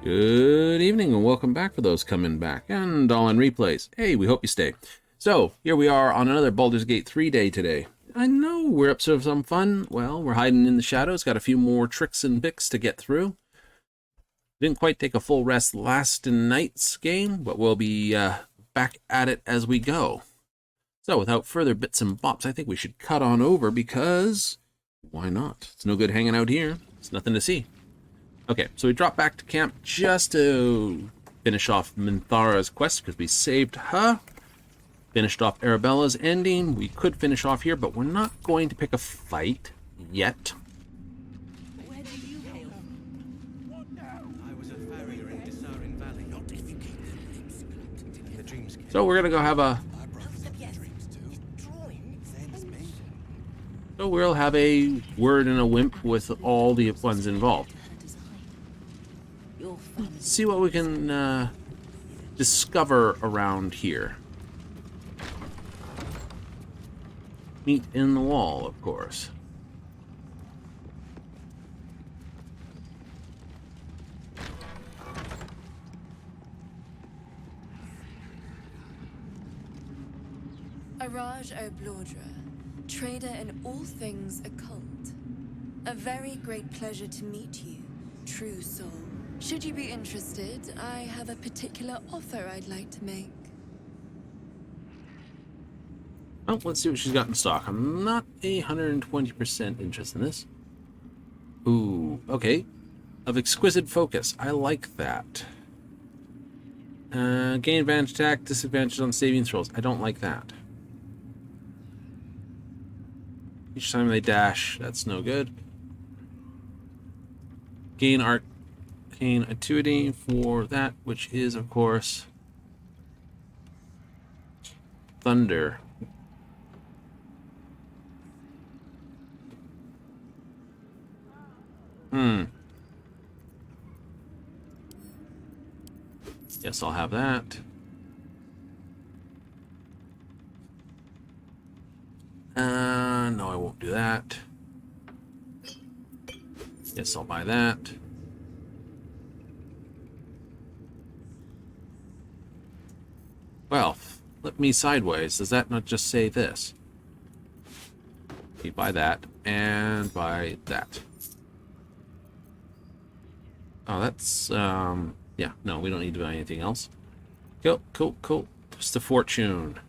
Good evening and welcome back for those coming back and all on replays. Hey, we hope you stay. So, here we are on another Baldur's Gate 3 day today. I know we're up to some fun. Well, we're hiding in the shadows, got a few more tricks and bits to get through. Didn't quite take a full rest last night's game, but we'll be back at it as we go. So, without further bits and bops, I think we should cut on over because why not? It's no good hanging out here. It's nothing to see. Okay, so we drop back to camp just to finish off Minthara's quest because we saved her. Finished off Arabella's ending. We could finish off here, but we're not going to pick a fight yet. Where do you hail from? I was a farrier in Dissarin Valley. Not if you keep them lips in the dreams. So we're gonna go have a. So we'll have a word and a wimp with all the ones involved. See what we can discover around here. Meet in the wall, of course. Araj O'Blordra, trader in all things occult. A very great pleasure to meet you, true soul. Should you be interested, I have a particular offer I'd like to make. Well, let's see what she's got in stock. I'm not 120% interested in this. Ooh, okay. Of exquisite focus. I like that. Gain advantage attack, disadvantage on saving throws. I don't like that. Each time they dash, that's no good. Gain arcane acuity for that, which is, of course, thunder. Yes, I'll have that. No, I won't do that. Yes, I'll buy that. Well, flip me sideways. Does that not just say this? You buy that and buy that. Oh, that's, yeah, no, we don't need to buy anything else. Cool, cool, cool. Twist of Fortune.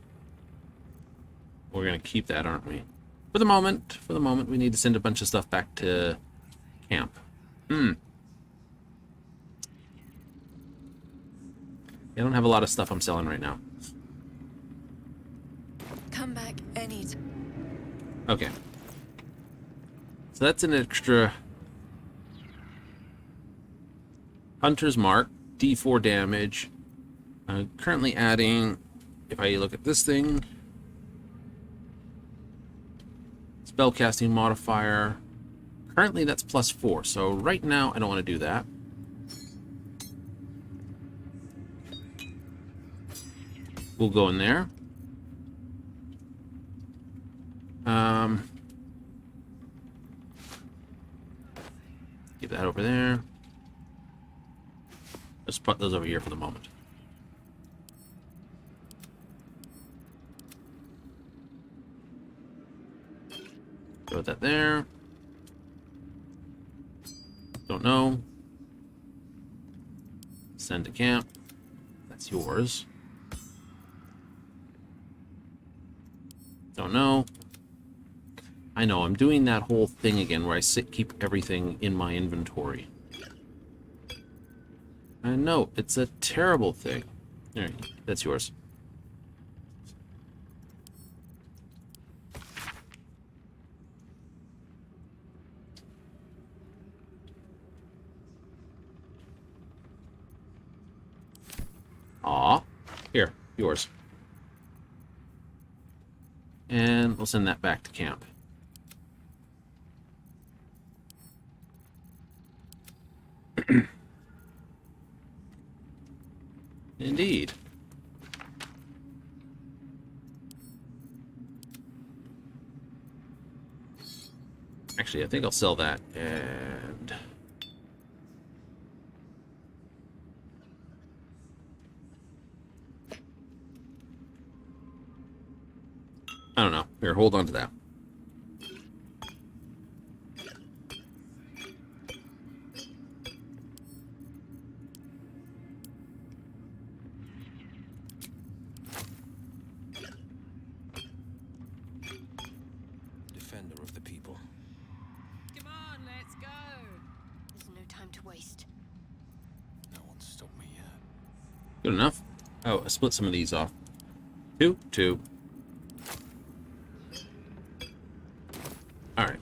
We're going to keep that, aren't we? For the moment, we need to send a bunch of stuff back to camp. I don't have a lot of stuff I'm selling right now. Come back anytime. Okay. So that's an extra Hunter's Mark, D4 damage. Currently adding, if I look at this thing, spellcasting modifier. Currently that's +4, so right now I don't want to do that. We'll go in there. Keep that over there. Let's put those over here for the moment. Throw that there. Don't know. Send to camp. That's yours. Don't know. I know, I'm doing that whole thing again where I keep everything in my inventory. I know, it's a terrible thing. There, that's yours. Aw. Here, yours. And we'll send that back to camp. Indeed. Actually, I think I'll sell that and... I don't know. Here, hold on to that. Defender of the people. Come on, let's go. There's no time to waste. No one's stopped me yet. Good enough. Oh, I split some of these off. Two. Alright.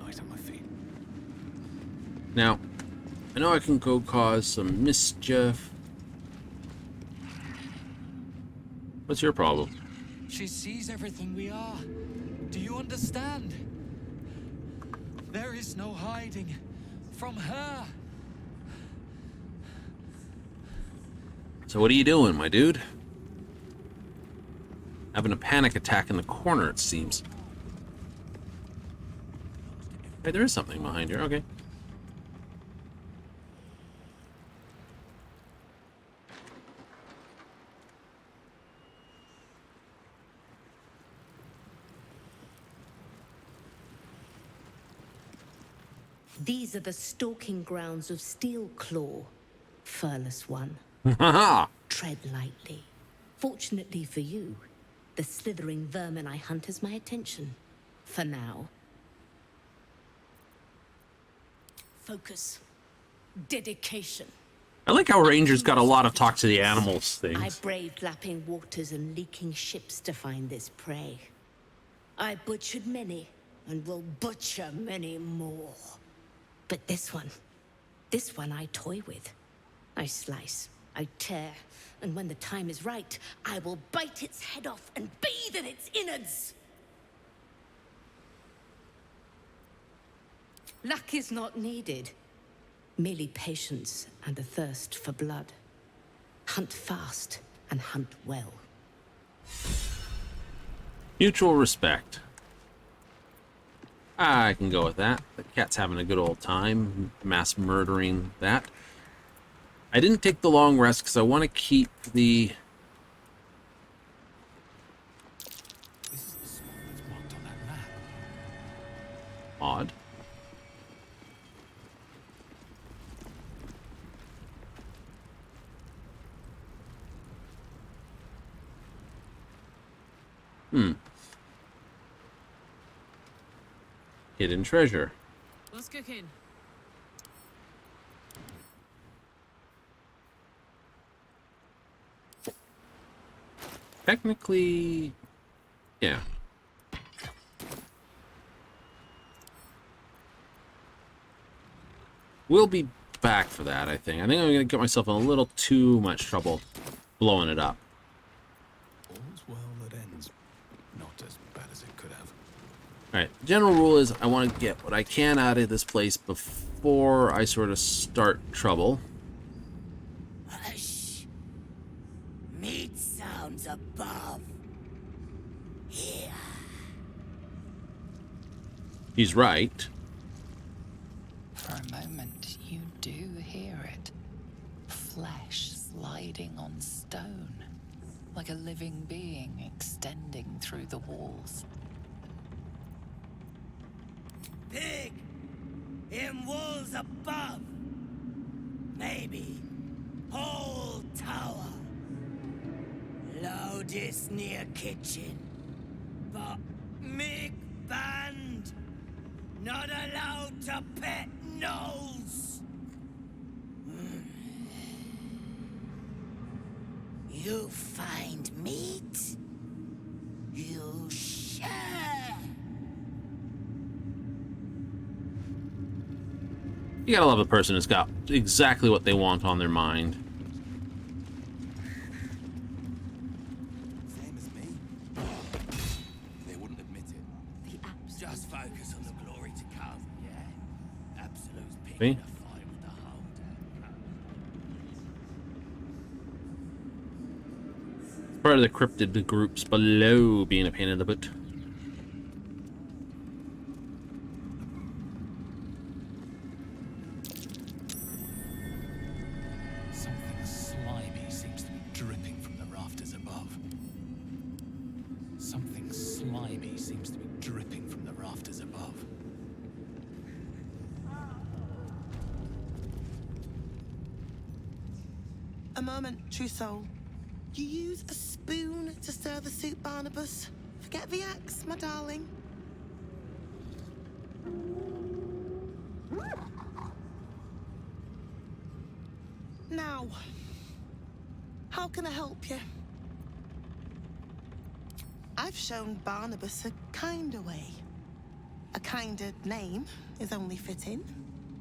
Light on my feet. Now, I know I can go cause some mischief. What's your problem? She sees everything we are. Do you understand? There is no hiding from her. So what are you doing, my dude? Having a panic attack in the corner, it seems. Hey, there is something behind here. Okay. These are the stalking grounds of Steelclaw, furless one. Haha! Tread lightly. Fortunately for you, the slithering vermin I hunt has my attention. For now. Focus. Dedication. I like how Rangers got a lot of talk to the animals I things. braved lapping waters and leaking ships to find this prey. I butchered many, and will butcher many more. But this one I toy with. I slice, I tear, and when the time is right, I will bite its head off and bathe in its innards! Luck is not needed. Merely patience and a thirst for blood. Hunt fast and hunt well. Mutual respect. I can go with that. The cat's having a good old time mass murdering that. I didn't take the long rest because I want to keep the... This is the spot that's marked on that map. Odd. Hidden treasure. What's cooking? technically, yeah. We'll be back for that, I think. I think I'm going to get myself in a little too much trouble blowing it up. All's well that ends. Not as bad as it could have. Alright, general rule is I want to get what I can out of this place before I sort of start trouble. Hush! Meat sounds above. Here. He's right. For a moment, you do hear it. Flesh sliding on stone, like a living being extending through the walls. Pig! In walls above! Maybe whole tower. Loudest near kitchen. But Mig banned. Not allowed to pet nose. You find meat? You share. You gotta love a person who's got exactly what they want on their mind. Same as me. They wouldn't admit it. Just focus on the glory to come, yeah? Absolute's picking See? a fight with the whole damn. Part of the cryptid groups below being a pain in the butt. Something slimy seems to be dripping from the rafters above. Something slimy seems to be dripping from the rafters above. A moment, true soul. You use a spoon to stir the soup, Barnabas. Forget the axe, my darling. Now, how can I help you? I've shown Barnabas a kinder way. A kinder name is only fitting.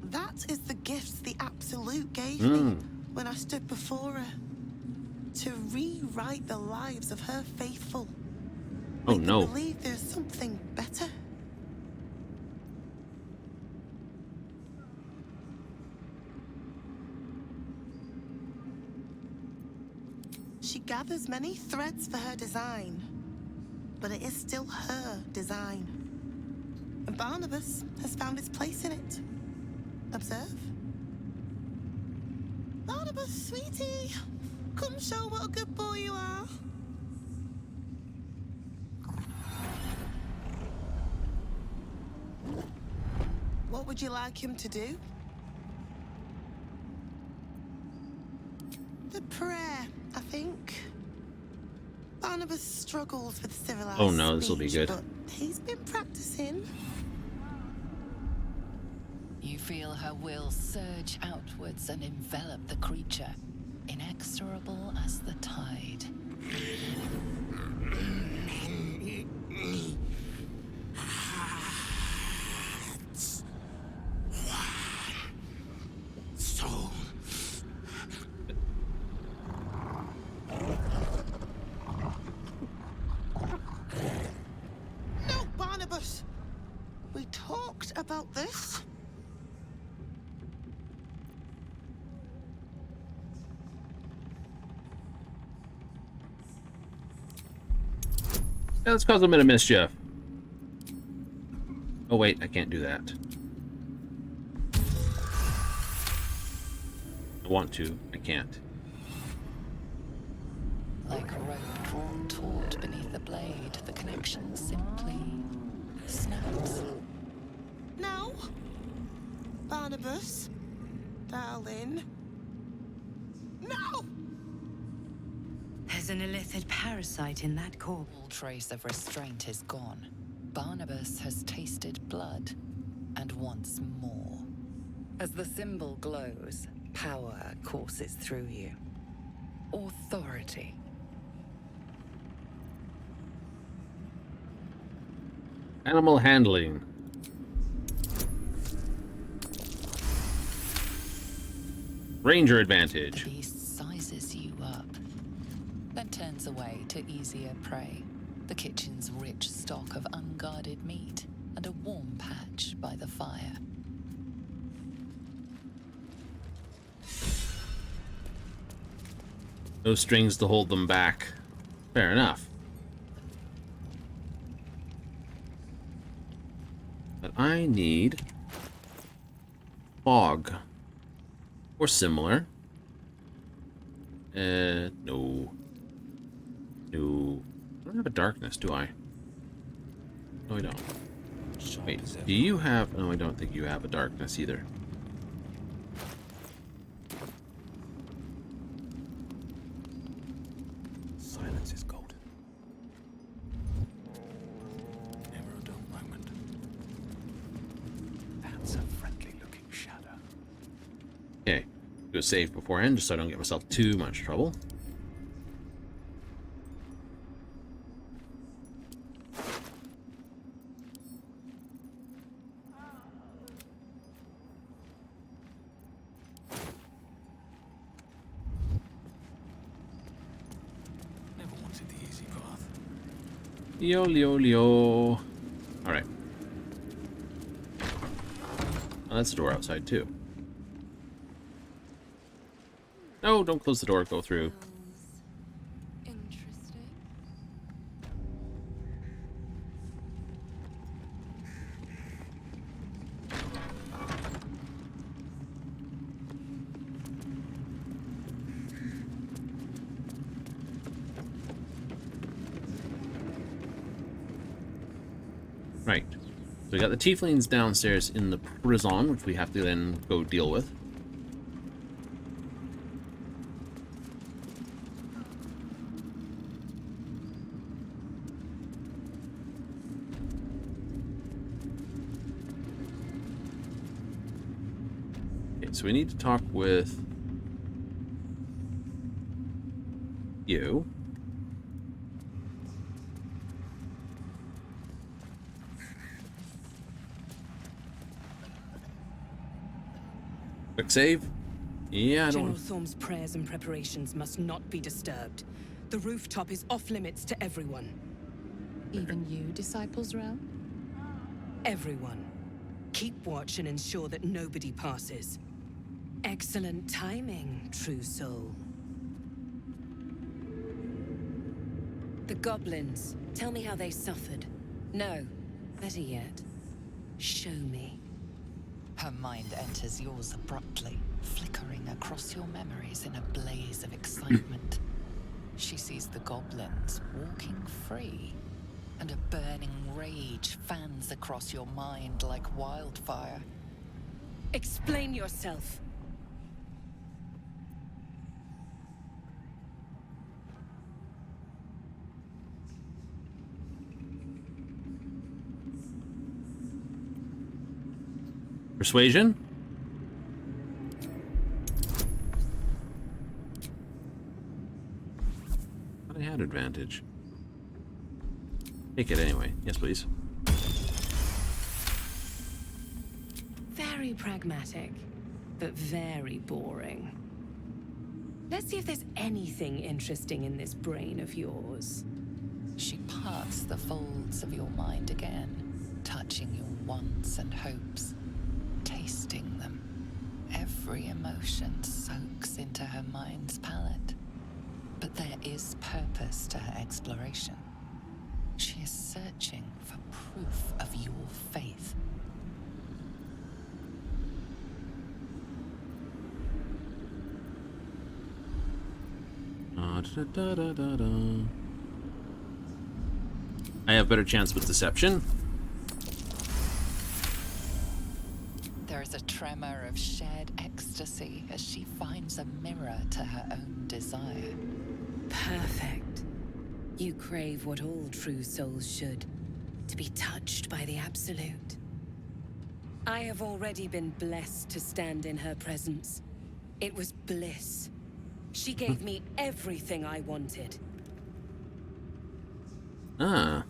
That is the gift the Absolute gave me when I stood before her. To rewrite the lives of her faithful. Oh, Make them no. believe there's something better. She gathers many threads for her design, but it is still her design. And Barnabas has found his place in it. Observe. Barnabas, sweetie, come show what a good boy you are. What would you like him to do? The prayer, I think. Barnabas struggles with civilized Oh no, this will be speech, good. but he's been practicing. You feel her will surge outwards and envelop the creature, inexorable as the tide. Soul. No, Barnabas! We talked about this. Yeah, let's cause a bit of mischief. Oh wait, I can't do that. I want to, I can't. Like rope drawn taut beneath the blade, the connection simply snaps. No. Barnabas, darling. No! There's an illithid parasite in that core. All trace of restraint is gone. Barnabas has tasted blood, and wants more. As the symbol glows, power courses through you. Authority. Animal handling. Ranger The advantage. beast sizes you up, then turns away to easier prey. The kitchen's rich stock of unguarded meat and a warm patch by the fire. No strings to hold them back. Fair enough. But I need fog. Or similar. No. No. I don't have a darkness, do I? No, I don't. Wait, do you have... No, I don't think you have a darkness either. Silence is golden. Never a dull moment. That's a friendly-looking shadow. Okay. Do a save beforehand, just so I don't get myself too much trouble. Never wanted the easy path. Leo, Leo, Leo. Alright. Oh, that's the door outside, too. No, don't close the door. Go through. Interesting. Right. So we got the tieflings downstairs in the prison, which we have to then go deal with. Okay, so we need to talk with you. Quick save. Yeah, I General don't... Thorm's prayers and preparations must not be disturbed. The rooftop is off limits to everyone. Even you, Disciples Realm? Everyone. Keep watch and ensure that nobody passes. Excellent timing, true soul. The goblins. Tell me how they suffered. No, better yet, show me. Her mind enters yours abruptly, flickering across your memories in a blaze of excitement. She sees the goblins walking free, and a burning rage fans across your mind like wildfire. Explain yourself. Persuasion? I had advantage. Take it anyway. Yes, please. Very pragmatic, but very boring. Let's see if there's anything interesting in this brain of yours. She parts the folds of your mind again, touching your wants and hopes, tasting them. Every emotion soaks into her mind's palette. But there is purpose to her exploration. She is searching for proof of your faith. I have better chance with deception. There is a tremor of shared ecstasy as she finds a mirror to her own desire. Perfect. You crave what all true souls should, to be touched by the Absolute. I have already been blessed to stand in her presence. It was bliss. She gave me everything I wanted. Ah.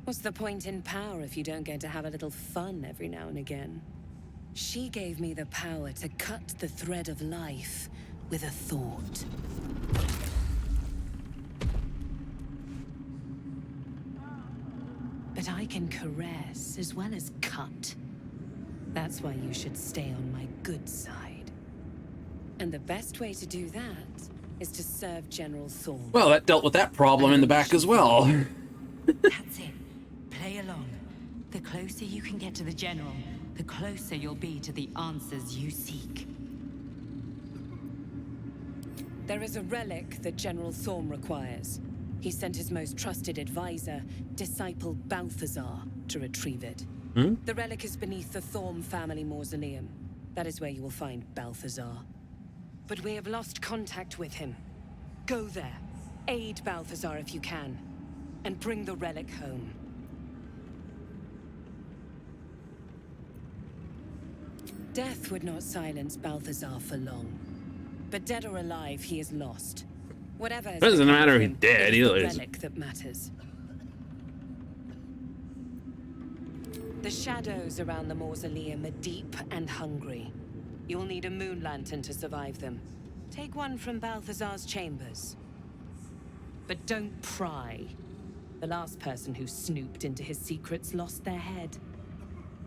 What's the point in power if you don't get to have a little fun every now and again? She gave me the power to cut the thread of life with a thought. But I can caress as well as cut. That's why you should stay on my good side. And the best way to do that is to serve General Thorn. Well, that dealt with that problem in the back as well. That's it. Play along. The closer you can get to the General, the closer you'll be to the answers you seek. There is a relic that General Thorn requires. He sent his most trusted advisor, disciple Balthazar, to retrieve it. The relic is beneath the Thorn family mausoleum. That is where you will find Balthazar. But we have lost contact with him. Go there, aid Balthazar if you can, and bring the relic home. Death would not silence Balthazar for long. But dead or alive, he is lost. Whatever has Doesn't become matter of if him, he's dead, it is he the is. relic that matters. The shadows around the mausoleum are deep and hungry. You'll need a moon lantern to survive them. Take one from Balthazar's chambers. But don't pry. The last person who snooped into his secrets lost their head.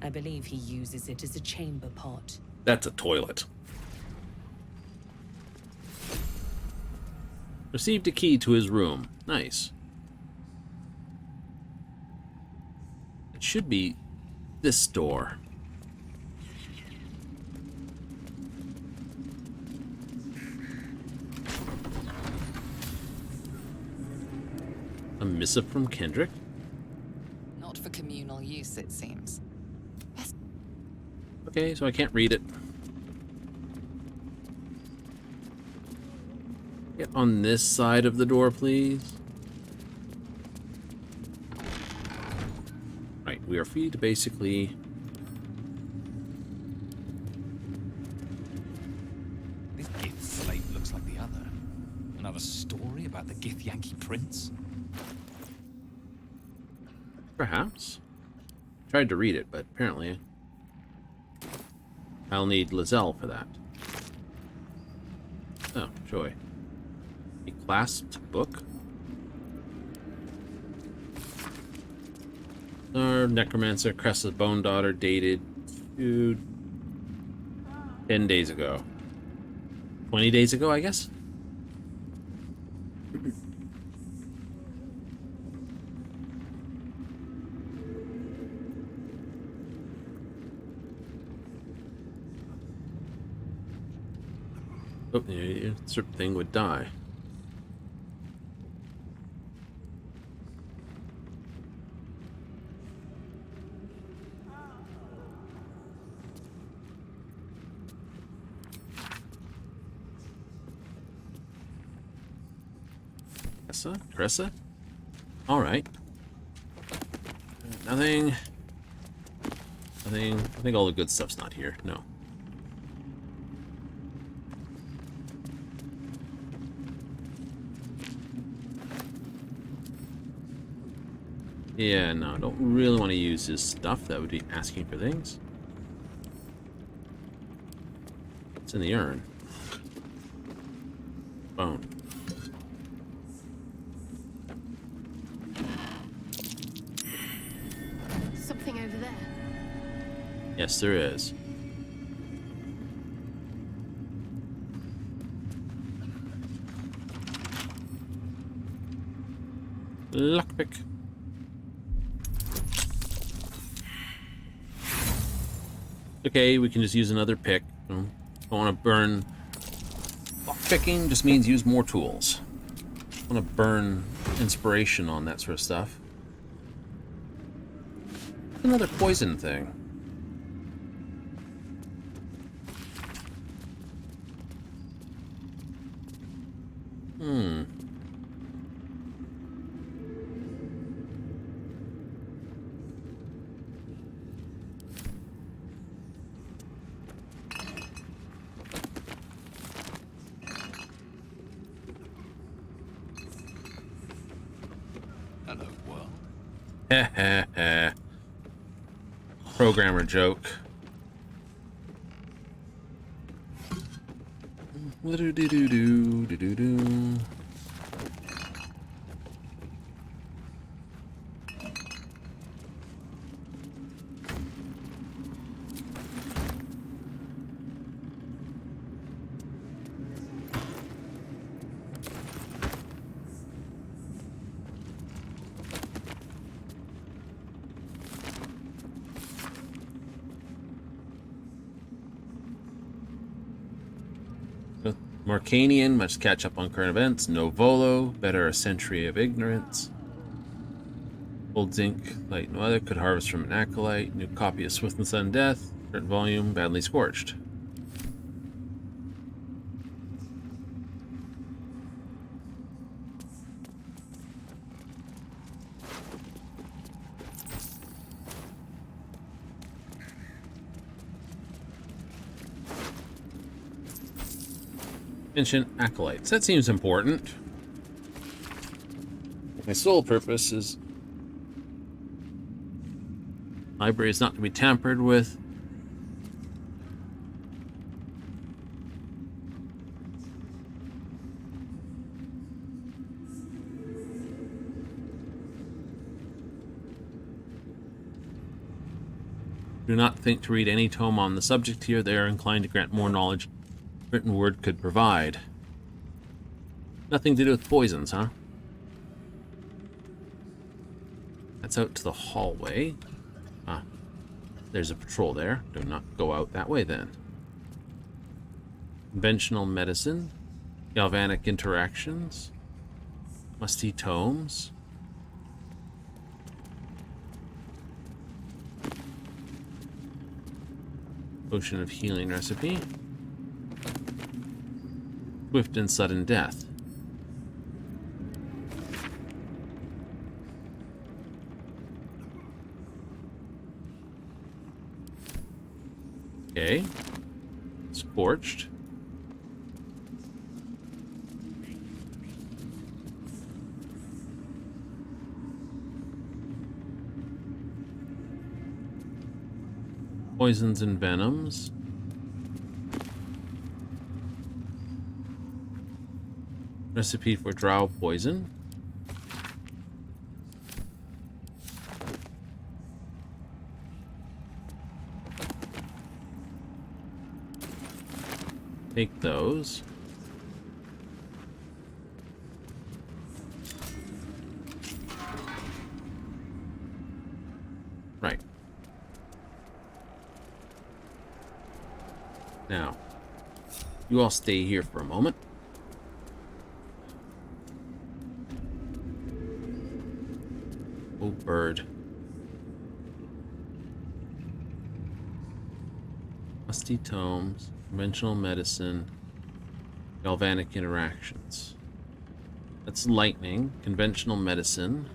I believe he uses it as a chamber pot. That's a toilet. Received a key to his room. Nice. It should be this door. A missive from Kendrick? Not for communal use, it seems. Okay, so I can't read it. Get on this side of the door, please. Right, we are free to basically... This Gith slate looks like the other. Another story about the Gith Yankee prince? Perhaps. Tried to read it, but apparently I'll need Lizelle for that. Oh, joy. A clasped book. Our Necromancer, Cressa's Bone Daughter, dated to 10 days ago. 20 days ago, I guess? Oh, the certain thing would die. Cressa? Alright. Nothing. I think all the good stuff's not here. No. Yeah, no, I don't really want to use his stuff. That would be asking for things. What's in the urn? Bone. Something over there. Yes, there is. Lockpick. Okay, we can just use another pick. Don't want to burn. Lockpicking just means use more tools. I want to burn inspiration on that sort of stuff. Another poison thing. Hello, world. Heh heh heh. Programmer joke. Do-do-do-do-do-do-do. Morcanian must catch up on current events. No Volo, better a century of ignorance. Old zinc, like no other, could harvest from an acolyte. New copy of Swift and Sudden Death. Current volume, badly scorched. Ancient acolytes. That seems important. My sole purpose is library is not to be tampered with. Do not think to read any tome on the subject here. They are inclined to grant more knowledge written word could provide. Nothing to do with poisons, huh? That's out to the hallway. Ah, there's a patrol there. Do not go out that way then. Conventional medicine. Galvanic interactions. Musty tomes. Potion of healing recipe. Swift and sudden death. Okay. Scorched. Poisons and venoms. Recipe for drow poison. Take those. Right. Now, you all stay here for a moment. Oh, bird. Musty tomes, conventional medicine, galvanic interactions. That's lightning, conventional medicine.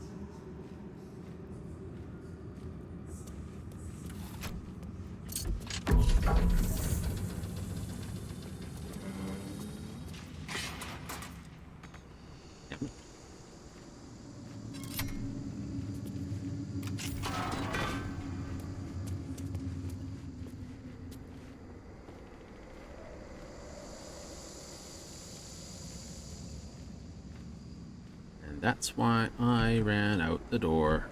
That's why I ran out the door.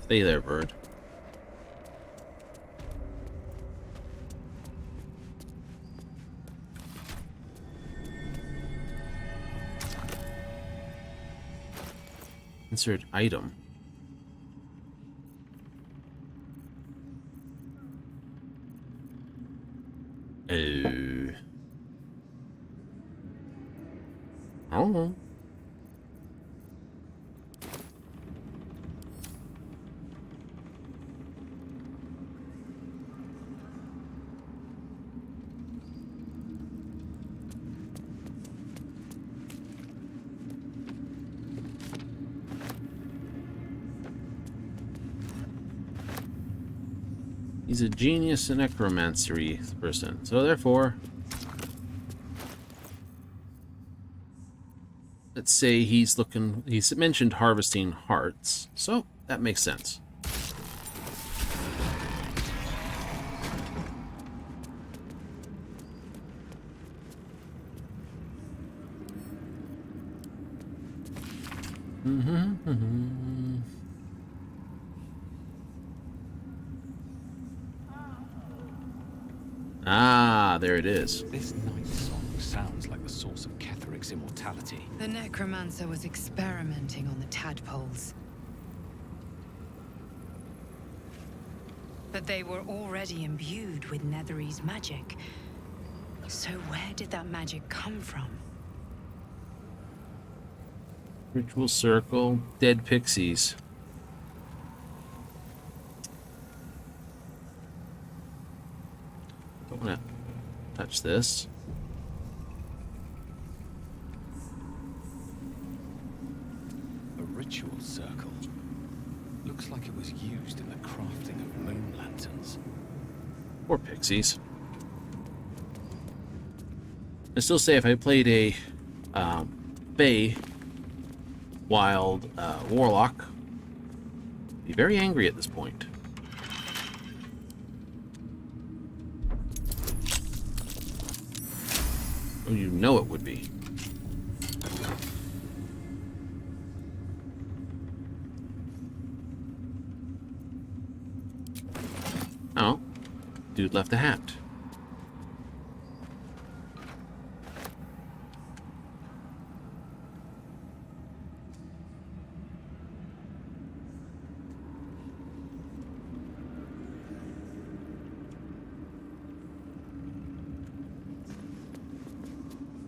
Stay there, bird. Insert item. Oh. I don't know. He's a genius necromancy person. So therefore, let's say he's mentioned harvesting hearts. So that makes sense. Ah, there it is. This night song sounds like the source of Ketheric's immortality. The necromancer was experimenting on the tadpoles. But they were already imbued with Nethery's magic. So where did that magic come from? Ritual circle, dead pixies. Don't want to touch this. A ritual circle. Looks like it was used in the crafting of moon lanterns. Or pixies. I still say if I played a Fae Wild Warlock, I'd be very angry at this point. Oh, you know it would be. Oh, dude left a hat.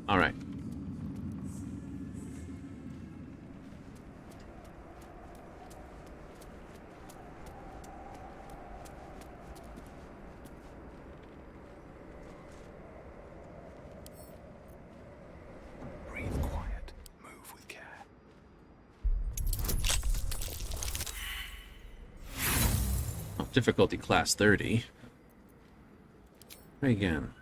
All right. Breathe quiet. Move with care. Oh, difficulty class 30. Try again.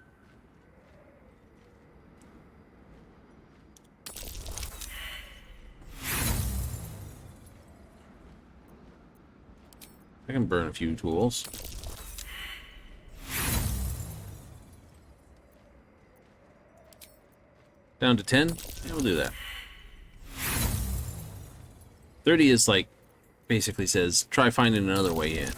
I can burn a few tools. Down to 10? Yeah, we'll do that. 30 is like, basically says, try finding another way in.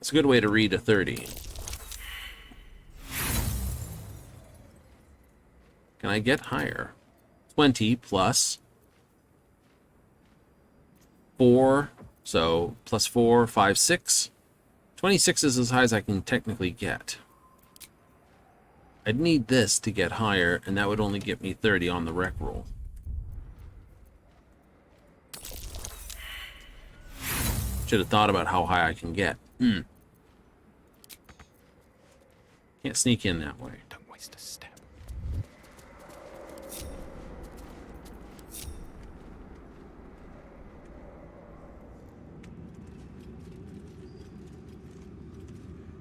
It's a good way to read a 30. Can I get higher? 20 plus 4, so plus 4, 5, 6. 26 is as high as I can technically get. I'd need this to get higher, and that would only get me 30 on the rec roll. Should have thought about how high I can get. Can't sneak in that way. Don't waste a step.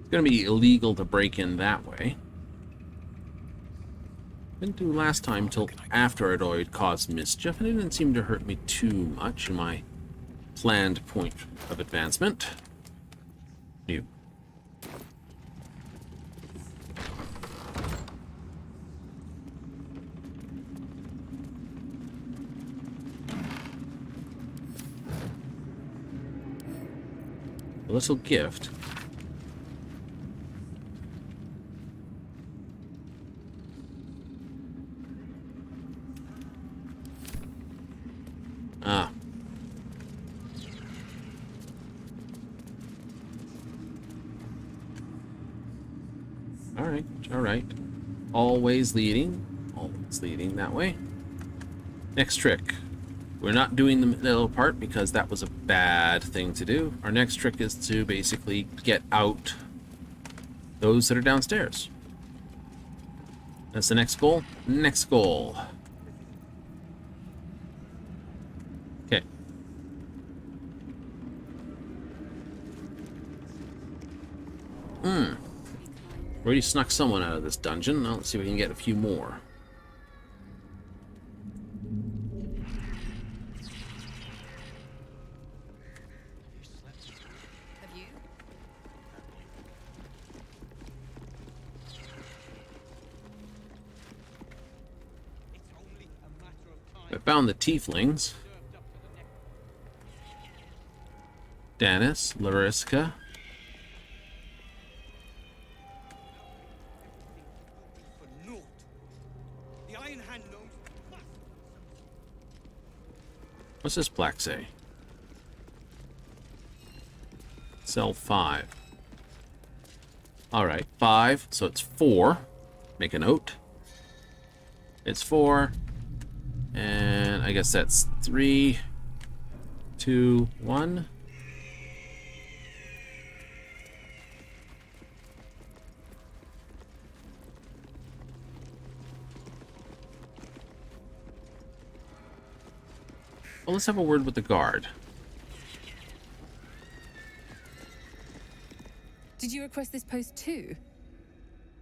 It's going to be illegal to break in that way. Didn't do last time till after it already caused mischief, and it didn't seem to hurt me too much in my planned point of advancement. New. A little gift. Ah. All right. Always leading that way. Next trick. We're not doing the middle part because that was a bad thing to do. Our next trick is to basically get out those that are downstairs. That's the next goal. Next goal. Okay. We already snuck someone out of this dungeon. Now let's see if we can get a few more. Have you? I found the tieflings. Danis, Lariska. What's this plaque say? Cell 5. Alright, 5, so it's 4. Make a note. It's 4. And I guess that's 3, 2, 1. Well, let's have a word with the guard. Did you request this post too?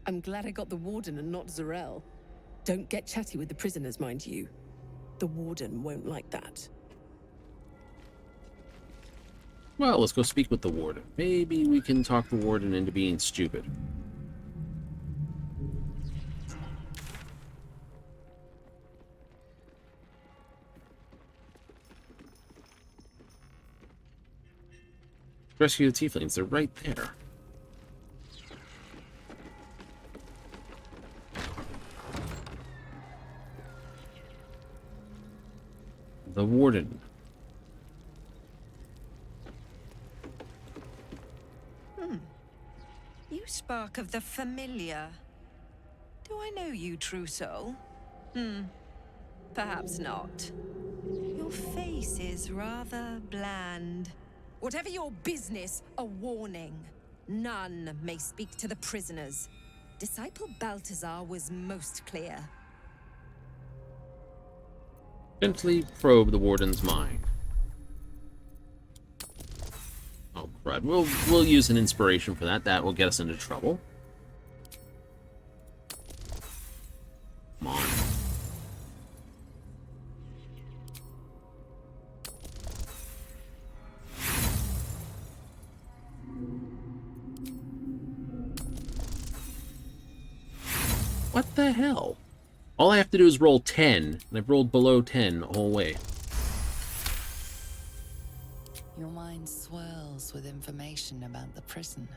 I'm glad I got the warden and not Zarel. Don't get chatty with the prisoners, mind you. The warden won't like that. Well, let's go speak with the warden. Maybe we can talk the warden into being stupid. Rescue the tieflings. They're right there. The warden. You spark of the familiar. Do I know you, true soul? Perhaps not. Your face is rather bland. Whatever your business, a warning. None may speak to the prisoners. Disciple Balthazar was most clear. Gently probe the warden's mind. Oh, crud. We'll use an inspiration for that. That will get us into trouble. Come on. What the hell? All I have to do is roll 10, and I've rolled below 10 the whole way. Your mind swirls with information about the prison.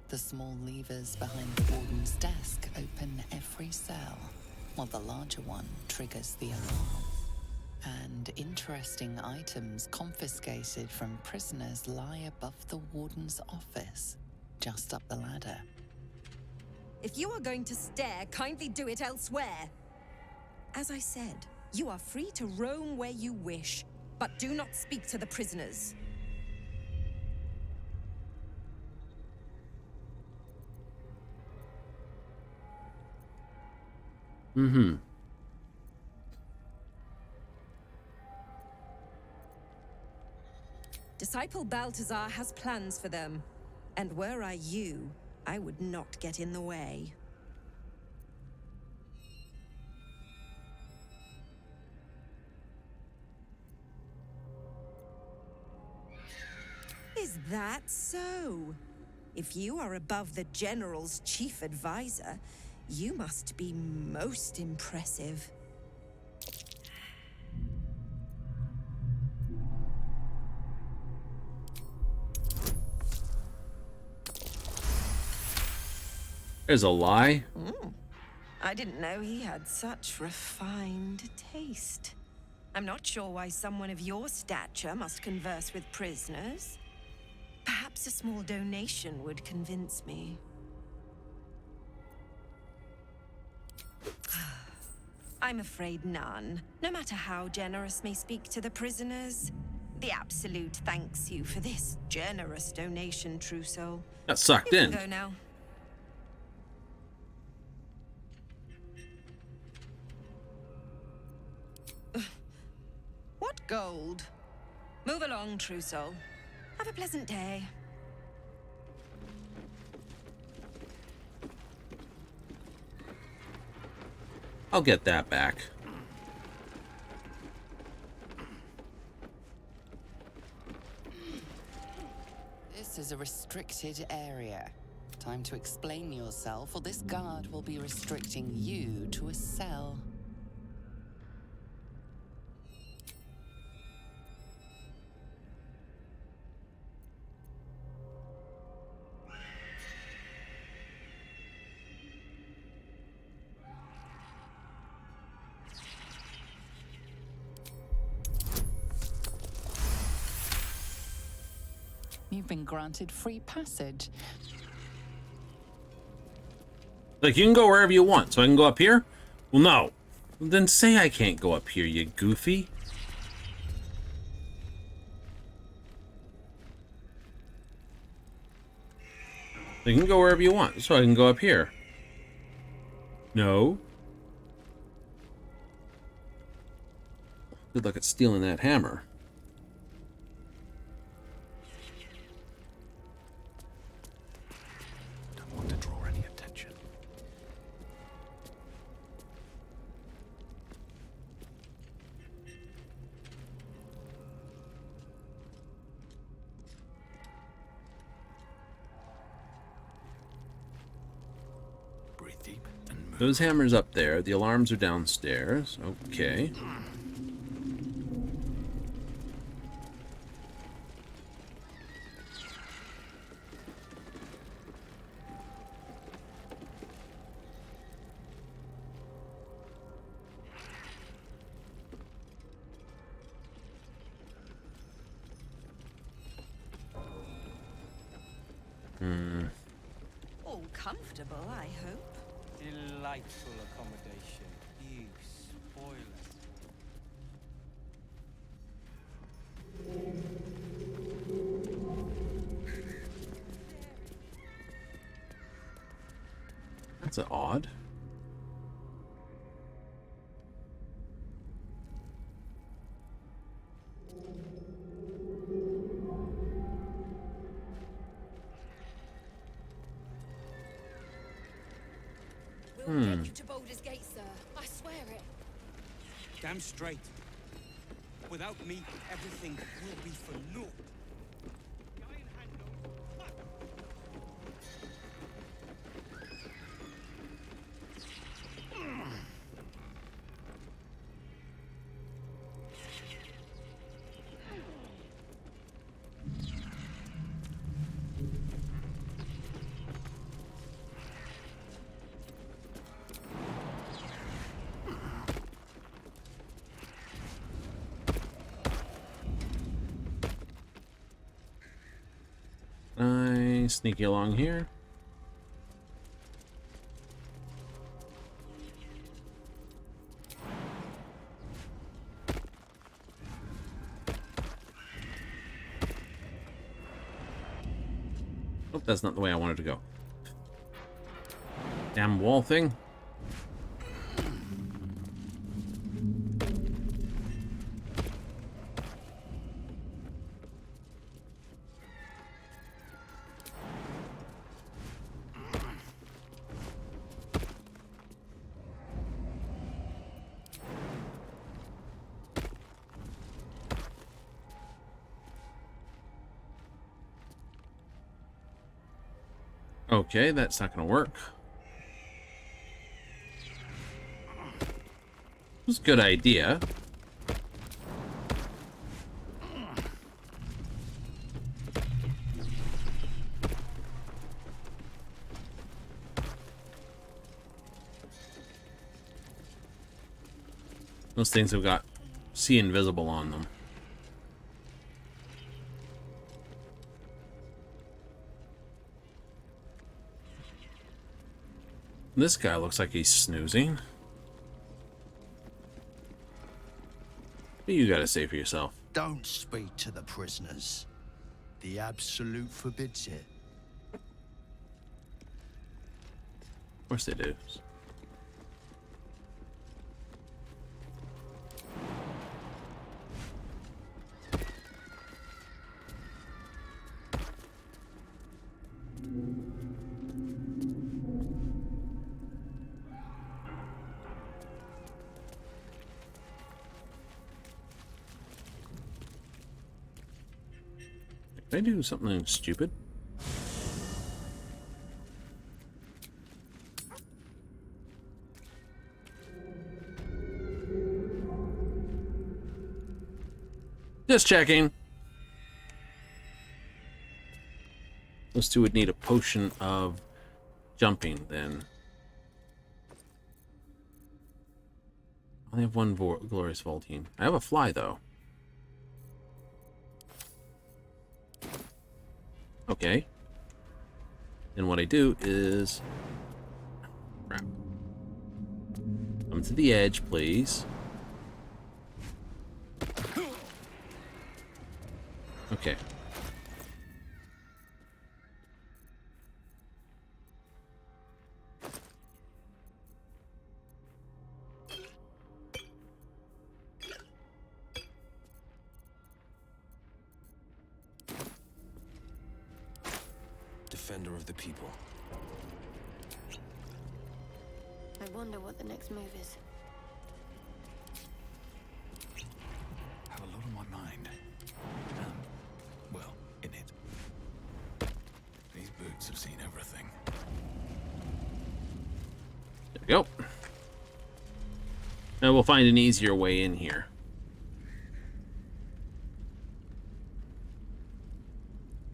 The small levers behind the warden's desk open every cell, while the larger one triggers the alarm. And interesting items confiscated from prisoners lie above the warden's office, just up the ladder. If you are going to stare, kindly do it elsewhere. As I said, you are free to roam where you wish, but do not speak to the prisoners. Disciple Balthazar has plans for them, and were I you, I would not get in the way. Is that so? If you are above the General's chief advisor, you must be most impressive. There's a lie. I didn't know he had such refined taste. I'm not sure why someone of your stature must converse with prisoners. Perhaps a small donation would convince me. I'm afraid none. No matter how generous may speak to the prisoners. The Absolute thanks you for this generous donation, true soul. Got sucked You in. can go now. What gold? Move along, true soul. Have a pleasant day. I'll get that back. This is a restricted area. Time to explain yourself, or this guard will be restricting you to a cell. You've been granted free passage. Like, you can go wherever you want, so I can go up here? Well, no. Well, then say I can't go up here, you goofy. You can go wherever you want, so I can go up here. No. Good luck at stealing that hammer. Don't want to draw any attention. Breathe deep and move. Those hammers up there. The alarms are downstairs. Okay. All comfortable, I hope. Delightful accommodation. You spoil it. That's odd. We'll get you to Baldur's Gate, sir. I swear it. Damn straight. Without me, everything will be for naught. Sneaky along here. Oh, that's not the way I wanted to go. Damn wall thing. Okay, that's not gonna work. It was a good idea. Those things have got see invisible on them. This guy looks like he's snoozing. What do you gotta say for yourself? Don't speak to the prisoners. The Absolute forbids it. Of course they do. Did I do something stupid? Just checking. Those two would need a potion of jumping then. I only have one glorious vaulting. I have a fly though. Okay. And what I do is... Crap. Come to the edge, please. Okay. Defender of the people. I wonder what the next move is. Have a lot on my mind. Well, in it. These boots have seen everything. There we go. Now we'll find an easier way in here.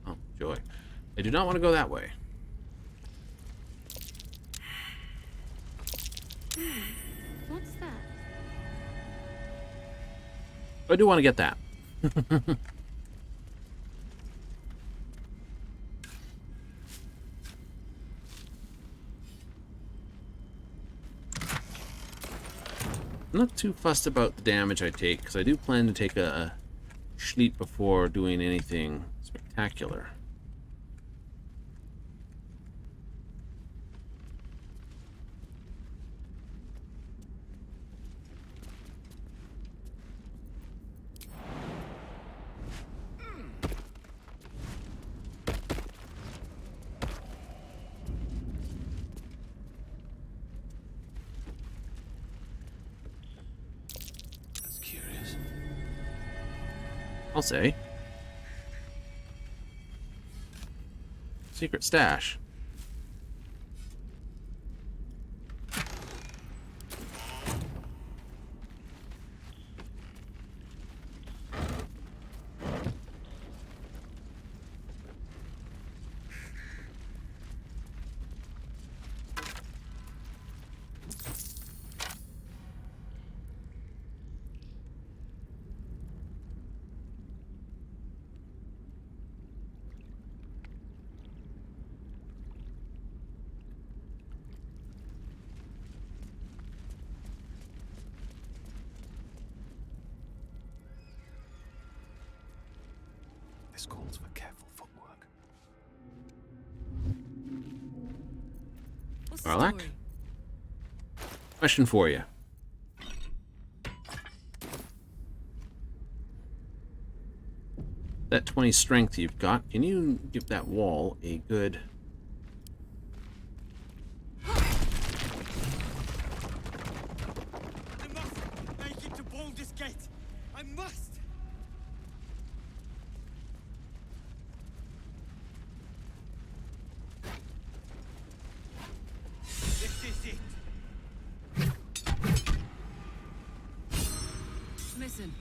Oh, joy. I do not want to go that way. What's that? I do want to get that. I'm not too fussed about the damage I take, because I do plan to take a sleep before doing anything spectacular. I'll say. Secret stash. This calls for careful footwork. Arlak? Question for you. That 20 strength you've got, can you give that wall a good... I must make it to Baldur's Gate. I must. This is it. Listen.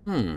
Hmm.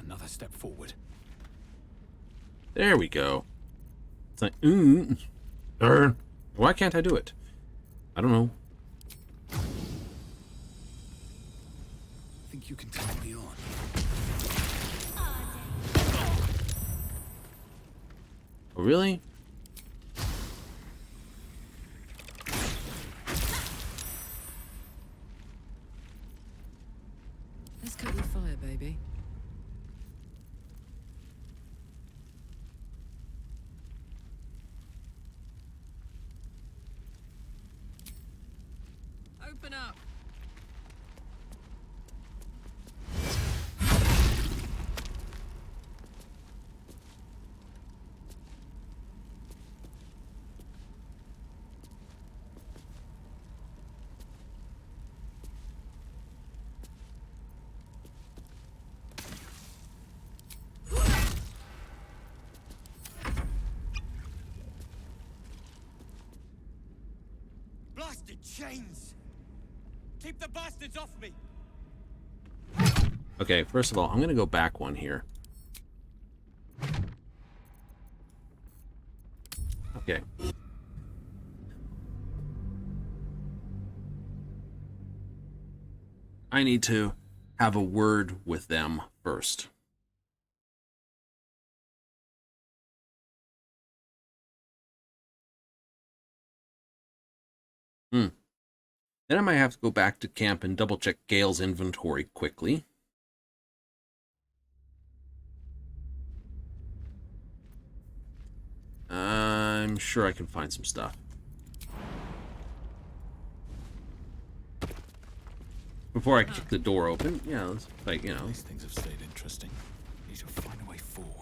Another step forward. There we go. It's like, why can't I do it? I don't know. Think you can take me on? Oh, really? Let's coat with fire, baby. Open up. Blasted chains! Keep the bastards off me! Okay, first of all, I'm going to go back one here. Okay. I need to have a word with them first. Then I might have to go back to camp and double check Gale's inventory quickly. I'm sure I can find some stuff. Before I kick the door open, yeah, it's like, you know. These things have stayed interesting. Need to find a way forward.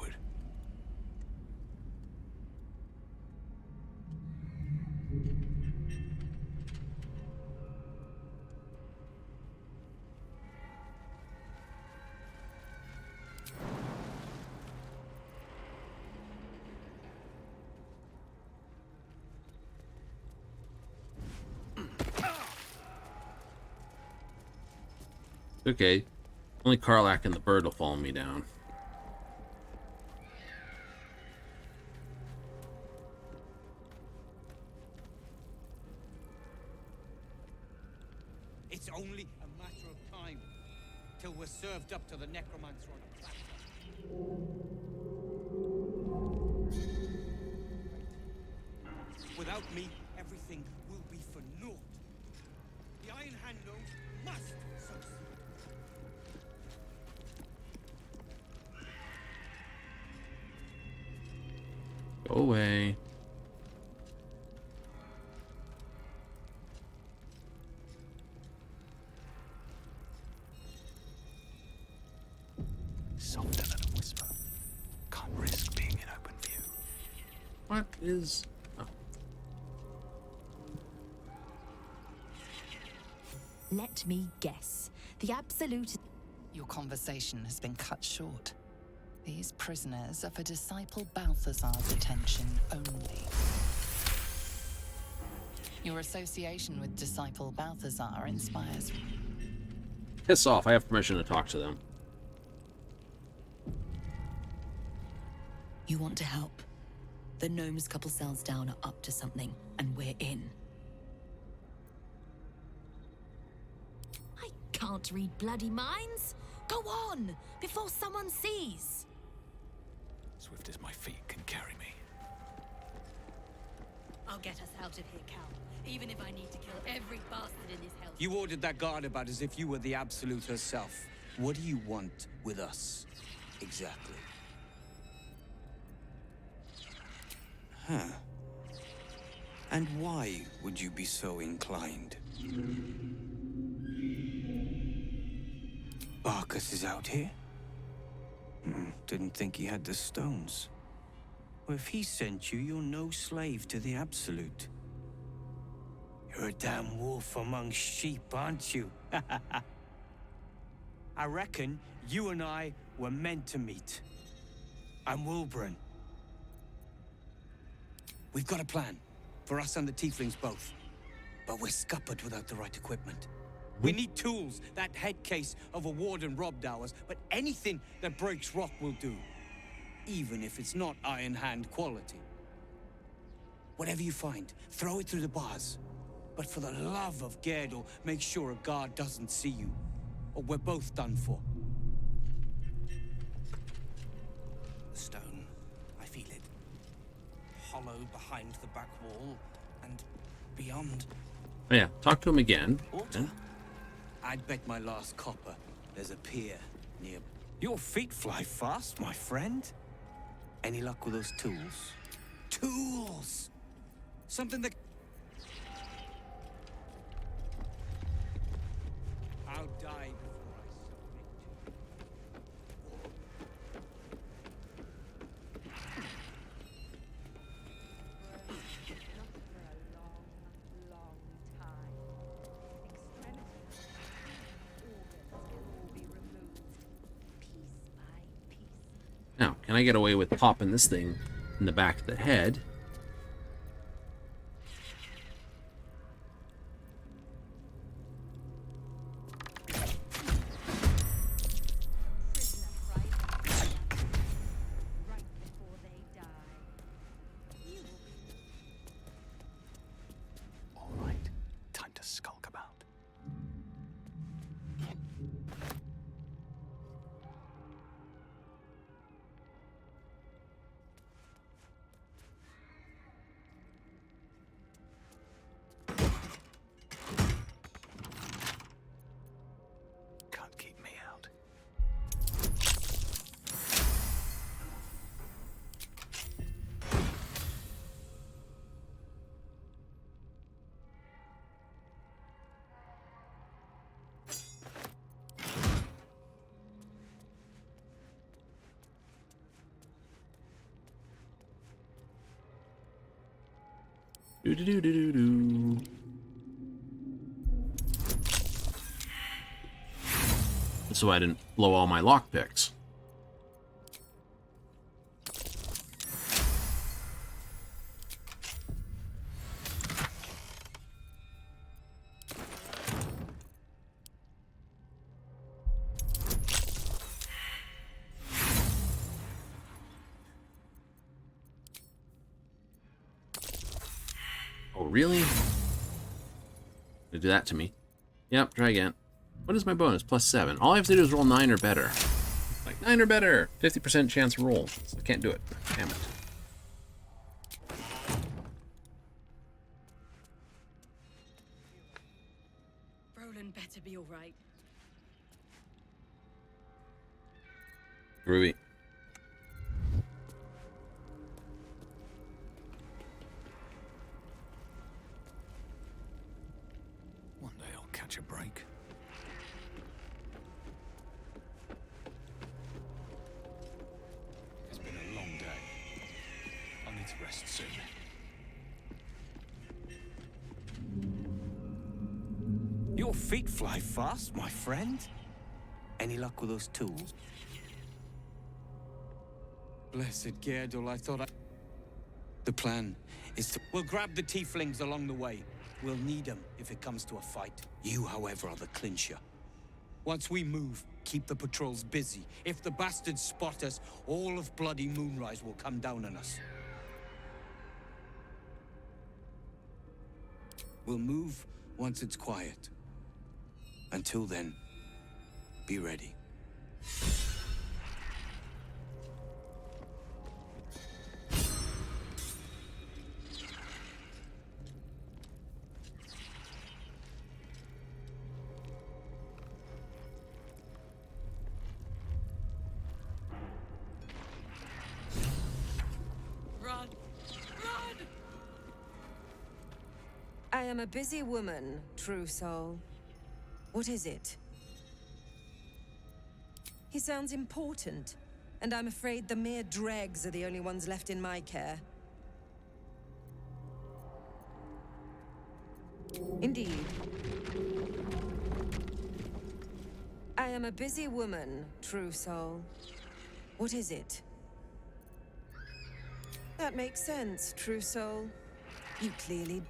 Okay. Only Karlach and the bird will follow me down. It's only a matter of time till we're served up to the necromancer on a platter. Without me, everything will be for naught. The Iron Hand knows must succeed. Go away. Softer than a whisper. Can't risk being in open view. What is... Oh. Let me guess. The Absolute... Your conversation has been cut short. These prisoners are for Disciple Balthazar's attention only. Your association with Disciple Balthazar inspires me. Piss off, I have permission to talk to them. You want to help? The gnomes couple cells down are up to something, and we're in. I can't read bloody minds. Go on, before someone sees. Swift as my feet can carry me. I'll get us out of here, Cal. Even if I need to kill every bastard in this hell. You ordered that guard about as if you were the Absolute herself. What do you want with us? Exactly. Huh. And why would you be so inclined? Barkus is out here? Didn't think he had the stones. Well, if he sent you, you're no slave to the Absolute. You're a damn wolf among sheep, aren't you? I reckon you and I were meant to meet. I'm Wilburn. We've got a plan, for us and the tieflings both. But we're scuppered without the right equipment. We need tools. That head case of a warden robbed ours, but anything that breaks rock will do. Even if it's not Iron Hand quality. Whatever you find, throw it through the bars. But for the love of Gerdel, make sure a guard doesn't see you. Or we're both done for. The stone, I feel it. Hollow behind the back wall, and beyond. Oh yeah, talk to him again. Water? I'd bet my last copper there's a pier near. Your feet fly fast, my friend. Any luck with those tools? Tools! Something that... I'll die before I Now, can I get away with popping this thing in the back of the head? All right, time to skulk about. Can't keep me out. Do do do do do do. So I didn't blow all my lockpicks. Oh, really? They do that to me. Yep, try again. What is my bonus? +7. All I have to do is roll 9 or better. Like, 9 or better! 50% chance roll. So I can't do it. Damn it. Roland better be alright. Groovy. One day I'll catch a break. It's been a long day. I'll need to rest soon. Your feet fly fast, my friend. Any luck with those tools? Blessed Gerdel, I thought I... The plan is to... We'll grab the tieflings along the way. We'll need them if it comes to a fight. You, however, are the clincher. Once we move, keep the patrols busy. If the bastards spot us, all of bloody Moonrise will come down on us. We'll move once it's quiet. Until then, be ready. Run! Run! I am a busy woman, true soul. What is it? He sounds important, and I'm afraid the mere dregs are the only ones left in my care. Indeed. I am a busy woman, true soul. What is it? That makes sense, true soul. You clearly...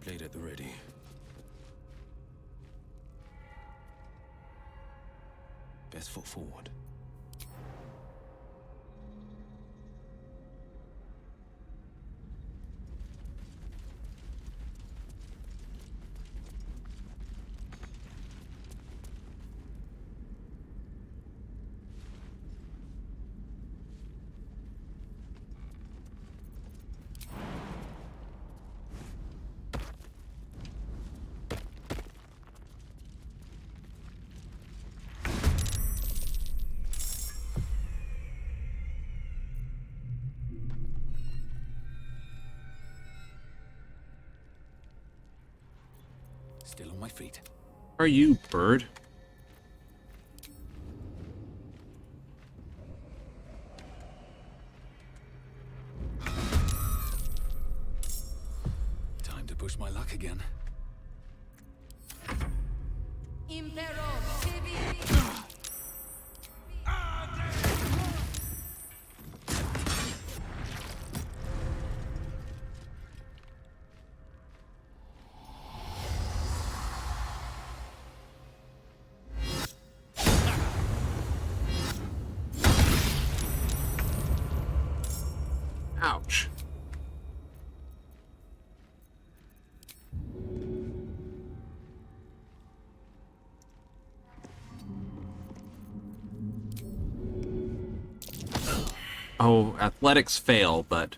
Blade at the ready. Best foot forward. Still on my feet. Are you, bird? Time to push my luck again. Ouch. Oh, athletics fail, but...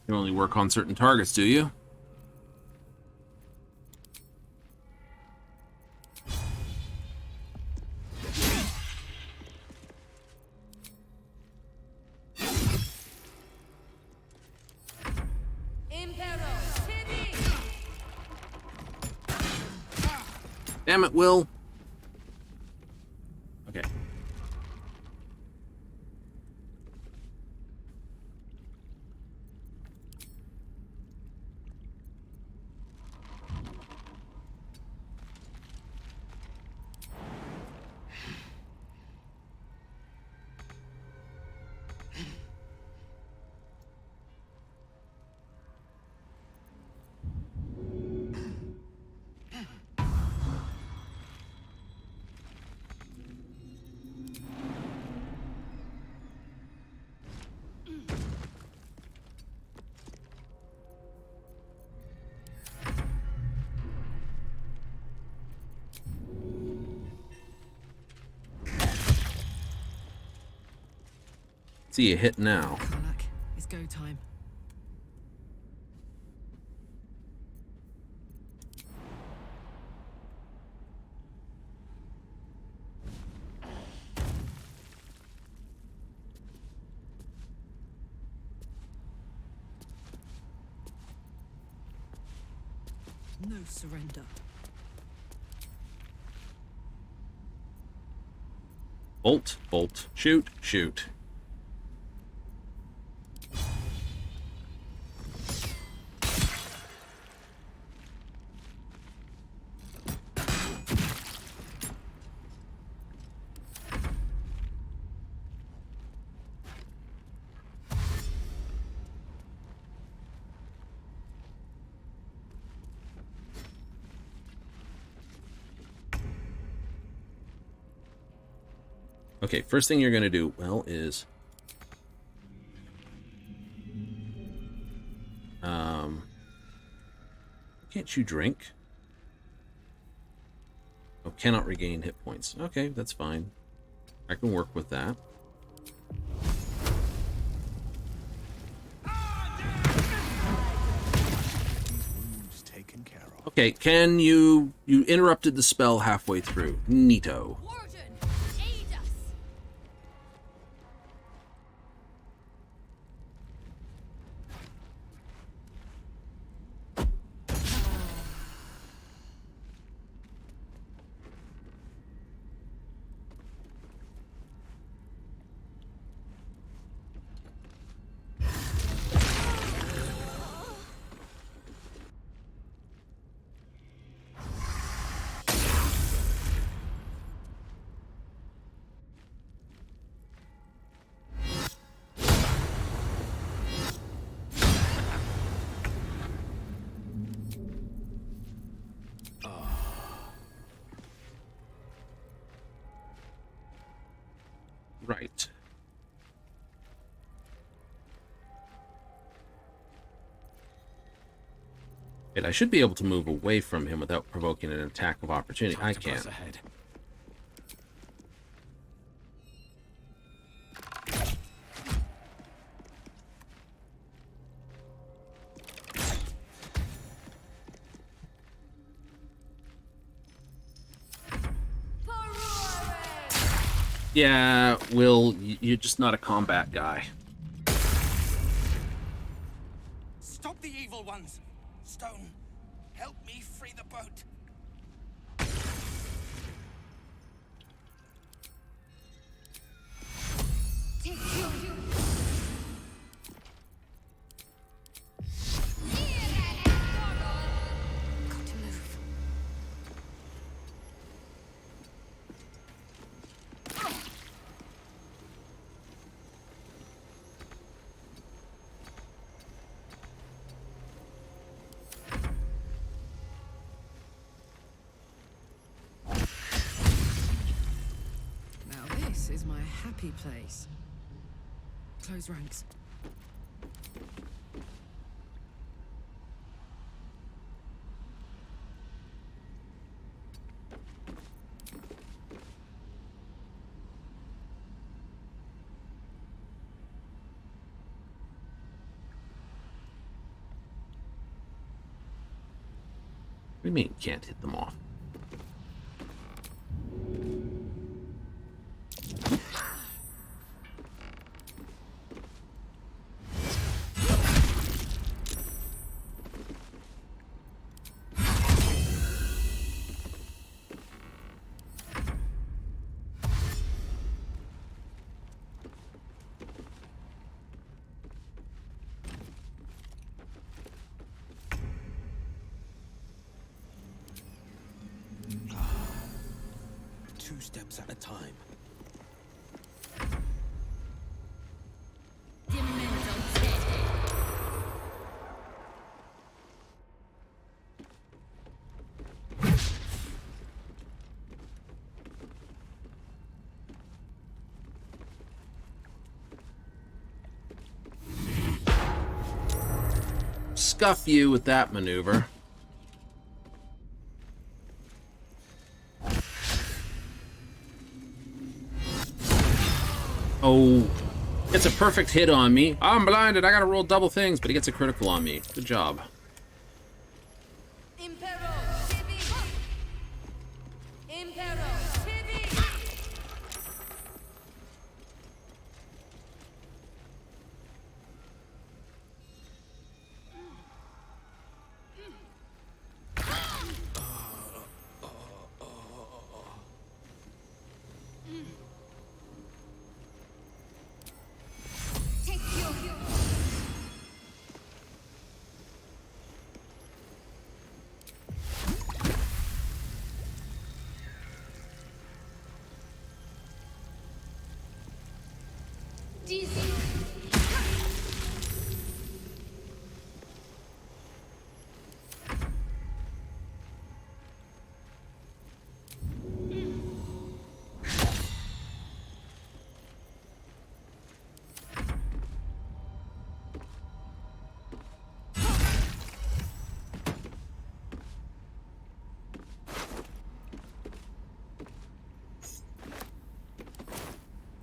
You only work on certain targets, do you? Damn it, Will. Okay. See you hit now. It's go time. No surrender. Bolt, bolt, shoot, shoot. Okay, first thing you're going to do, well, is... Can't you drink? Oh, cannot regain hit points. Okay, that's fine. I can work with that. These wounds taken care of. Okay, can you interrupted the spell halfway through. Neato. Right. Wait, I should be able to move away from him without provoking an attack of opportunity. I can't. Yeah, Will, you're just not a combat guy. Stop the evil ones! Stone, help me free the boat! This is my happy place. Close ranks. What do you mean can't hit them off? Two steps at a time. Scuff you with that maneuver. Oh, gets a perfect hit on me. I'm blinded. I gotta roll double things, but he gets a critical on me. Good job.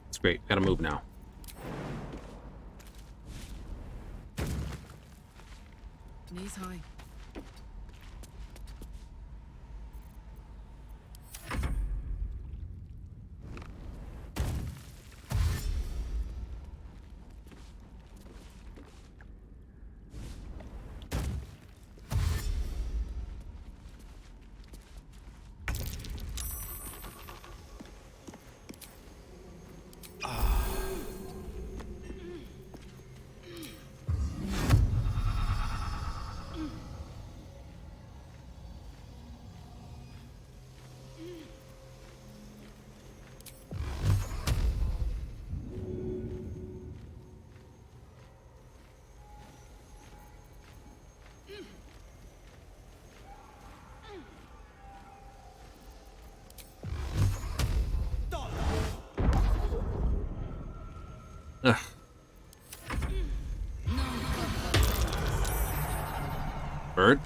It's great. Gotta move now. Knees high. bird.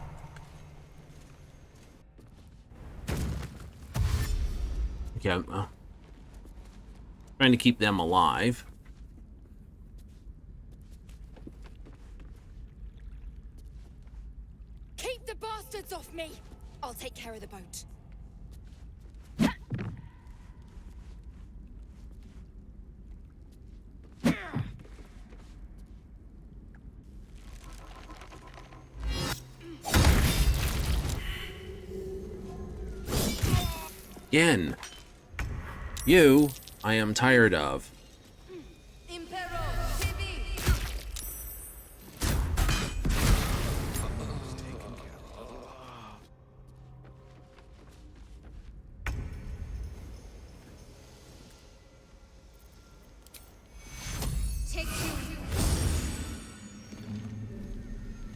Okay, I'm trying to keep them alive. Keep the bastards off me! I'll take care of the boat. Again. You, I am tired of.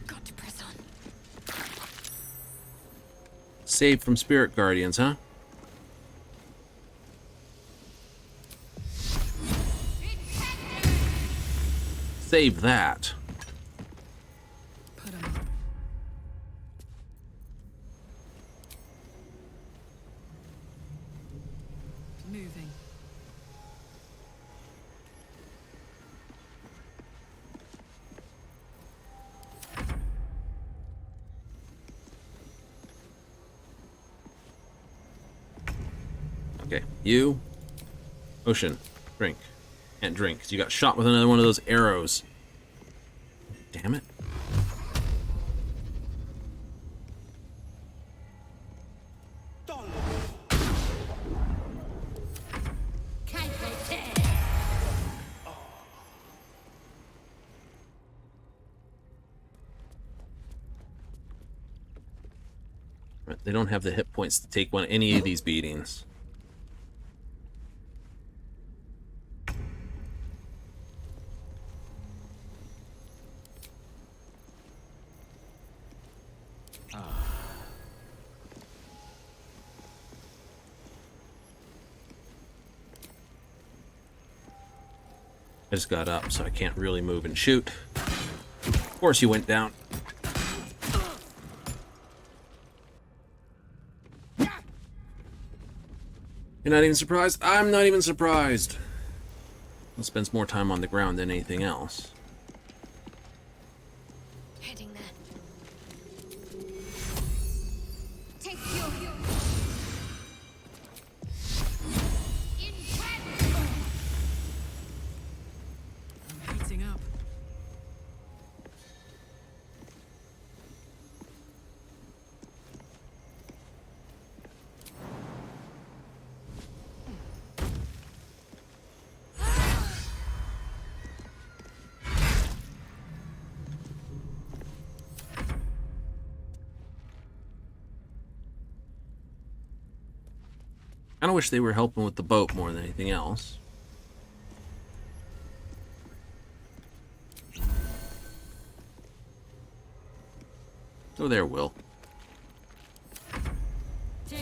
Got to press on. Saved from spirit guardians, huh? Save that. Put 'em up. Moving. Okay, you. Ocean. Drink. Can't drink, because you got shot with another one of those arrows. Damn it. They don't have the hit points to take any of these beatings. I just got up, so I can't really move and shoot. Of course you went down. You're not even surprised? I'm not even surprised. He spends more time on the ground than anything else. Heading there. Take you. I'm heating up. I kinda wish they were helping with the boat more than anything else. Oh, there, Will. Damn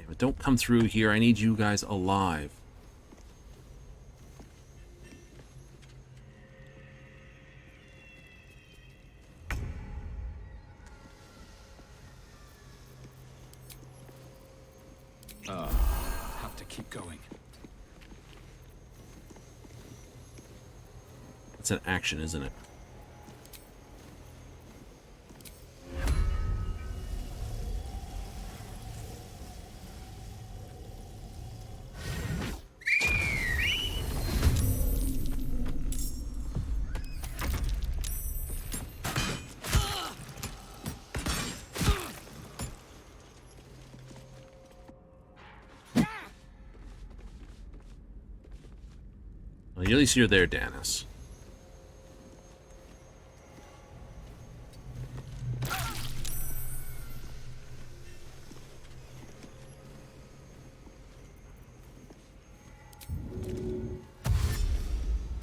it, don't come through here. I need you guys alive. Have to keep going. It's an action, isn't it? Well, at least you're there, Danis.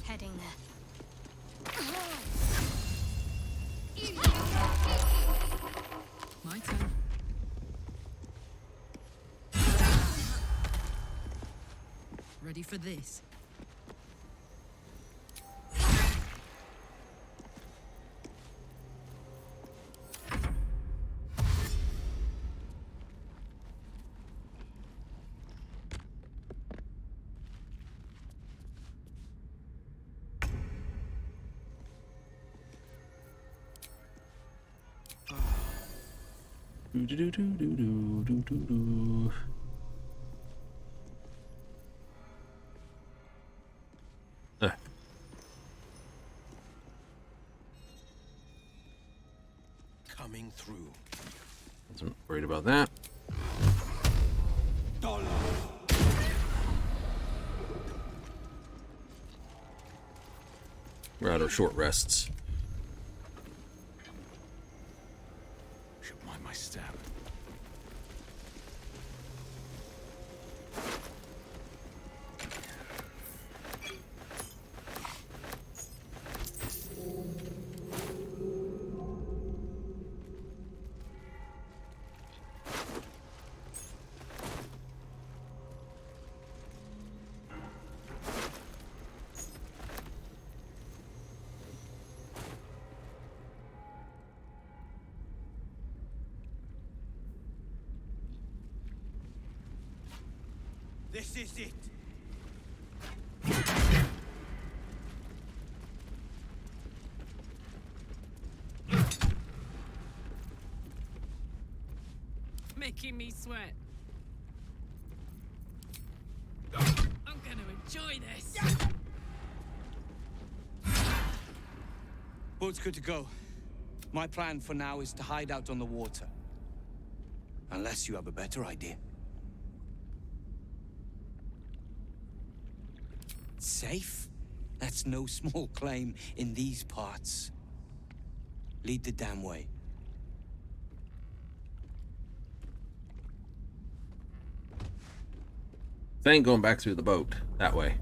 Heading there. My turn. Ready for this? Coming through. Wasn't worried about that. We're out of short rests. Should mind my step. This is it. Making me sweat. I'm gonna enjoy this. Boat's good to go. My plan for now is to hide out on the water. Unless you have a better idea. Safe? That's no small claim in these parts. Lead the damn way. They ain't going back through the boat that way.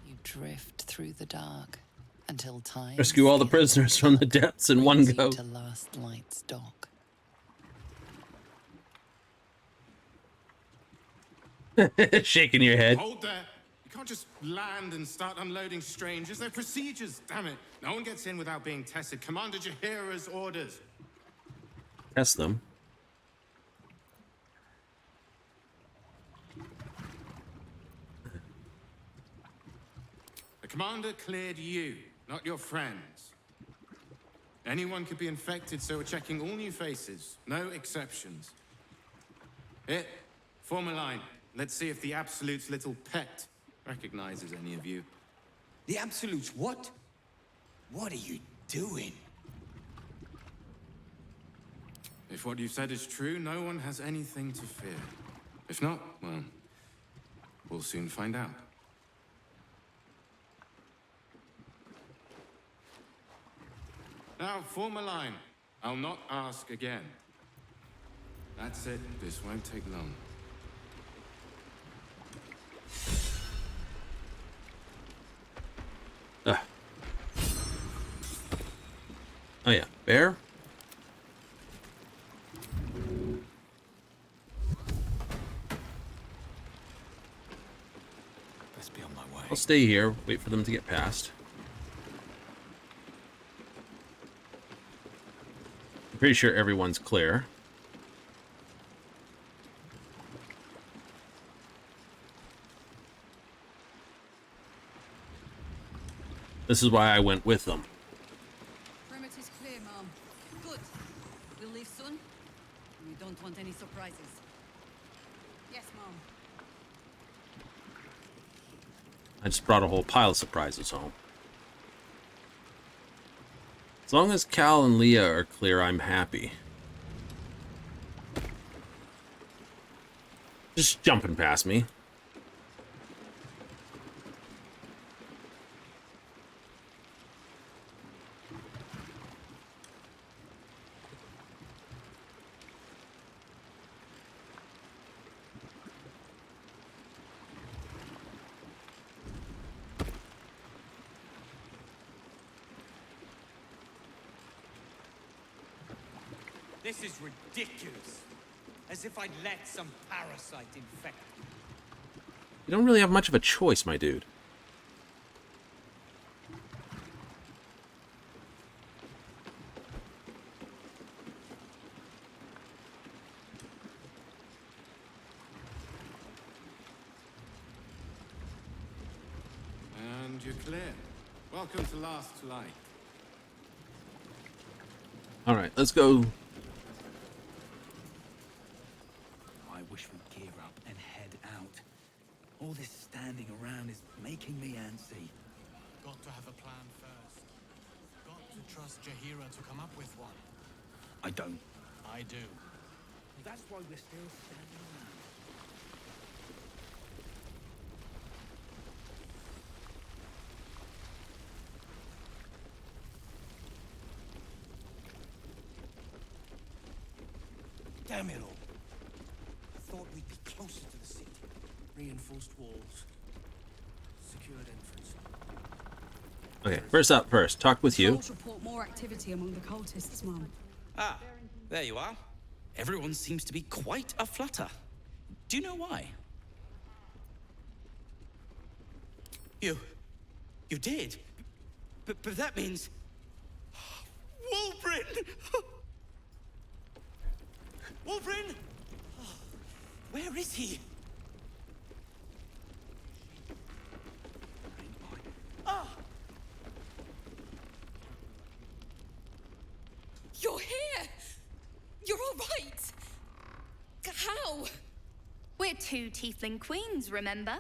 You drift through the dark until time Rescue all the prisoners from the depths in one go. to Last Light's dock. Shaking your head. Hold there. You can't just land and start unloading strangers. They're procedures, damn it. No one gets in without being tested. Commander Jahira's orders. Test them. The commander cleared you, not your friends. Anyone could be infected, so we're checking all new faces. No exceptions. Here, form a line. Let's see if the Absolute's little pet recognizes any of you. The Absolute's what? What are you doing? If what you've said is true, no one has anything to fear. If not, well, we'll soon find out. Now, form a line. I'll not ask again. That's it. This won't take long. Oh yeah, bear. Best be on my way. I'll stay here, wait for them to get past. I'm pretty sure everyone's clear. This is why I went with them. Perimeter's clear, Mom. Good. We'll leave soon. We don't want any surprises. Yes, Mom. I just brought a whole pile of surprises home. As long as Cal and Leah are clear, I'm happy. Just jumping past me. This is ridiculous. As if I'd let some parasite infect me. You don't really have much of a choice, my dude. You're clear. Welcome to Last Light. All right, let's go. I wish we'd gear up and head out. All this standing around is making me antsy. Got to have a plan first. Got to trust Jaheira to come up with one. I don't. I do. That's why we're still standing around. Damn it all. I thought we'd be closer to the city. Reinforced walls. Secured entrance. Okay, first up first, talk with you. Scrolls report more activity among the cultists, Mum. Ah, there you are. Everyone seems to be quite aflutter. Do you know why? You did? But that means... Wolverine! Wolverine! Where is he? Ah! You're here! You're all right! How? We're two tiefling queens, remember?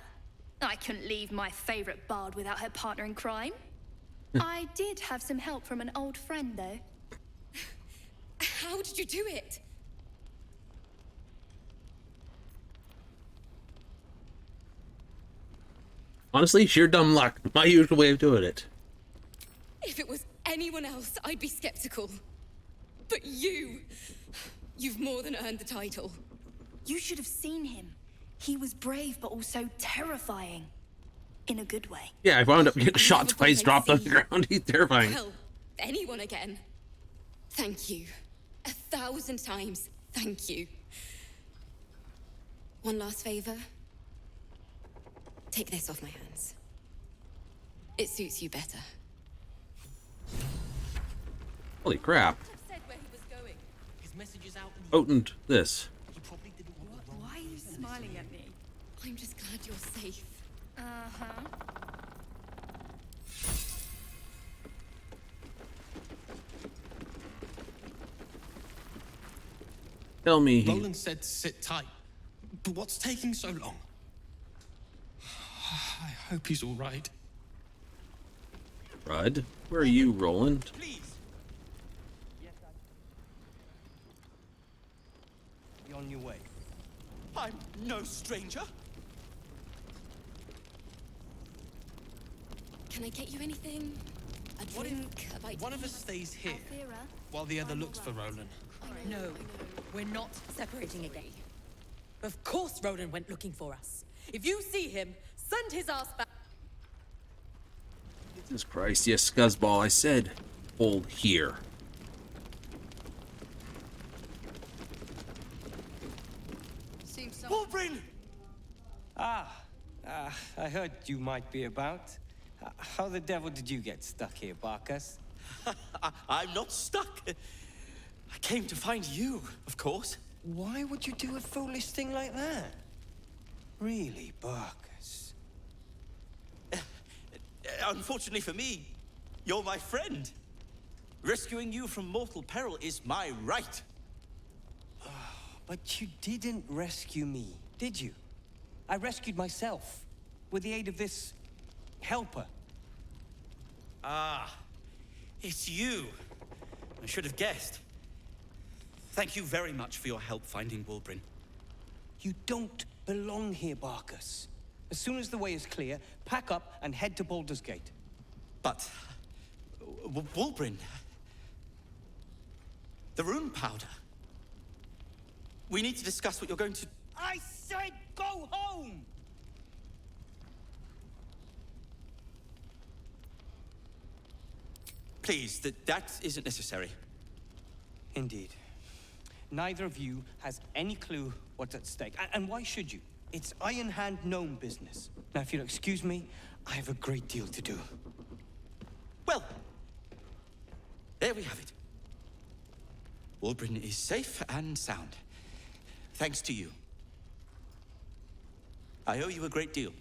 I couldn't leave my favorite bard without her partner in crime. I did have some help from an old friend, though. How did you do it? Honestly, sheer dumb luck. My usual way of doing it. If it was anyone else, I'd be skeptical. But you've more than earned the title. You should have seen him. He was brave, but also terrifying. In a good way. Yeah, I wound up getting shot twice, dropped on the ground. He's terrifying. Well, anyone again. Thank you. 1,000 times, thank you. One last favor. Take this off my hands. It suits you better. Holy crap. Said where he was going. His message is out. Opened this. Why are you smiling at me? I'm just glad you're safe. Uh-huh. Tell me. Roland said sit tight. But what's taking so long? I hope he's all right. Rudd, where are you, Roland? Please. Be on your way. I'm no stranger. Can I get you anything? A drink, a bite? One of us stays here while the other looks for Roland. No, we're not separating again. Of course Roland went looking for us. If you see him, send his ass back. Jesus Christ, yes, scuzzball, I said hold here. Wolverine! I heard you might be about. How the devil did you get stuck here, Barkus? I'm not stuck. I came to find you, of course. Why would you do a foolish thing like that? Really, Barkus? Unfortunately for me, you're my friend. Rescuing you from mortal peril is my right. But you didn't rescue me, did you? I rescued myself with the aid of this helper. Ah, it's you. I should have guessed. Thank you very much for your help finding Wolverine. You don't belong here, Barkus. As soon as the way is clear, pack up and head to Baldur's Gate. But... Wolverine... The rune powder... We need to discuss what you're going to... I said go home! Please, that isn't necessary. Indeed. Neither of you has any clue what's at stake. And why should you? It's Iron Hand gnome business. Now, if you'll excuse me, I have a great deal to do. Well, there we have it. Wolverine is safe and sound. Thanks to you. I owe you a great deal.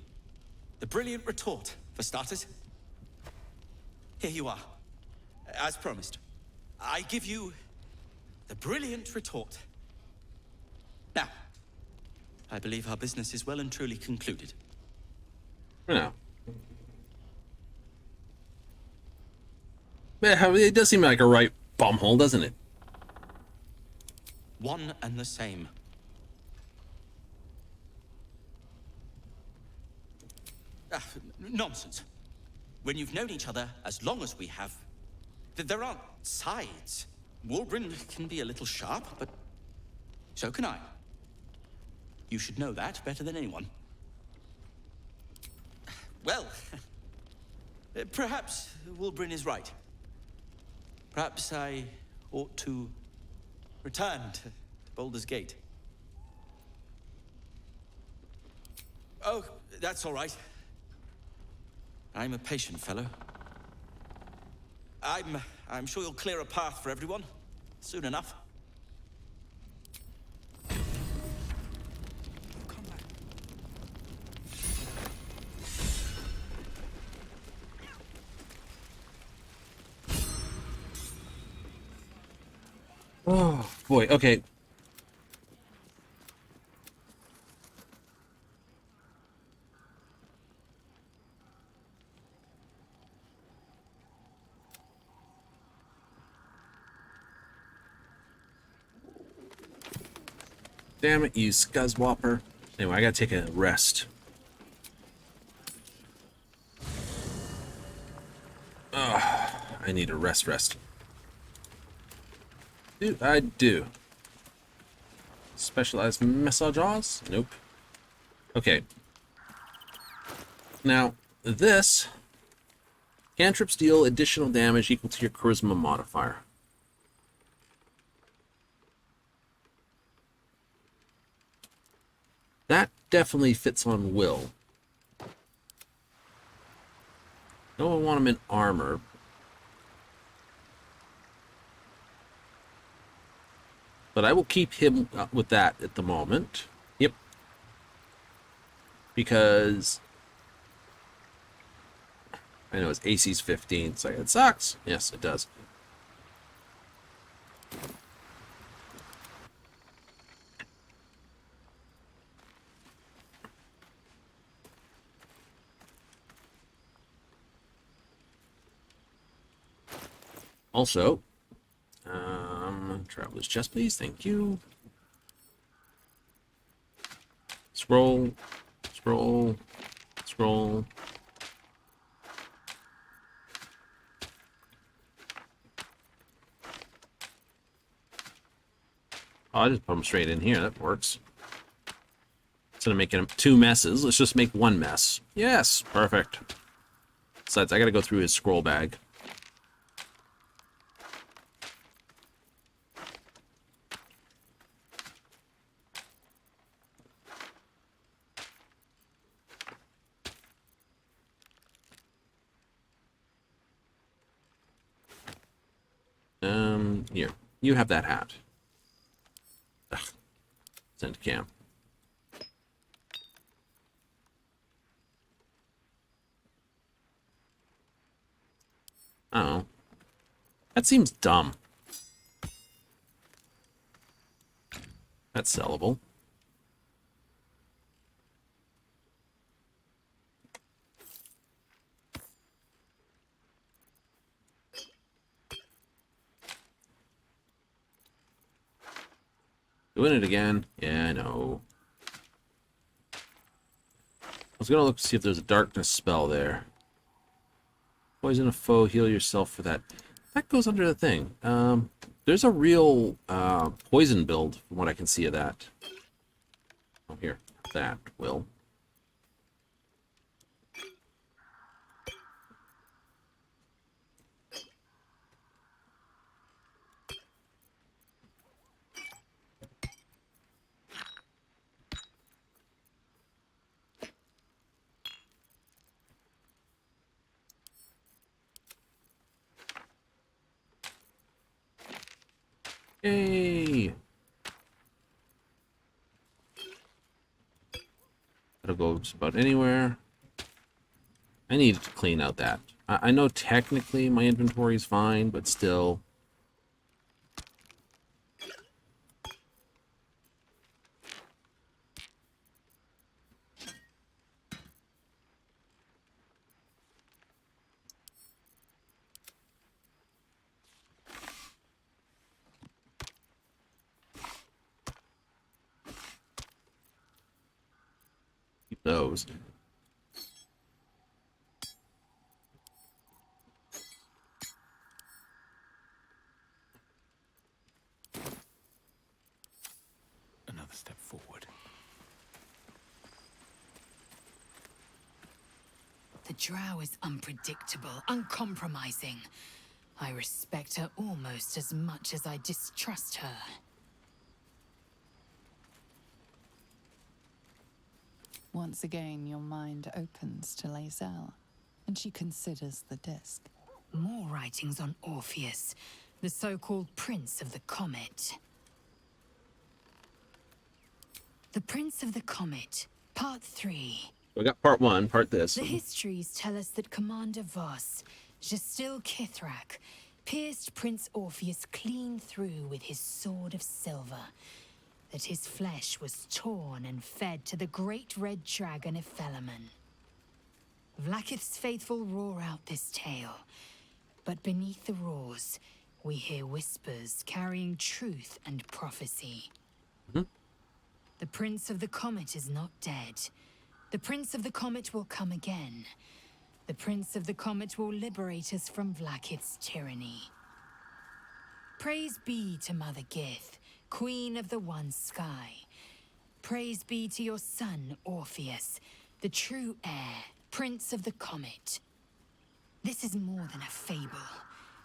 The brilliant retort, for starters. Here you are. As promised. I give you the brilliant retort. Now, I believe our business is well and truly concluded. For now. Yeah, it does seem like a right bumhole, doesn't it? One and the same. Nonsense. When you've known each other as long as we have, there aren't sides. Wulbren can be a little sharp, but so can I. You should know that better than anyone. Well, perhaps Wulbren is right. Perhaps I ought to return to Baldur's Gate. Oh, that's all right. I'm a patient fellow. I'm sure you'll clear a path for everyone soon enough. Oh boy, okay. Damn it, you scuzzwhopper. Anyway, I gotta take a rest. I need a rest. I do. Specialized massages? Nope. Okay. Now, this cantrips deal additional damage equal to your charisma modifier. That definitely fits on Will. No, I want him in armor. But I will keep him with that at the moment. Yep. Because I know his AC's 15, so it sucks. Yes, it does. Also, traveler's chest, please. Thank you. Scroll. Oh, I just put them straight in here. That works. Instead of making two messes, let's just make one mess. Yes, perfect. Besides, I gotta go through his scroll bag. Here. You have that hat. Ugh. Send to camp. Oh. That seems dumb. That's sellable. Doing it again. Yeah, I know. I was gonna look to see if there's a darkness spell there. Poison a foe, heal yourself for that. That goes under the thing. There's a real poison build from what I can see of that. Oh, here. That will. Yay! That'll go just about anywhere. I need to clean out that I know technically my inventory is fine, but still. Keep those. Another step forward. The drow is unpredictable, uncompromising. I respect her almost as much as I distrust her. Once again, your mind opens to Lae'zel, and she considers the disc. More writings on Orpheus, the so-called Prince of the Comet. The Prince of the Comet, Part 3. We got part 1, part this. The histories tell us that Commander Voss, Gestil Kithrak, pierced Prince Orpheus clean through with his sword of silver, that his flesh was torn and fed to the great red dragon Ephelemon. Vlaakith's faithful roar out this tale, but beneath the roars, we hear whispers carrying truth and prophecy. The Prince of the Comet is not dead. The Prince of the Comet will come again. The Prince of the Comet will liberate us from Vlaakith's tyranny. Praise be to Mother Gith, Queen of the One Sky. Praise be to your son, Orpheus, the true heir, Prince of the Comet. This is more than a fable.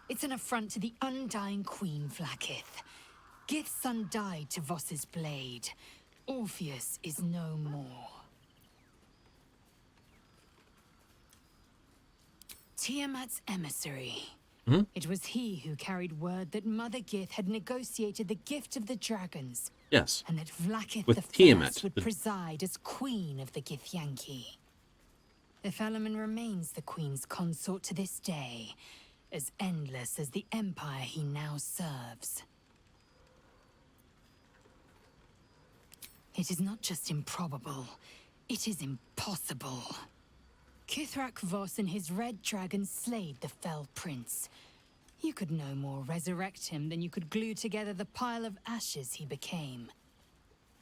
It's an affront to the undying Queen Vlaakith. Gith's son died to Voss's blade. Orpheus is no more. Tiamat's emissary. It was he who carried word that Mother Gith had negotiated the gift of the dragons. Yes. And that Vlaakith With the Tiamat, First would preside as Queen of the Githyanki. Ephelemon remains the Queen's consort to this day, as endless as the empire he now serves. It is not just improbable, it is impossible. Kithrak Voss and his red dragon slayed the fell prince. You could no more resurrect him than you could glue together the pile of ashes he became.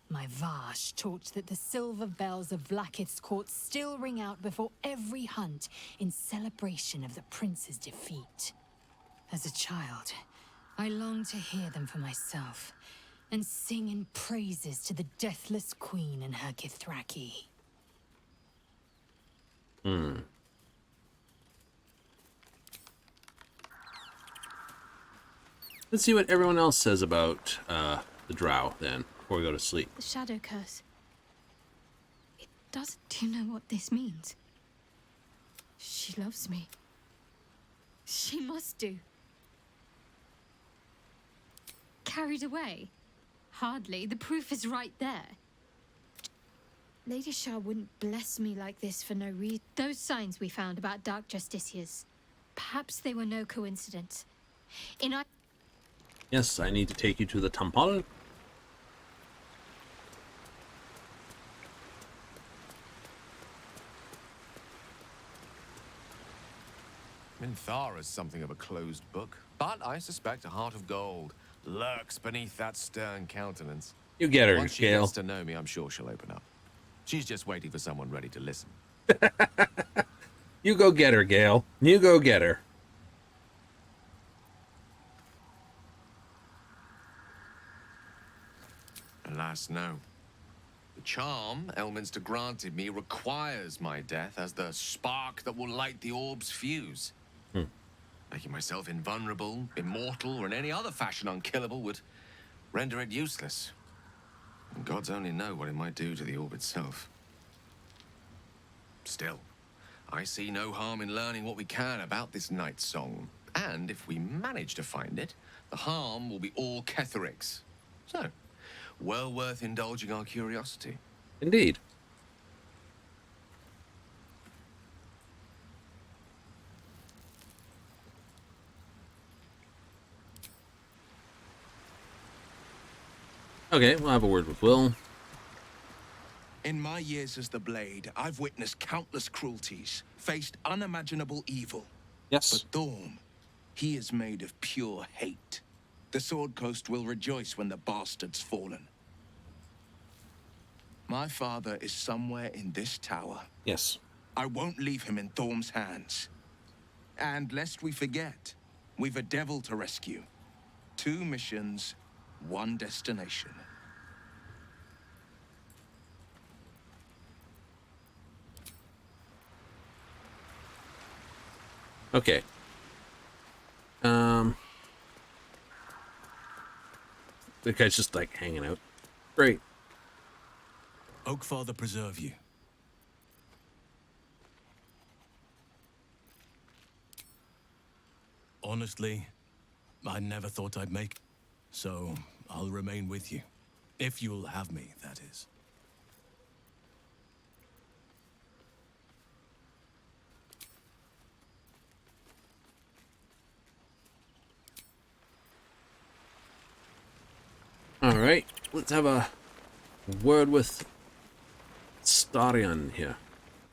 My Vash taught that the silver bells of Vlaakith's court still ring out before every hunt in celebration of the prince's defeat. As a child, I longed to hear them for myself, and sing in praises to the deathless queen and her Githraki. Let's see what everyone else says about the drow, then, before we go to sleep. The shadow curse. It does. Do you know what this means? She loves me. She must do. Carried away? Hardly. The proof is right there. Lady Shah wouldn't bless me like this for no reason. Those signs we found about Dark Justiciars, perhaps they were no coincidence. Yes, I need to take you to the temple. Minthara's something of a closed book, but I suspect a heart of gold lurks beneath that stern countenance. You get her, Once she Gale. gets to know me, I'm sure she'll open up. She's just waiting for someone ready to listen. You go get her, Gale. You go get her. Alas, no. The charm Elminster granted me requires my death as the spark that will light the orb's fuse. Making myself invulnerable, immortal, or in any other fashion unkillable would render it useless. And gods only know what it might do to the orb itself. Still, I see no harm in learning what we can about this night song. And if we manage to find it, the harm will be all Ketheric's. So, well worth indulging our curiosity. Indeed. Okay, we'll have a word with Will. In my years as the Blade, I've witnessed countless cruelties, faced unimaginable evil. Yes. But Thorm, he is made of pure hate. The Sword Coast will rejoice when the bastard's fallen. My father is somewhere in this tower. Yes. I won't leave him in Thorm's hands. And lest we forget, we've a devil to rescue. 2 missions, 1 destination. Okay. The guy's just like hanging out. Great. Oakfather preserve you. Honestly, I never thought I'd make it. So I'll remain with you. If you'll have me, that is. All right, let's have a word with Starion here.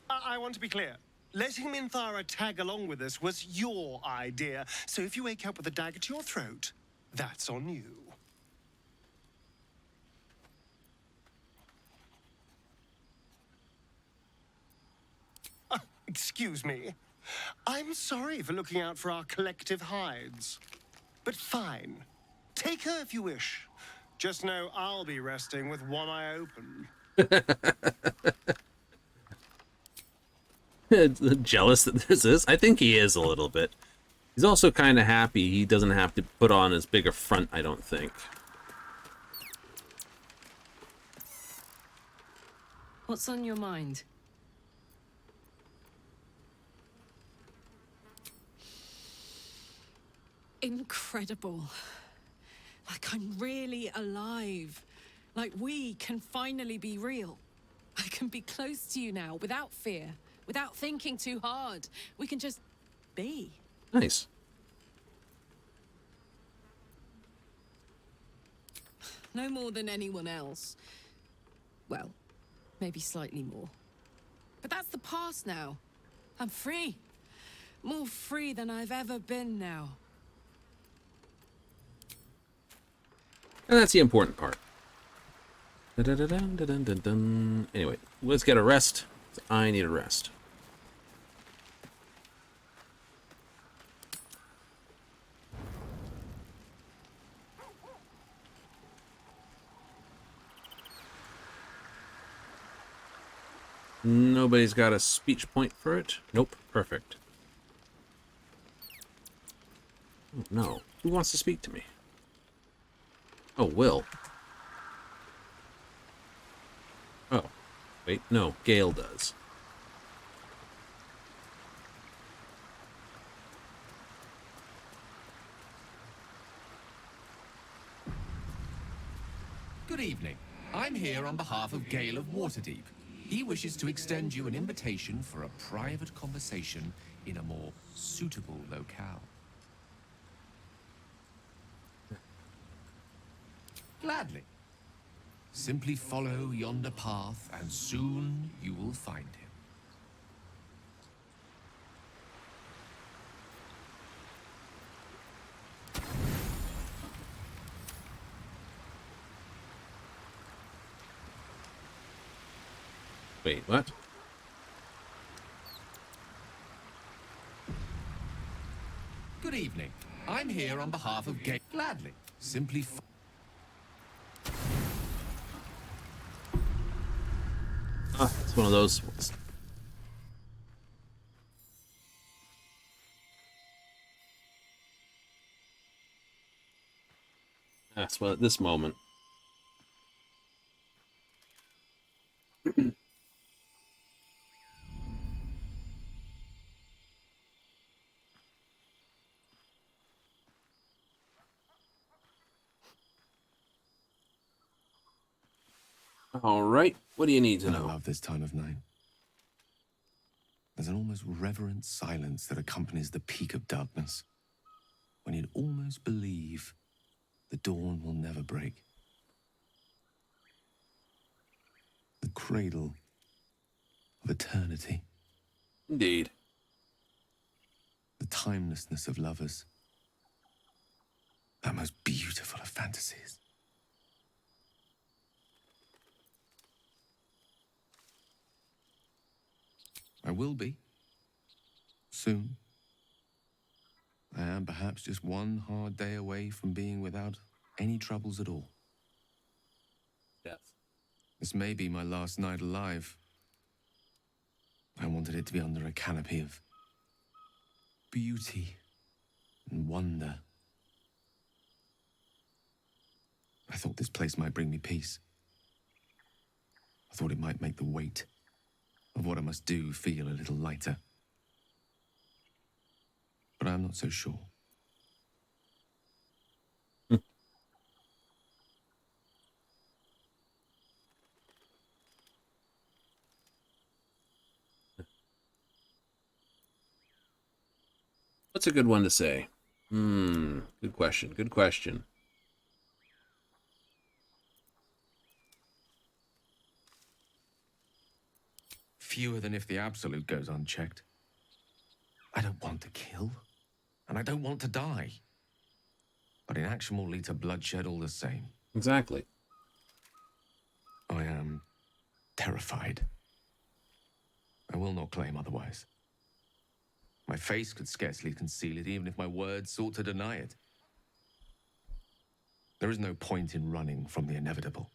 I want to be clear. Letting Minthara tag along with us was your idea, so if you wake up with a dagger to your throat, that's on you. Excuse me. I'm sorry for looking out for our collective hides. But fine. Take her if you wish. Just know I'll be resting with one eye open. Jealous that this is? I think he is a little bit. He's also kind of happy he doesn't have to put on as big a front, I don't think. What's on your mind? Incredible. Like I'm really alive. Like we can finally be real. I can be close to you now without fear, without thinking too hard. We can just be. Nice. No more than anyone else. Well, maybe slightly more. But that's the past now. I'm free. More free than I've ever been now. And that's the important part. Dun-dun-dun-dun-dun-dun. Anyway, let's get a rest. I need a rest. Nobody's got a speech point for it? Nope. Perfect. Oh, no. Who wants to speak to me? Oh, Will. Oh. Wait, no. Gale does. Good evening. I'm here on behalf of Gale of Waterdeep. He wishes to extend you an invitation for a private conversation in a more suitable locale. Gladly. Simply follow yonder path, and soon you will find him. Wait, what? Good evening. I'm here on behalf of Gale. Gladly. Simply It's one of those ones. That's what at this moment. All right. What do you need to know? I love this time of night. There's an almost reverent silence that accompanies the peak of darkness, when you'd almost believe the dawn will never break. cradle of eternity. Indeed. The timelessness of lovers. That most beautiful of fantasies. I will be. Soon. I am perhaps just one hard day away from being without any troubles at all. Death. This may be my last night alive. I wanted it to be under a canopy of beauty and wonder. I thought this place might bring me peace. I thought it might make the weight of what I must do feel a little lighter. But I'm not so sure. What's a good one to say? Good question. Good question. Fewer than if the absolute goes unchecked. I don't want to kill, and I don't want to die. But inaction will lead to bloodshed all the same. Exactly. I am terrified. I will not claim otherwise. My face could scarcely conceal it, even if my words sought to deny it. There is no point in running from the inevitable.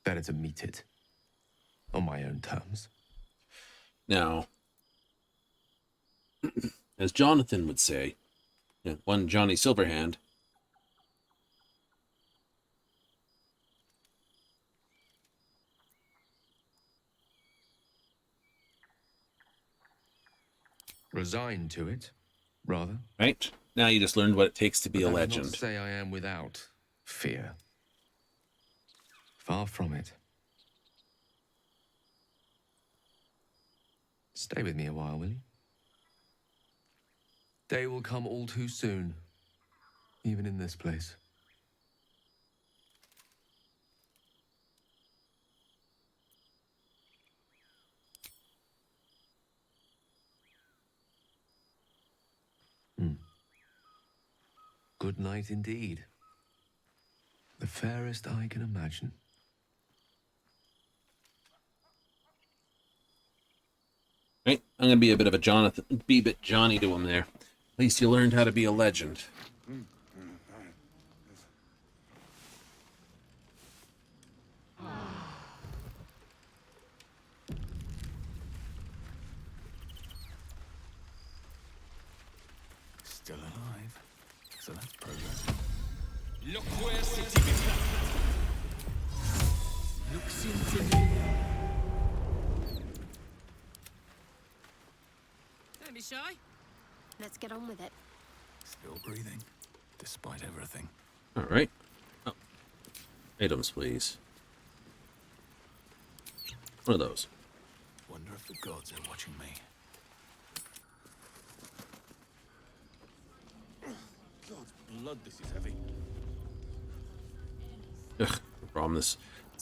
Better to meet it on my own terms. Now, as Jonathan would say, one Johnny Silverhand, Resigned to it, rather. Right? Now you just learned what it takes to be a But legend. Not say I am without fear. Far from it. Stay with me a while, will you? Day will come all too soon, even in this place. Good night indeed. The fairest I can imagine. Right? I'm going to be a bit of a Jonathan, be a bit Johnny to him there. At least you learned how to be a legend. Still alive. So that's progress. Look where city began. Looks into me. Don't be shy. Let's get on with it. Still breathing, despite everything. All right. Oh. Items, please. One of those. Wonder if the gods are watching me. God's blood, this is heavy. Ugh, no problem. This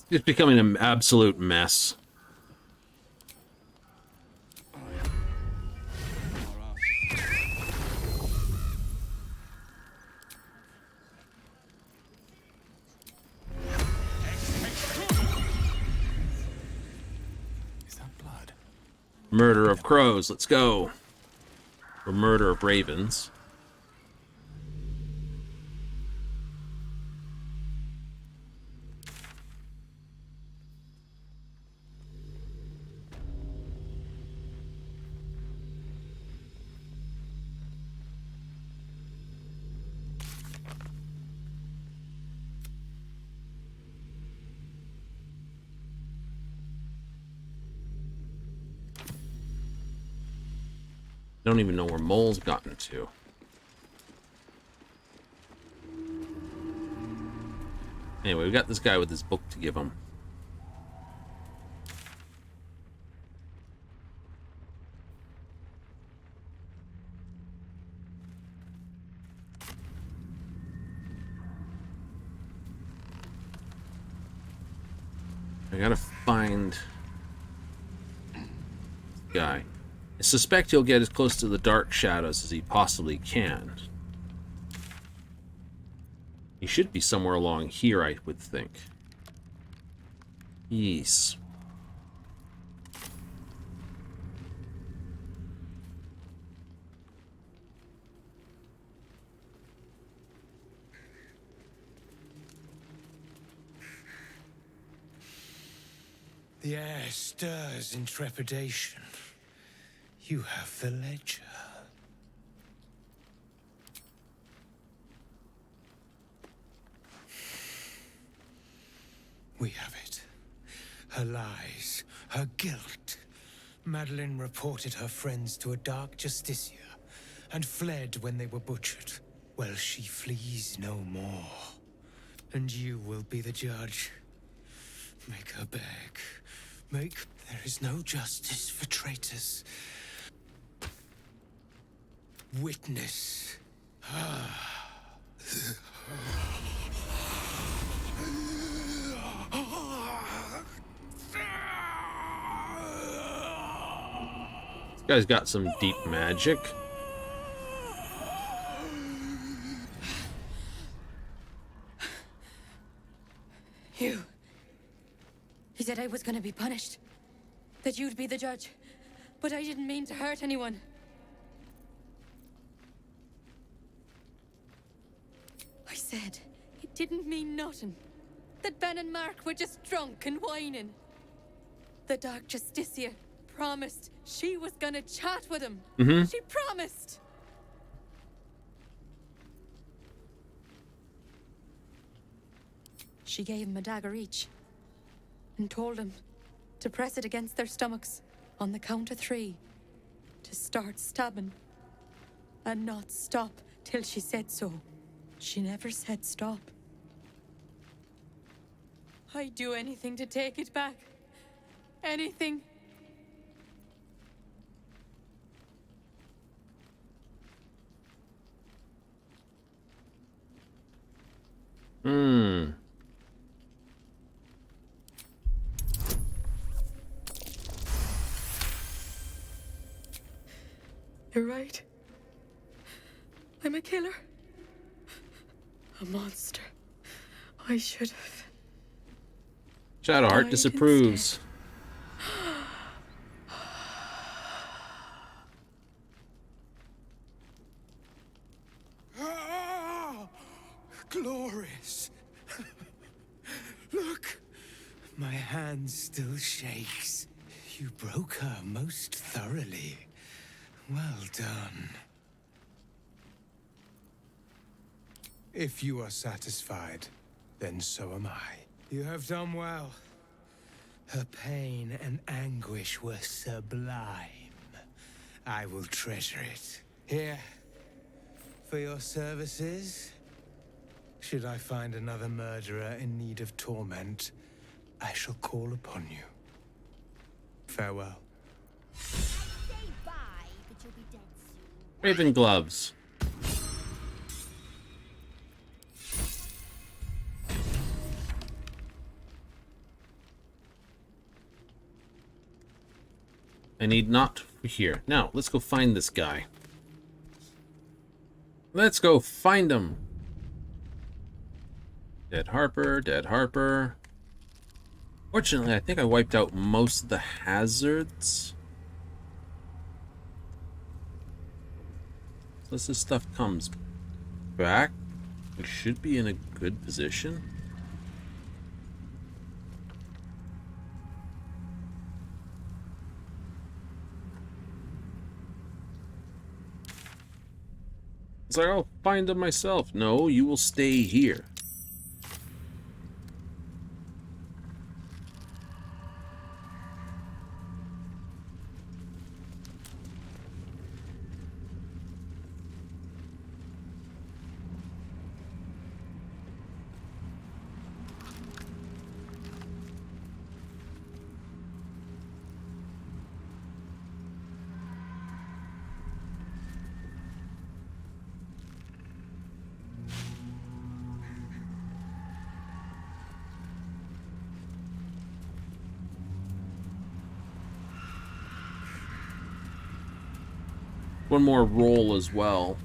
it's becoming an absolute mess. Is that blood? Murder of crows. Let's go. Or murder of ravens. I don't even know where Mole's gotten to. Anyway, we got this guy with his book to give him. I gotta find this guy. I suspect he'll get as close to the dark shadows as he possibly can. He should be somewhere along here, I would think. Yes. The air stirs in trepidation. You have the ledger. We have it. Her lies, her guilt. Madeline reported her friends to a dark justiciar and fled when they were butchered. Well, she flees no more. And you will be the judge. Make her beg. There is no justice for traitors. Witness. This guy's got some deep magic. He said I was gonna be punished. That you'd be the judge. But I didn't mean to hurt anyone. I said it didn't mean nothing. That Ben and Mark were just drunk and whining. The Dark Justicia promised she was gonna chat with him. She promised. She gave him a dagger each and told him to press it against their stomachs on the count of 3 to start stabbing and not stop till she said so. She never said stop. I'd do anything to take it back. Anything. You're right. I'm a killer. A monster. I should have. Shadowheart disapproves. Glorious. Look. My hand still shakes. You broke her most thoroughly. Well done. If you are satisfied, then so am I. You have done well. Her pain and anguish were sublime. I will treasure it. Here, for your services. Should I find another murderer in need of torment, I shall call upon you. Farewell. Raven gloves. I need not for here. Now, let's go find this guy. Let's go find him. Dead Harper, dead Harper. Fortunately, I think I wiped out most of the hazards. Unless this stuff comes back, we should be in a good position. It's like, I'll find them myself. No, you will stay here. one more roll as well.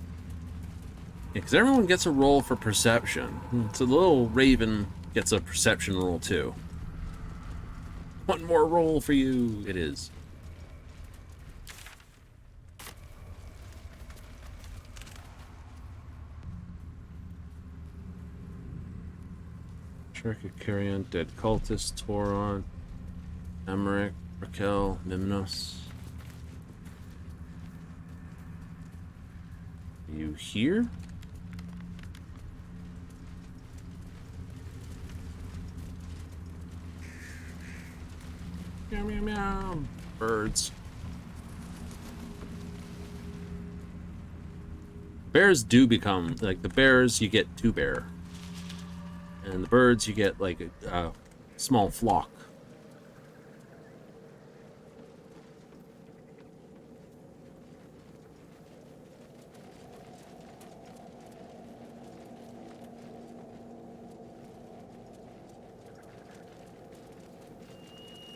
Because everyone gets a roll for perception. So the little raven gets a perception roll too. One more roll for you. It is. Cherkakarian, Dead Cultist, Toron, Emmerich, Raquel, Mimnos. You here? Meow, meow, meow. Birds. Bears do become, like the bears, you get 2 bear. And the birds, you get like a small flock.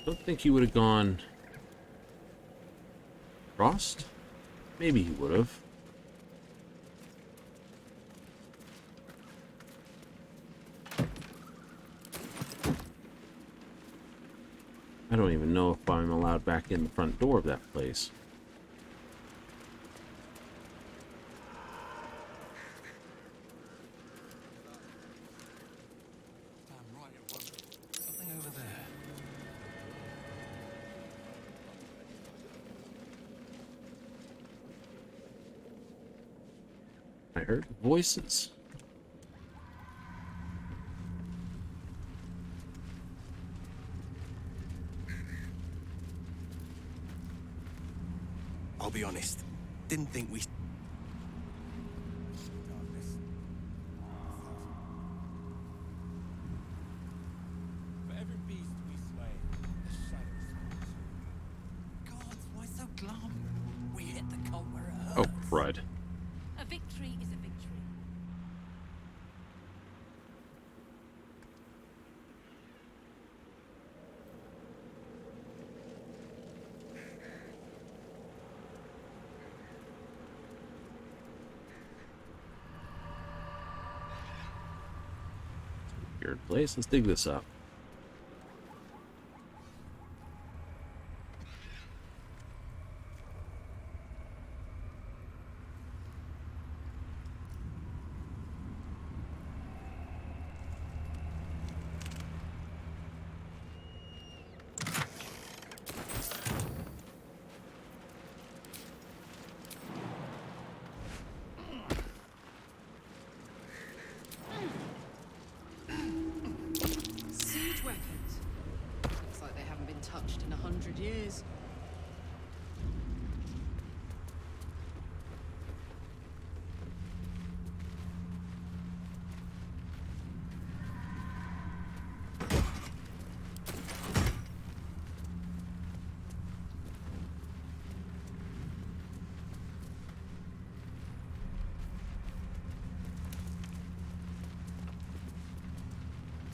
I don't think he would have gone Frost? Maybe he would have. I don't even know if I'm allowed back in the front door of that place. Something over there. I heard voices. I'll be honest. Didn't think we... For every beast we slay, the shadows fall. God, why so glum? We hit the cult where it hurts. Oh, crud. A victory is a victory. Weird place. Let's dig this up. Siege weapons. Looks like they haven't been touched in 100 years.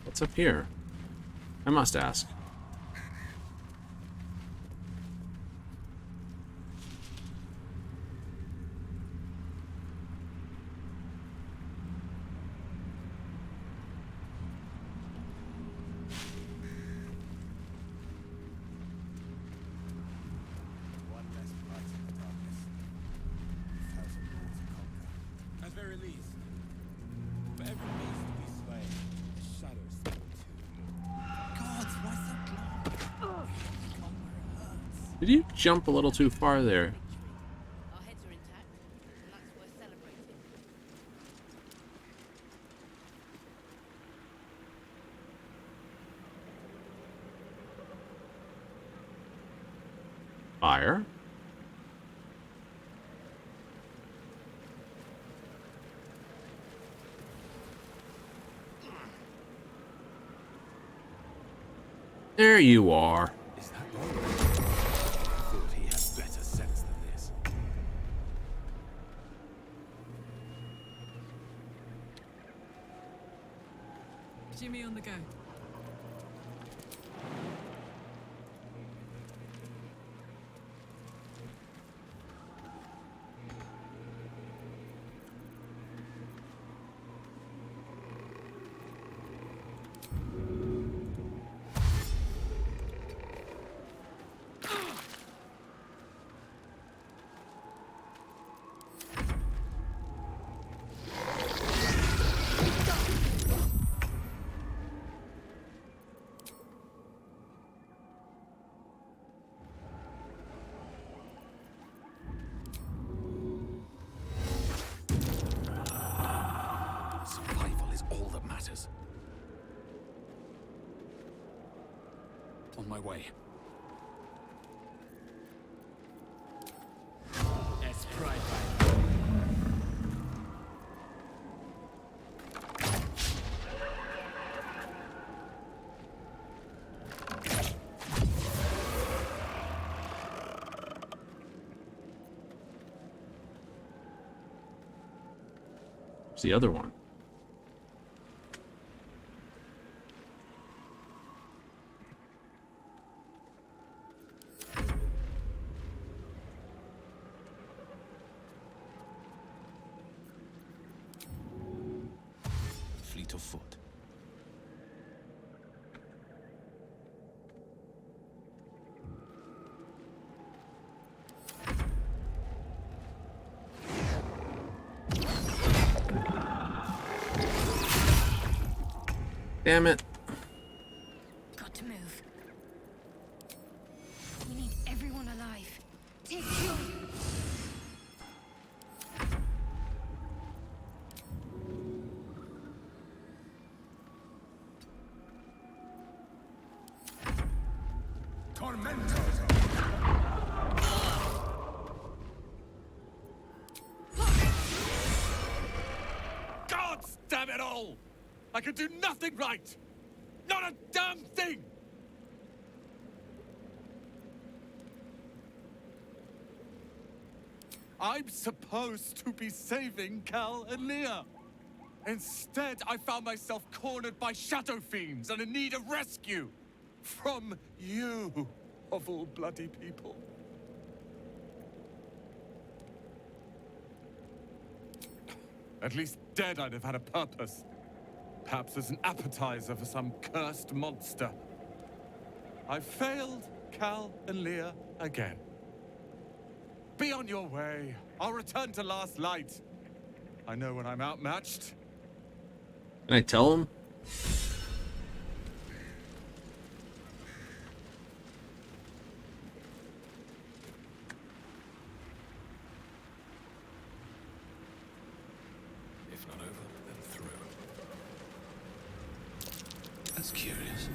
What's up here? I must ask. One less price in the darkness. 1,000 more to conquer. At very least, for every beast we slay, the shadows fall too. God, why so glum? We hit the cult where it hurts. Did you jump a little too far there? Our heads are intact, and that's worth celebrating. Fire. There you are. Is that right? I thought he had better sense than this. Jimmy on the go. my way. EST Fri. It's the other one. Fleet of foot. Damn it. Got to move. We need everyone alive. Take fuel. God damn it all! I can do nothing right! Not a damn thing! I'm supposed to be saving Cal and Leah. Instead, I found myself cornered by shadow fiends and in need of rescue. From you, of all bloody people. At least dead I'd have had a purpose. Perhaps as an appetizer for some cursed monster. I failed Cal and Leah again. Be on your way. I'll return to Last Light. I know when I'm outmatched. Can I tell him? If not over, then through. That's curious.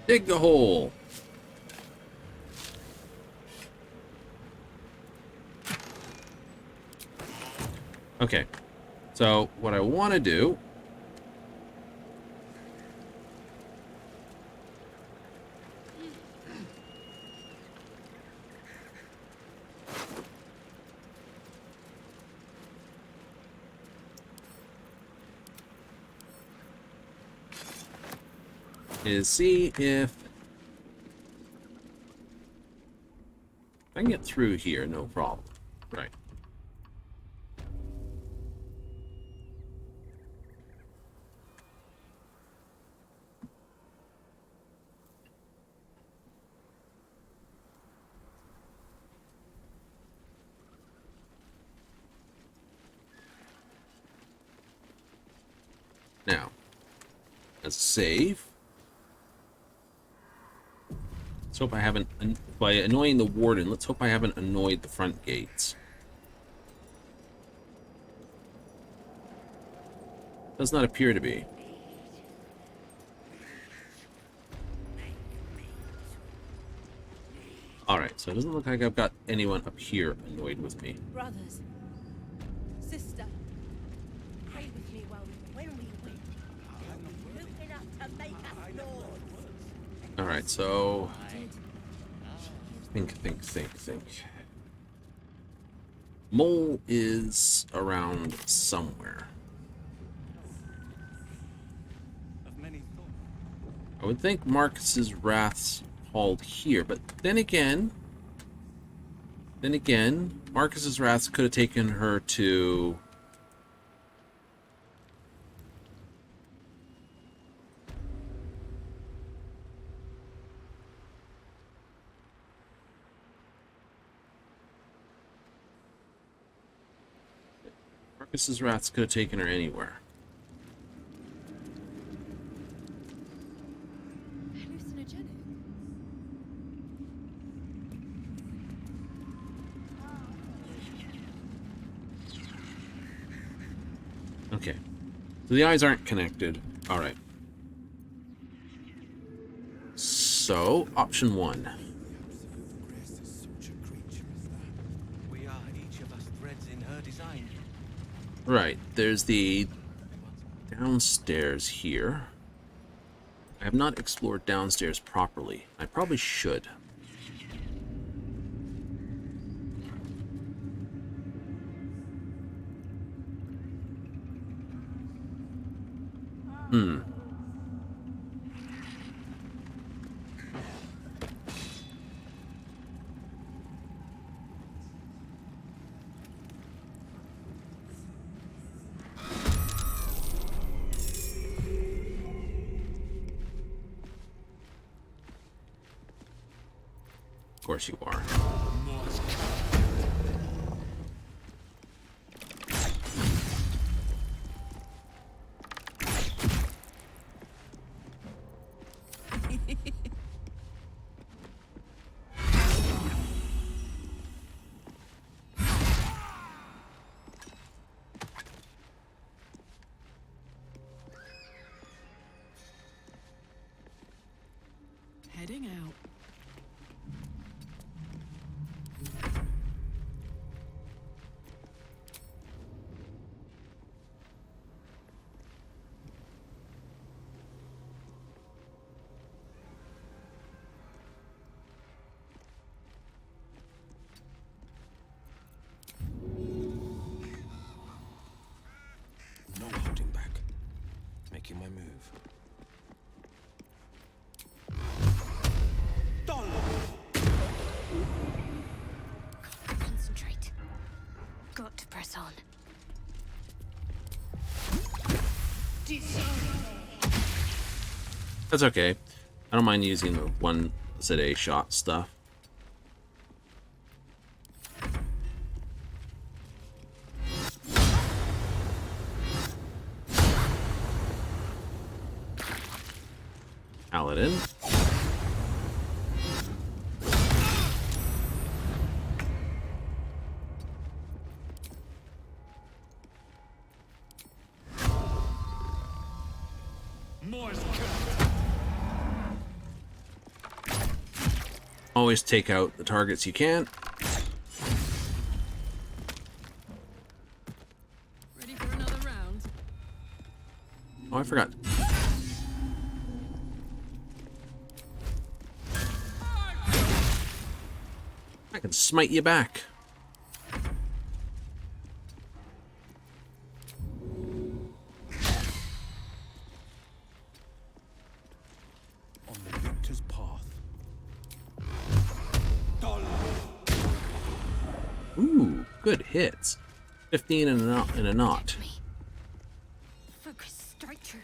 Dig the hole. Okay. So, what I want to do is see if I can get through here, no problem. Right. Now, let's save. Let's hope I haven't, by annoying the warden, let's hope I haven't annoyed the front gates. Does not appear to be. Alright, so it doesn't look like I've got anyone up here annoyed with me. Brothers, sister, pray with me when we win. Look enough to make us lords. Alright, so... Think. Mole is around somewhere. I would think Marcus's Wrath's hauled here, but then again, Marcus's Wrath could have taken her to... Marcus's Wrath could have taken her anywhere. Okay. So the eyes aren't connected. Alright. So, option 1. We are each of us threads in her design. Right, there's the downstairs here. I have not explored downstairs properly. I probably should. Hmm. Of course you are. Heading out. No holding back. Making my move. Concentrate. Got to press on. That's okay. I don't mind using the one set A shot stuff. Paladin. Always take out the targets you can. Ready for another round? Oh, I forgot. I can smite you back. On the victor's path. Ooh, good hits. 15 and a knot. Focus, strike true.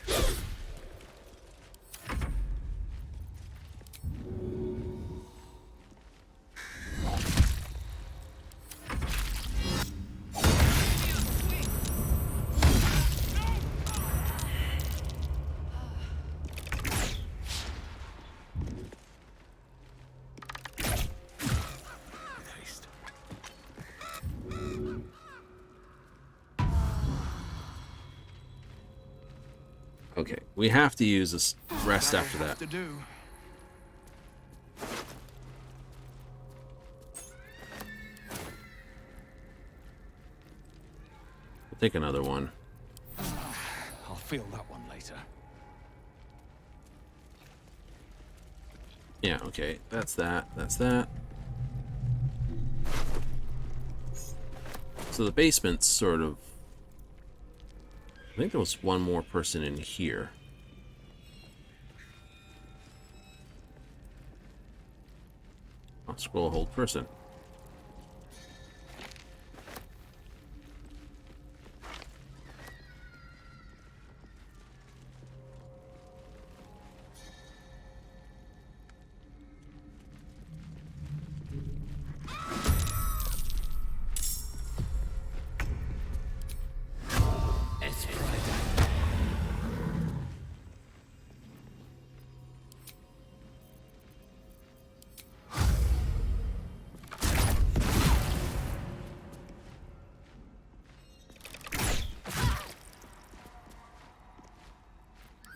Okay, we have to use this rest after that. We'll take another one. I'll feel that one later. Yeah, okay, that's that, that's that. So the basement's sort of... I think there was one more person in here. I'll scroll hold person.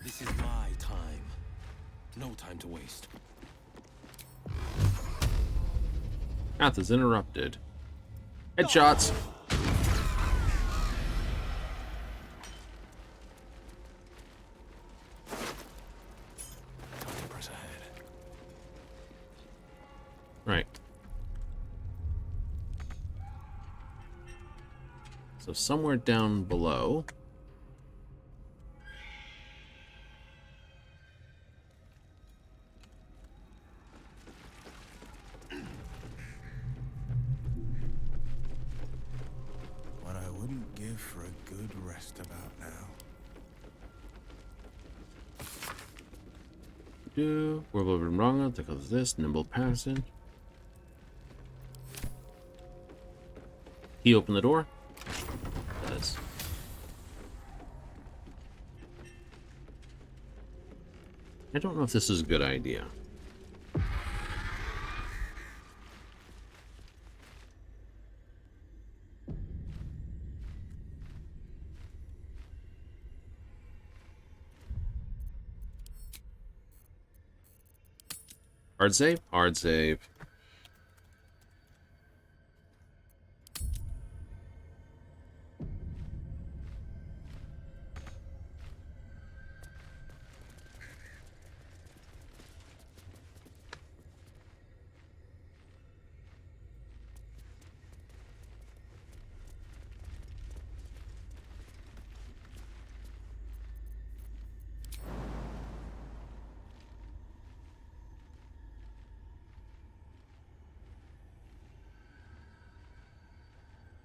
This is my time. No time to waste. Path is interrupted. Headshots. Press ahead. Right. So somewhere down below. What I wouldn't give for a good rest about now. Where will be wrong? Think of this. Nimble passage. He opened the door. Does. I don't know if this is a good idea. Hard save? Hard save.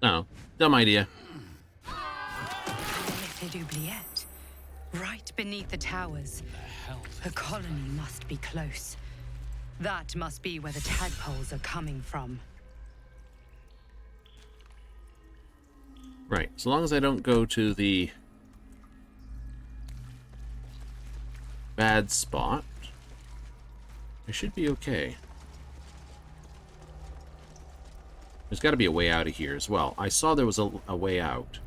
No, dumb idea. L'effet d'oubliette. Right beneath the towers. A colony must be close. That must be where the tadpoles are coming from. Right, so long as I don't go to the bad spot, I should be okay. There's got to be a way out of here as well. I saw there was a way out.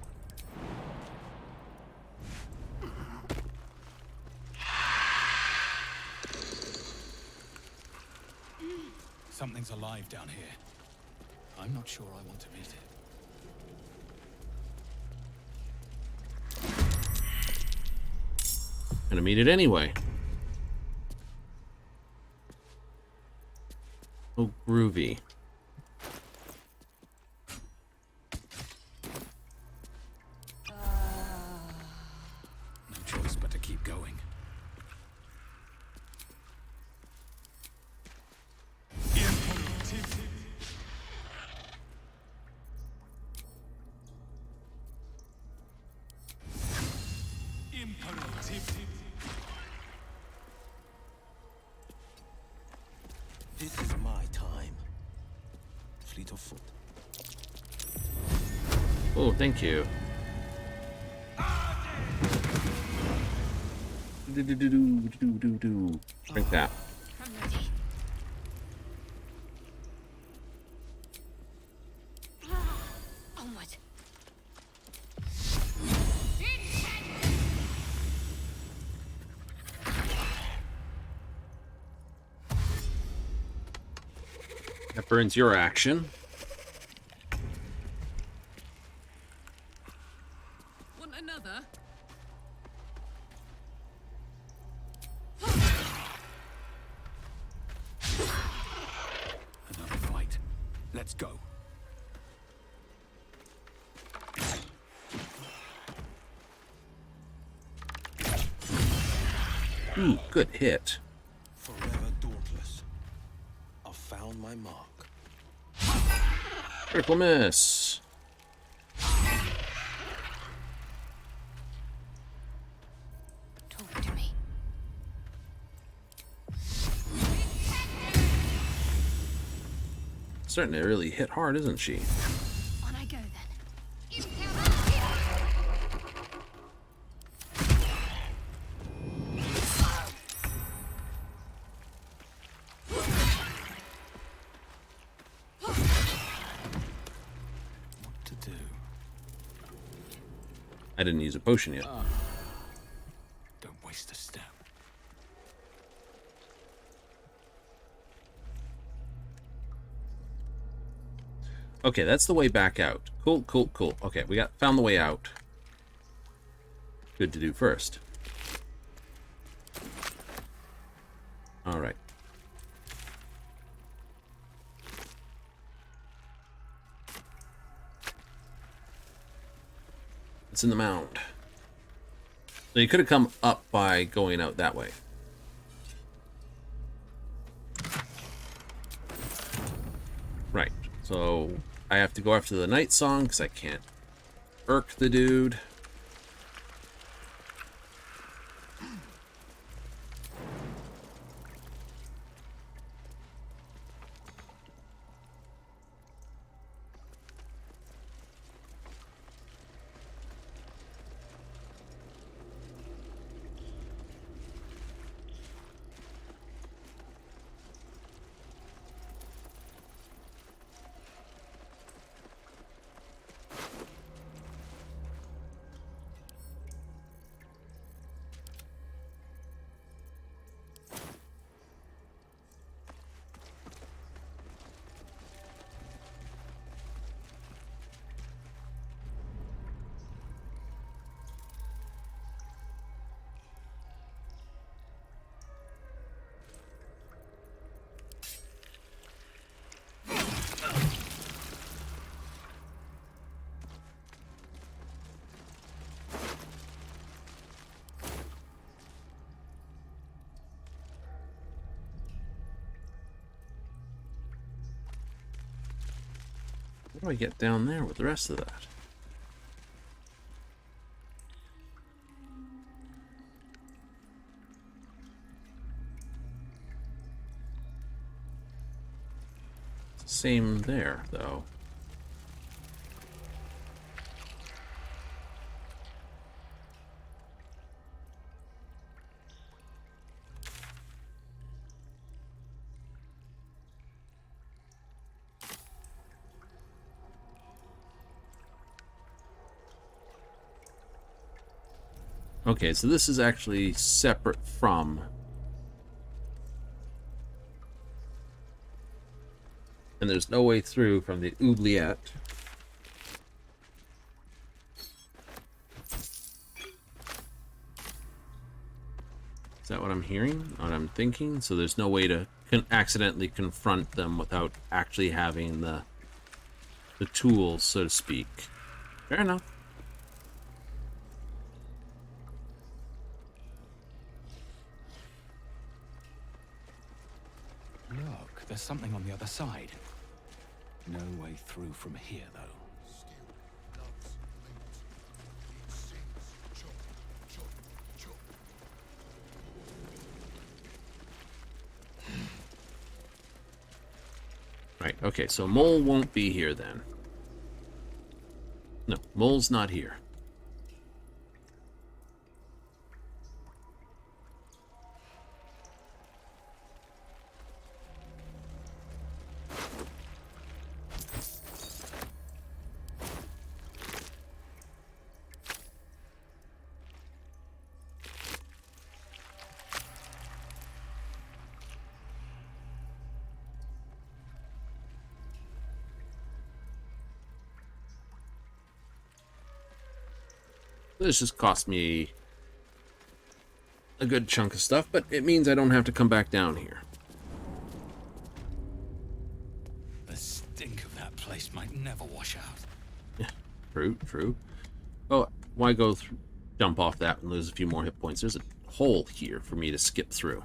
Something's alive down here. I'm not sure I want to meet it. Gonna meet it anyway. Oh, groovy. No choice but to keep going. This is my time. Fleet of foot. Oh, thank you. Drink that. Onward. That burns your action. Want another? Another fight. Let's go. Ooh, good hit. Forever dauntless. I've found my mark. Critical miss. Talk to me. Starting to really hit hard, isn't she? On I go then. To do. I didn't use a potion yet. Don't waste a step. Okay, that's the way back out. Cool, cool, cool. Okay, we found the way out. Good to do first. All right. It's in the mound. So you could have come up by going out that way. Right. So I have to go after the night song because I can't irk the dude. How do I get down there with the rest of that? Same there, though. Okay, so this is actually separate from... And there's no way through from the oubliette. Is that what I'm hearing? What I'm thinking? So there's no way to accidentally confront them without actually having the tools, so to speak. Fair enough. Look, there's something on the other side. No way through from here, though. Right, okay, so Mole won't be here then. No, Mole's not here. This just cost me a good chunk of stuff, but it means I don't have to come back down here. The stink of that place might never wash out. Yeah, true, true. Oh, why go jump off that and lose a few more hit points? There's a hole here for me to skip through.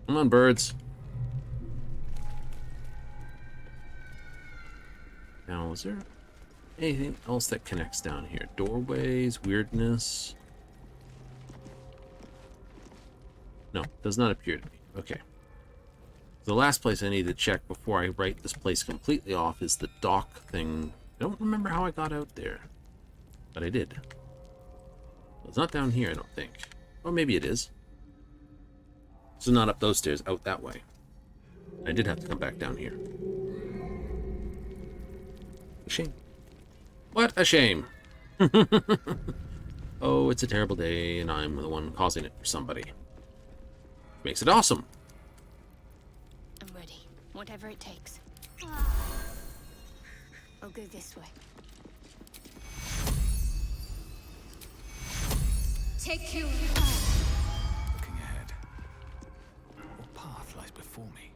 Come on, birds. Now, is there anything else that connects down here? Doorways, weirdness? No, does not appear to be. Okay. The last place I need to check before I write this place completely off is the dock thing. I don't remember how I got out there, but I did. Well, it's not down here, I don't think. Or maybe it is. So not up those stairs, out that way. I did have to come back down here. Shame. What a shame. Oh, it's a terrible day, and I'm the one causing it for somebody. Makes it awesome. I'm ready. Whatever it takes. I'll go this way. Take you. Looking ahead. What path lies before me?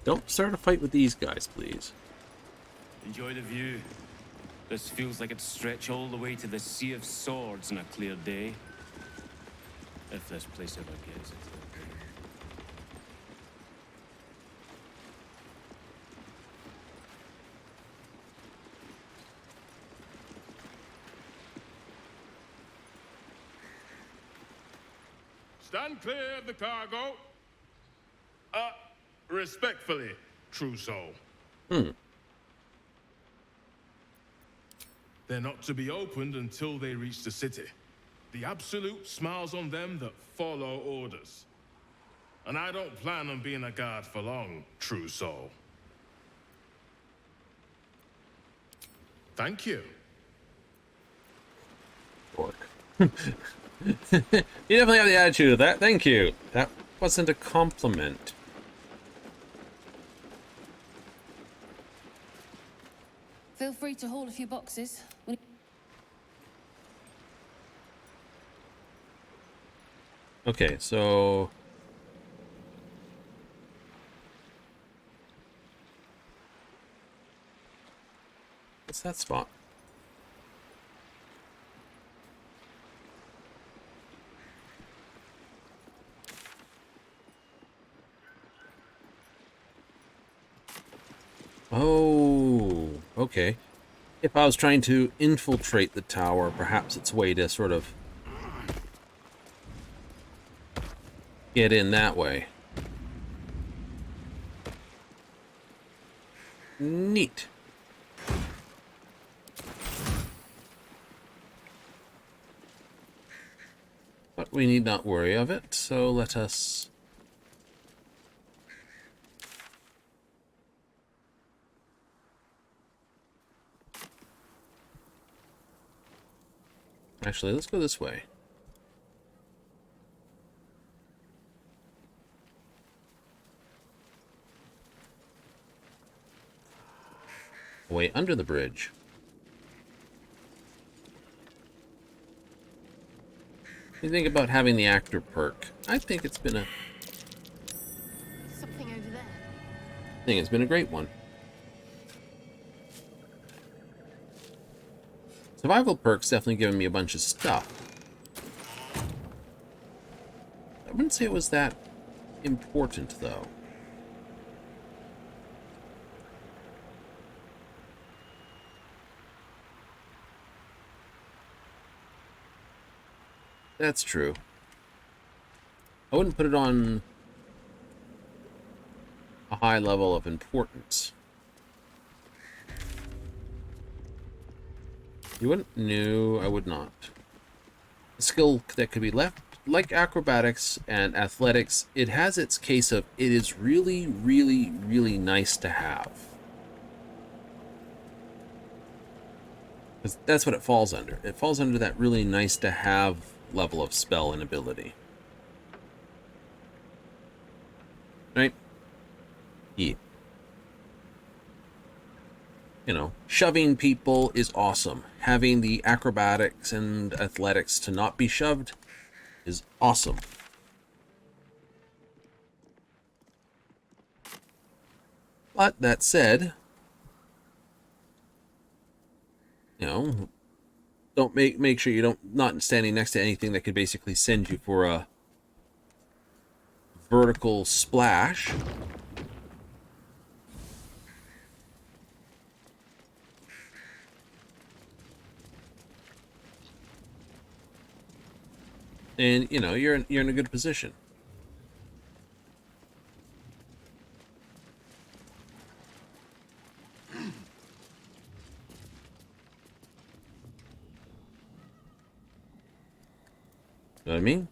Don't start a fight with these guys, please. Enjoy the view. This feels like it'd stretch all the way to the Sea of Swords on a clear day. If this place ever gets it. Stand clear of the cargo. Respectfully, true soul. They're not to be opened until they reach the city. The Absolute smiles on them that follow orders. And I don't plan on being a guard for long, true soul. Thank you. Orc. You definitely have the attitude of that. Thank you. That wasn't a compliment. Feel free to haul a few boxes. Okay, so... what's that spot? Oh, okay. If I was trying to infiltrate the tower, perhaps it's a way to sort of get in that way. Neat. But we need not worry of it, so let us... actually, let's go this way. Way under the bridge. What do you think about having the actor perk? I think it's been a... Something over there. I think it's been a great one. Survival perks definitely giving me a bunch of stuff. I wouldn't say it was that important, though. That's true. I wouldn't put it on a high level of importance. You wouldn't? No, I would not. A skill that could be left, like acrobatics and athletics, it has its case of it is really, really, really nice to have. Because that's what it falls under. It falls under that really nice to have level of spell and ability. Right? Yeah. You know, shoving people is awesome. Having the acrobatics and athletics to not be shoved is awesome. But that said, you know, don't make sure you don't not standing next to anything that could basically send you for a vertical splash. And you know you're in a good position. Know what I mean?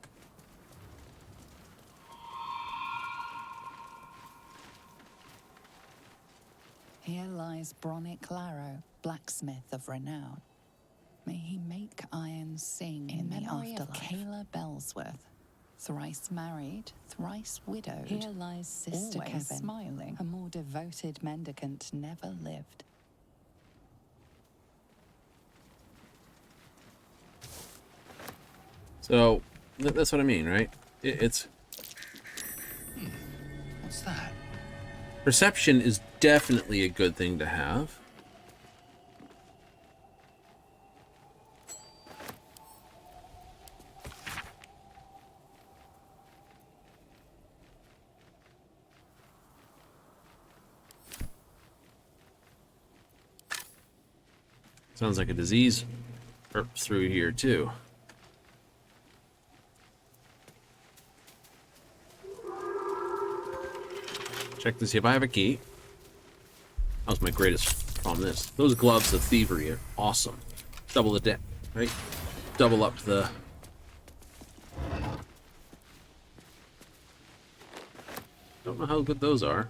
Here lies Bronick Larrow, blacksmith of renown. May he make iron sing in the afterlife. Kayla Bellsworth, thrice married, thrice widowed. Here lies Sister Kevin, smiling. A more devoted mendicant never lived. So, that's what I mean, right? It's... What's that? Perception is definitely a good thing to have. Sounds like a disease herps through here, too. Check to see if I have a key. That was my greatest problem. Those gloves of thievery are awesome. Double the debt, right? Double up the... Don't know how good those are.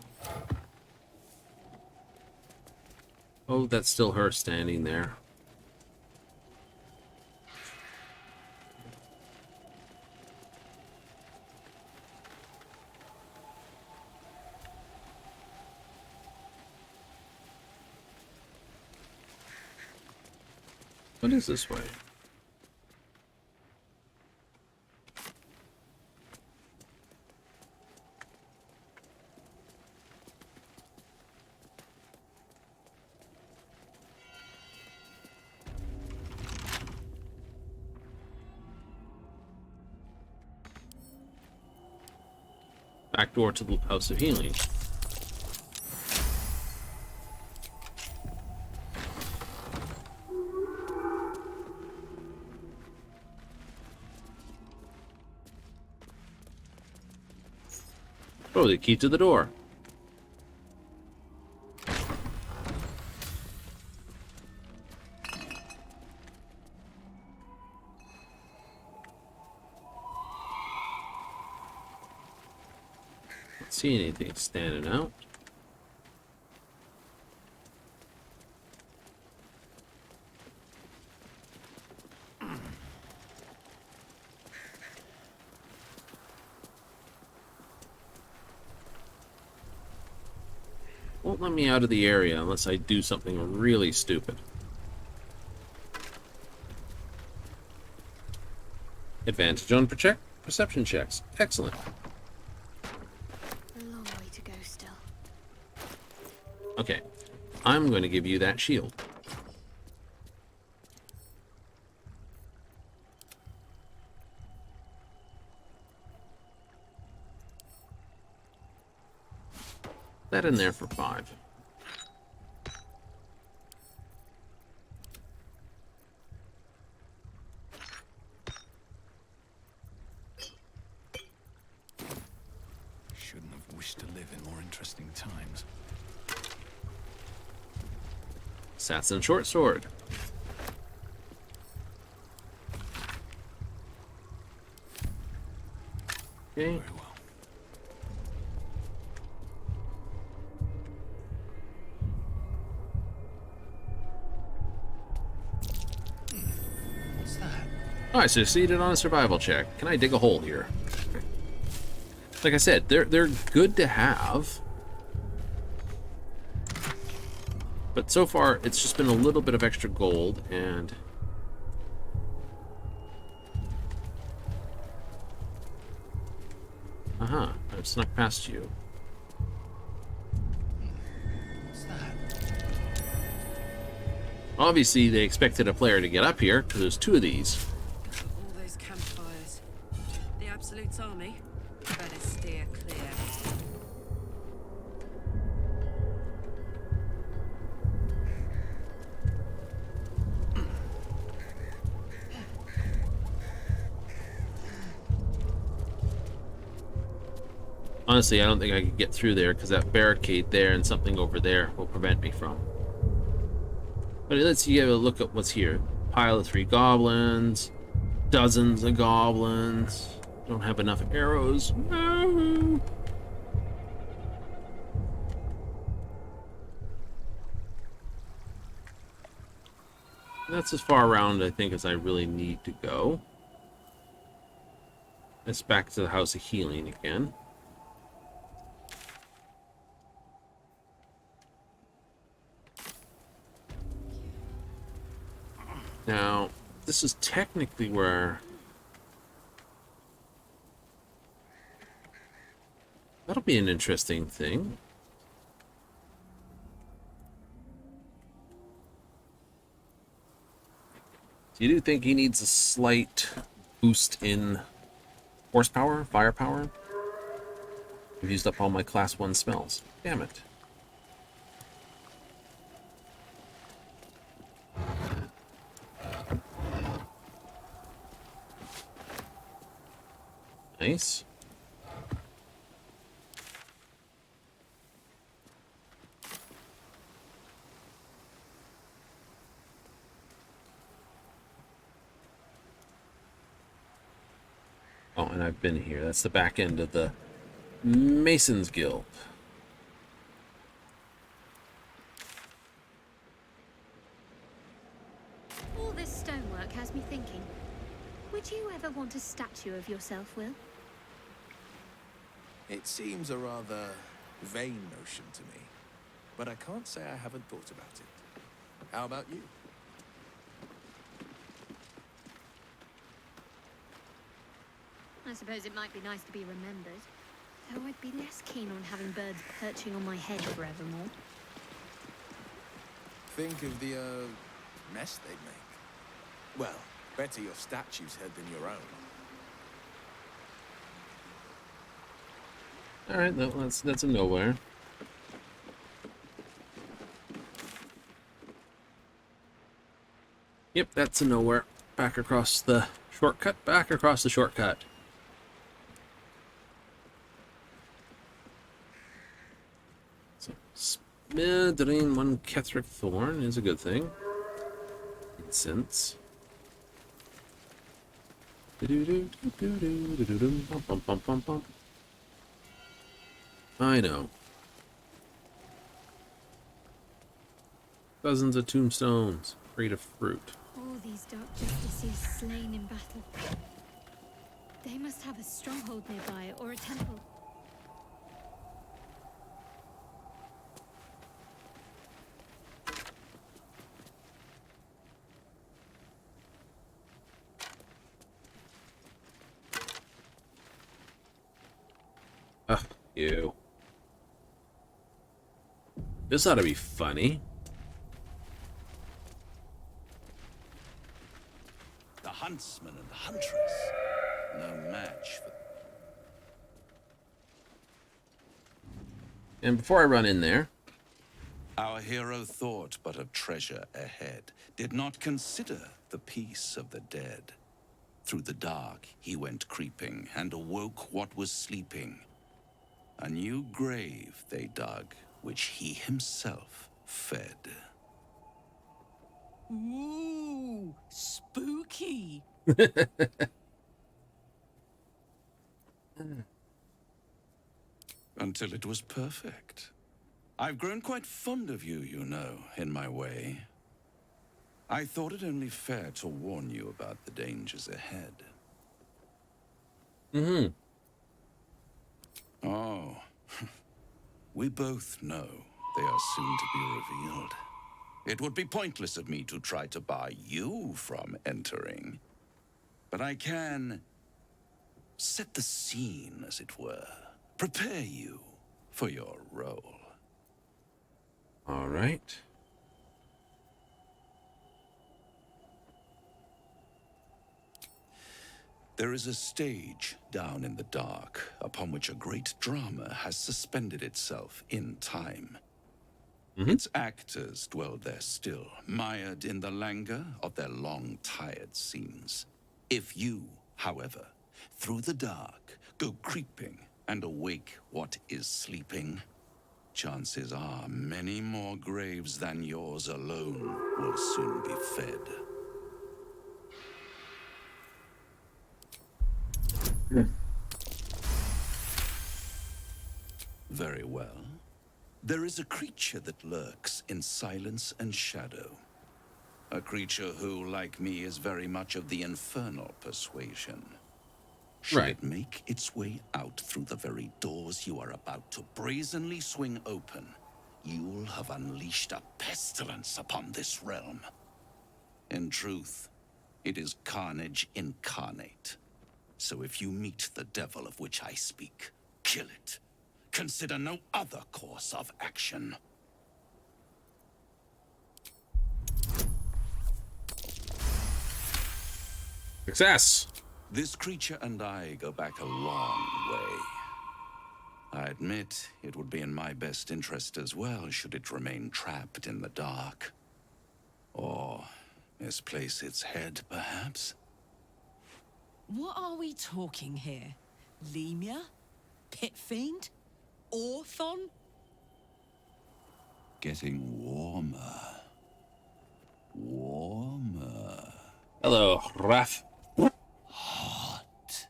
Oh, that's still her standing there. What is this way? Back door to the House of Healing. Oh, the key to the door. Don't see anything standing out. Won't let me out of the area unless I do something really stupid. Advantage on perception checks. Excellent. A long way to go still. Okay, I'm going to give you that shield. That in there for 5. Shouldn't have wished to live in more interesting times. Assassin short sword. Okay. Oh, I succeeded on a survival check. Can I dig a hole here? Like I said, they're good to have. But so far, it's just been a little bit of extra gold, and... Aha, I've snuck past you. What's that? Obviously, they expected a player to get up here, because there's 2 of these. All those campfires. The Absolute's army? Better steer clear. Honestly, I don't think I could get through there because that barricade there and something over there will prevent me from. But let's give a look at what's here. Pile of 3 goblins. Dozens of goblins. Don't have enough arrows. No. That's as far around, I think, as I really need to go. It's back to the House of Healing again. Now, this is technically where... That'll be an interesting thing. So you do think he needs a slight boost in horsepower, firepower? I've used up all my class 1 spells. Damn it. Nice. Oh, and I've been here. That's the back end of the Mason's Guild. All this stonework has me thinking. Would you ever want a statue of yourself, Will? It seems a rather vain notion to me, but I can't say I haven't thought about it. How about you? I suppose it might be nice to be remembered, though I'd be less keen on having birds perching on my head forevermore. Think of the, mess they'd make. Well, better your statue's head than your own. Alright, that's a nowhere. Yep, that's a nowhere. Back across the shortcut, back across the shortcut. So, smiddering one Ketheric Thorn is a good thing. Incense. I know. Dozens of tombstones, crate of fruit. All these Dark Justices slain in battle. They must have a stronghold nearby, or a temple. Ugh, you. This ought to be funny. The huntsman and the huntress. No match for... And before I run in there... Our hero thought but of treasure ahead, did not consider the peace of the dead. Through the dark he went creeping, and awoke what was sleeping. A new grave they dug, which he himself fed. Ooh, spooky. Until it was perfect. I've grown quite fond of you, you know, in my way. I thought it only fair to warn you about the dangers ahead. Mm-hmm. Oh, we both know they are soon to be revealed. It would be pointless of me to try to bar you from entering. But I can set the scene, as it were. Prepare you for your role. All right. There is a stage down in the dark upon which a great drama has suspended itself in time. Its actors dwell there still, mired in the languor of their long tired scenes. If you, however, through the dark, go creeping and awake what is sleeping, chances are many more graves than yours alone will soon be fed. Very well. There is a creature that lurks in silence and shadow. A creature who, like me, is very much of the infernal persuasion. Should it make its way out through the very doors you are about to brazenly swing open, you'll have unleashed a pestilence upon this realm. In truth, it is carnage incarnate. So if you meet the devil of which I speak, kill it. Consider no other course of action. Success! This creature and I go back a long way. I admit it would be in my best interest as well should it remain trapped in the dark. Or misplace its head, perhaps? What are we talking here? Lemur? Pit Fiend? Orthon? Getting warmer. Warmer. Hello, Raph. Hot.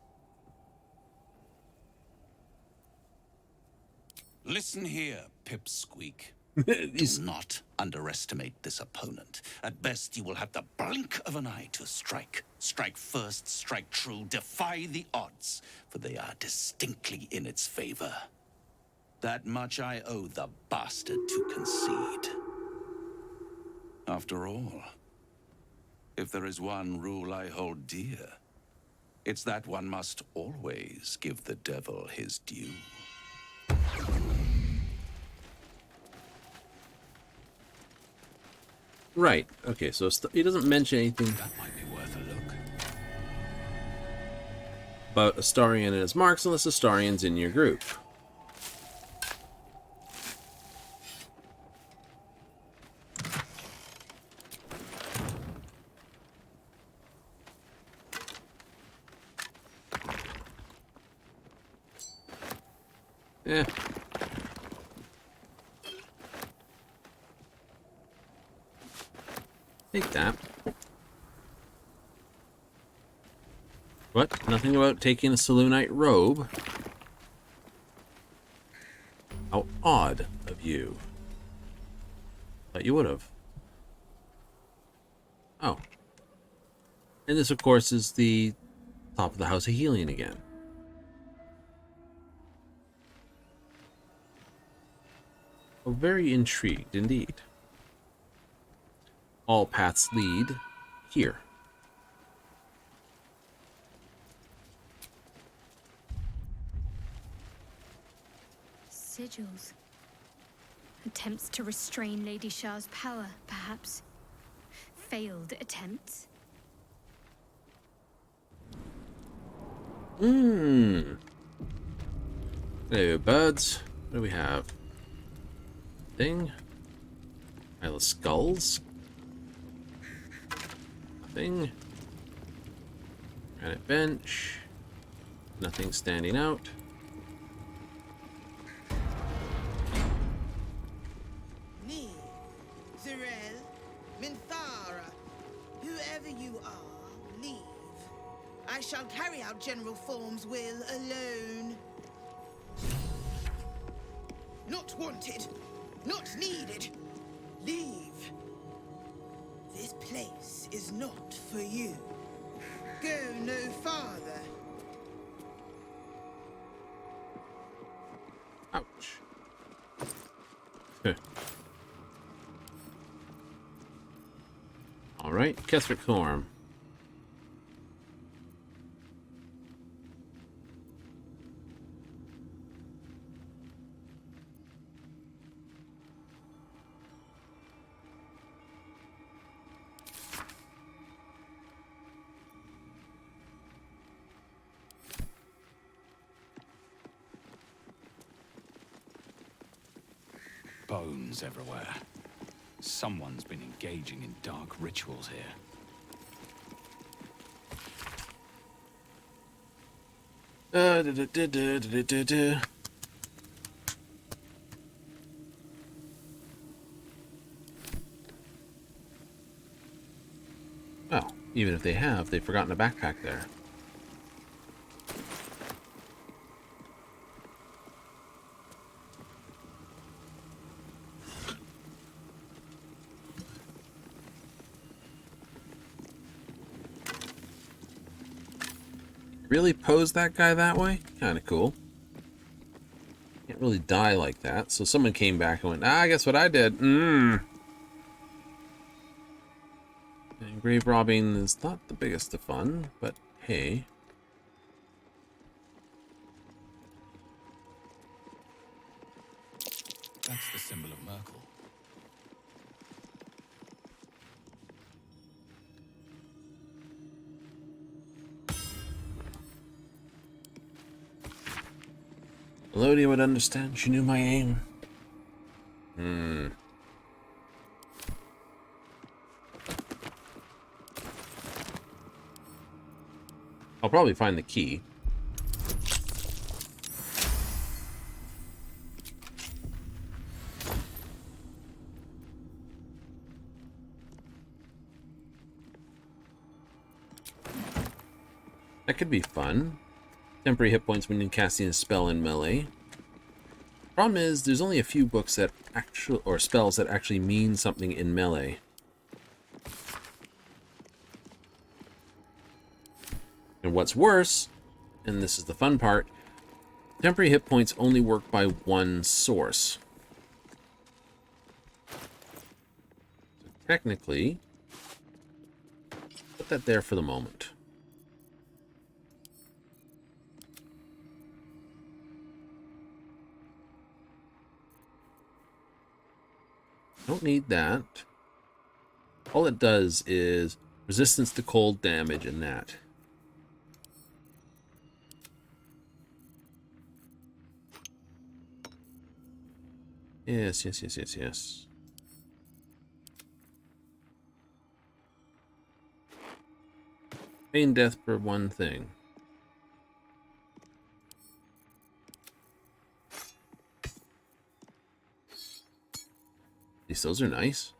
Listen here, Pipsqueak. Do not underestimate this opponent. At best, you will have the blink of an eye to strike. Strike first, strike true, defy the odds, for they are distinctly in its favor. That much I owe the bastard to concede. After all, if there is one rule I hold dear, it's that one must always give the devil his due. Right. Okay, so he doesn't mention anything That might be worth a look. about Astarion and his marks unless Astarion's in your group. Eh. Take that. What? Nothing about taking a Saloonite robe? How odd of you. Thought you would have. Oh. And this, of course, is the top of the House of Helion again. Oh, very intrigued indeed. All paths lead here. Sigils. Attempts to restrain Lady Shah's power, perhaps. Failed attempts. Hello, birds. What do we have? Thing. Pile of skulls. Nothing. Granite bench. Nothing standing out. Me, Zirel, Minthara, whoever you are, leave. I shall carry out General Form's will alone. Not wanted, not needed. Leave. This place is not for you. Go no farther. Ouch. All right, Ketheric Thorm. Bones everywhere. Someone's been engaging in dark rituals here. Oh, even if they have, they've forgotten a backpack there. really pose that guy that way? Kind of cool. Can't really die like that. So someone came back and went, ah, guess what I did? And grave robbing is not the biggest of fun, but hey. That's the symbol of Merkel. Elodia would understand. She knew my aim. I'll probably find the key. That could be fun. Temporary hit points when you're casting a spell in melee. Problem is, there's only a few books that or spells that actually mean something in melee. And what's worse, and this is the fun part, temporary hit points only work by one source. So technically, put that there for the moment. Don't need that. All it does is resistance to cold damage and that. Yes, yes, yes, yes, yes. Pain death for one thing. At least those are nice.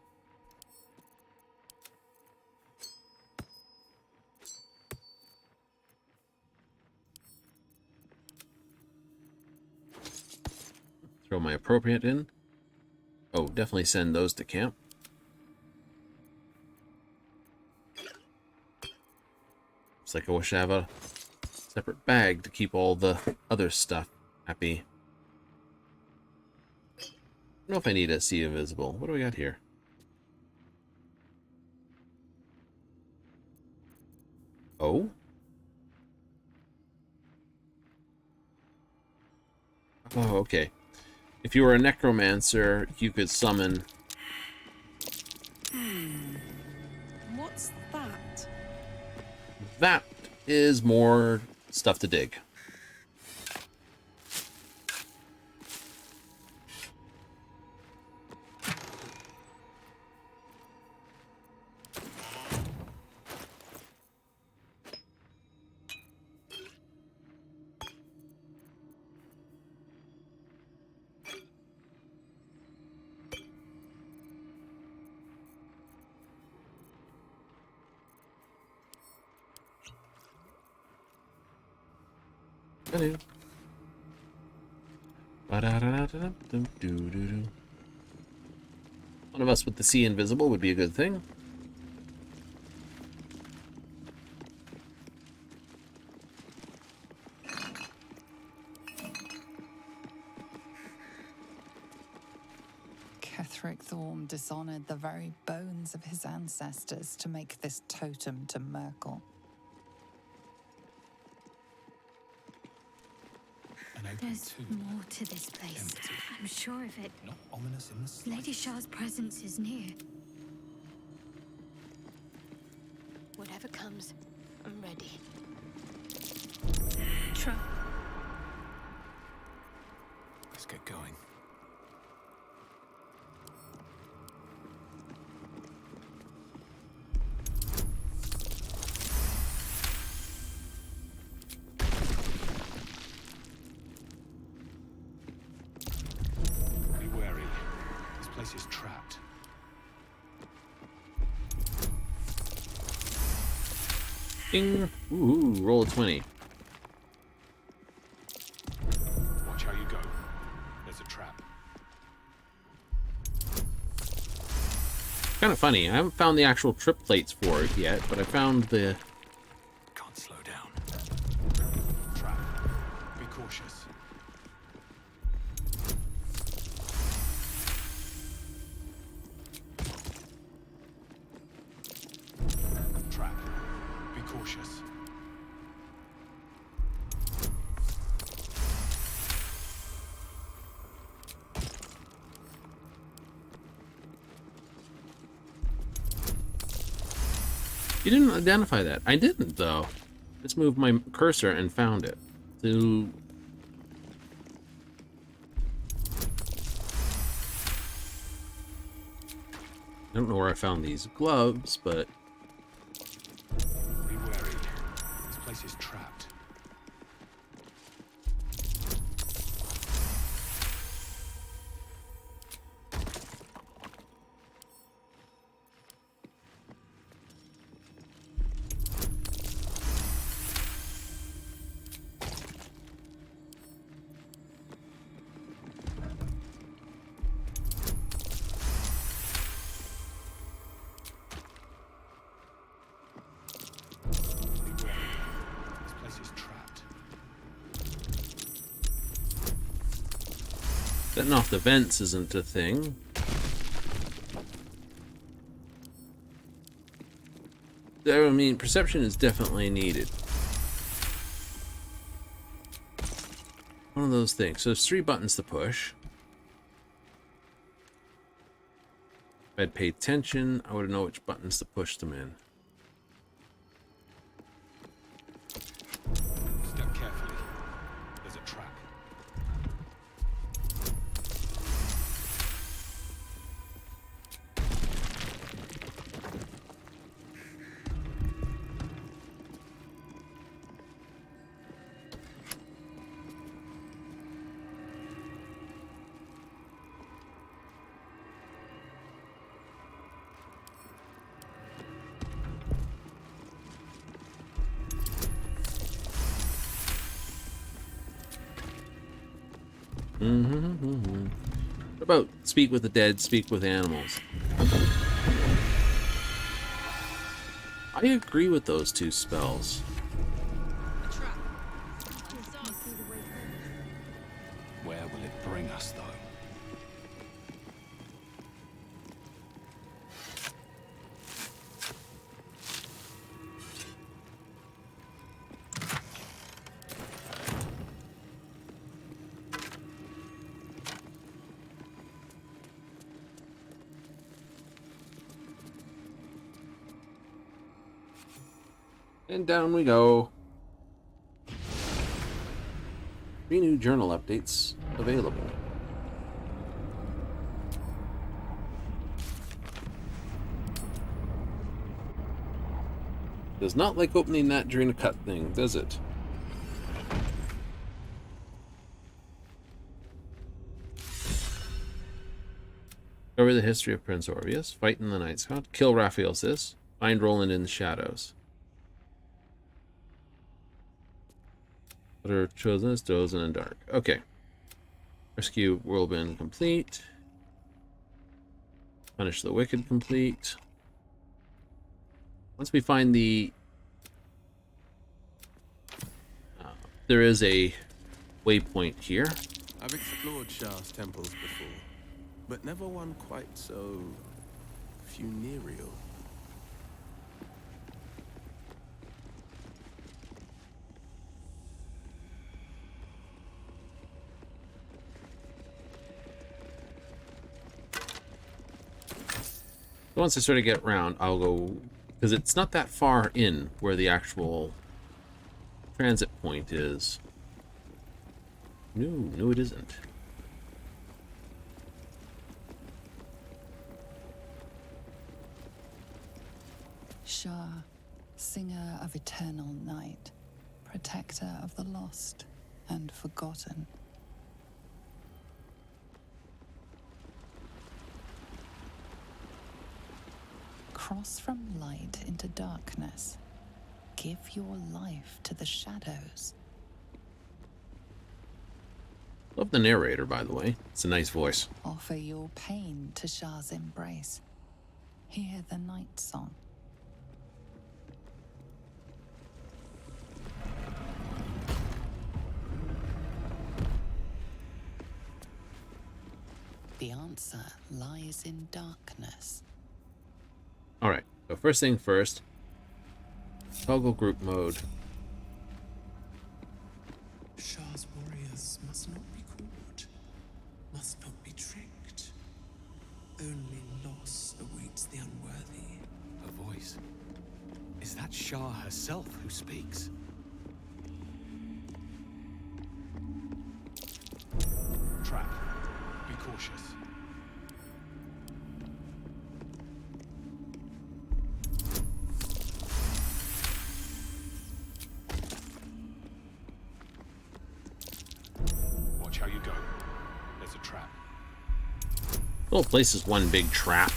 Throw my appropriate in. Oh, definitely send those to camp. It's like I wish I have a separate bag to keep all the other stuff happy. I don't know if I need a Sea Invisible. What do we got here? Oh? Oh, okay. If you were a necromancer, you could summon... What's that? That is more stuff to dig. Hello. One of us with the Sea Invisible would be a good thing. Ketheric Thorm dishonored the very bones of his ancestors to make this totem to Merkel. There's more to this place. I'm sure of it. Not ominous in the slightest. Lady Shah's presence is near. Whatever comes, I'm ready. Try. Let's get going. Is trapped. Ding. Ooh, roll a 20. Watch how you go. There's a trap. Kind of funny. I haven't found the actual trip plates for it yet, but I found the... Can't slow down. You didn't identify that. I didn't, though. Just moved my cursor and found it. So... I don't know where I found these gloves, but... Be wary. This place is trapped. Setting off the vents isn't a thing. I mean, perception is definitely needed. One of those things. So there's 3 buttons to push. If I'd paid attention, I would know which buttons to push them in. Step carefully. There's a trap. What about speak with the dead, speak with animals? I agree with those 2 spells. Where will it bring us, though? And down we go. 3 new journal updates available. Does not like opening that during a cut thing, does it? Cover the history of Prince Orvius, fight in the Night's Hunt, kill Raphael Sis, find Roland in the shadows. What are chosen as chosen and dark. Okay. Rescue Whirlwind complete. Punish the wicked complete. Once we find the... there is a waypoint here. I've explored Shah's temples before, but never one quite so funereal. Once I sort of get around, I'll go... because it's not that far in where the actual transit point is. No, it isn't. Shah, singer of eternal night, protector of the lost and forgotten. Cross from light into darkness. Give your life to the shadows. Love the narrator, by the way. It's a nice voice. Offer your pain to Shah's embrace. Hear the night song. The answer lies in darkness. Alright, so first thing first. Toggle group mode. Shah's warriors must not be caught, must not be tricked. Only loss awaits the unworthy. Her voice. Is that Shah herself who speaks? Trap. Be cautious. Watch how you go. There's a trap. The whole place is one big trap.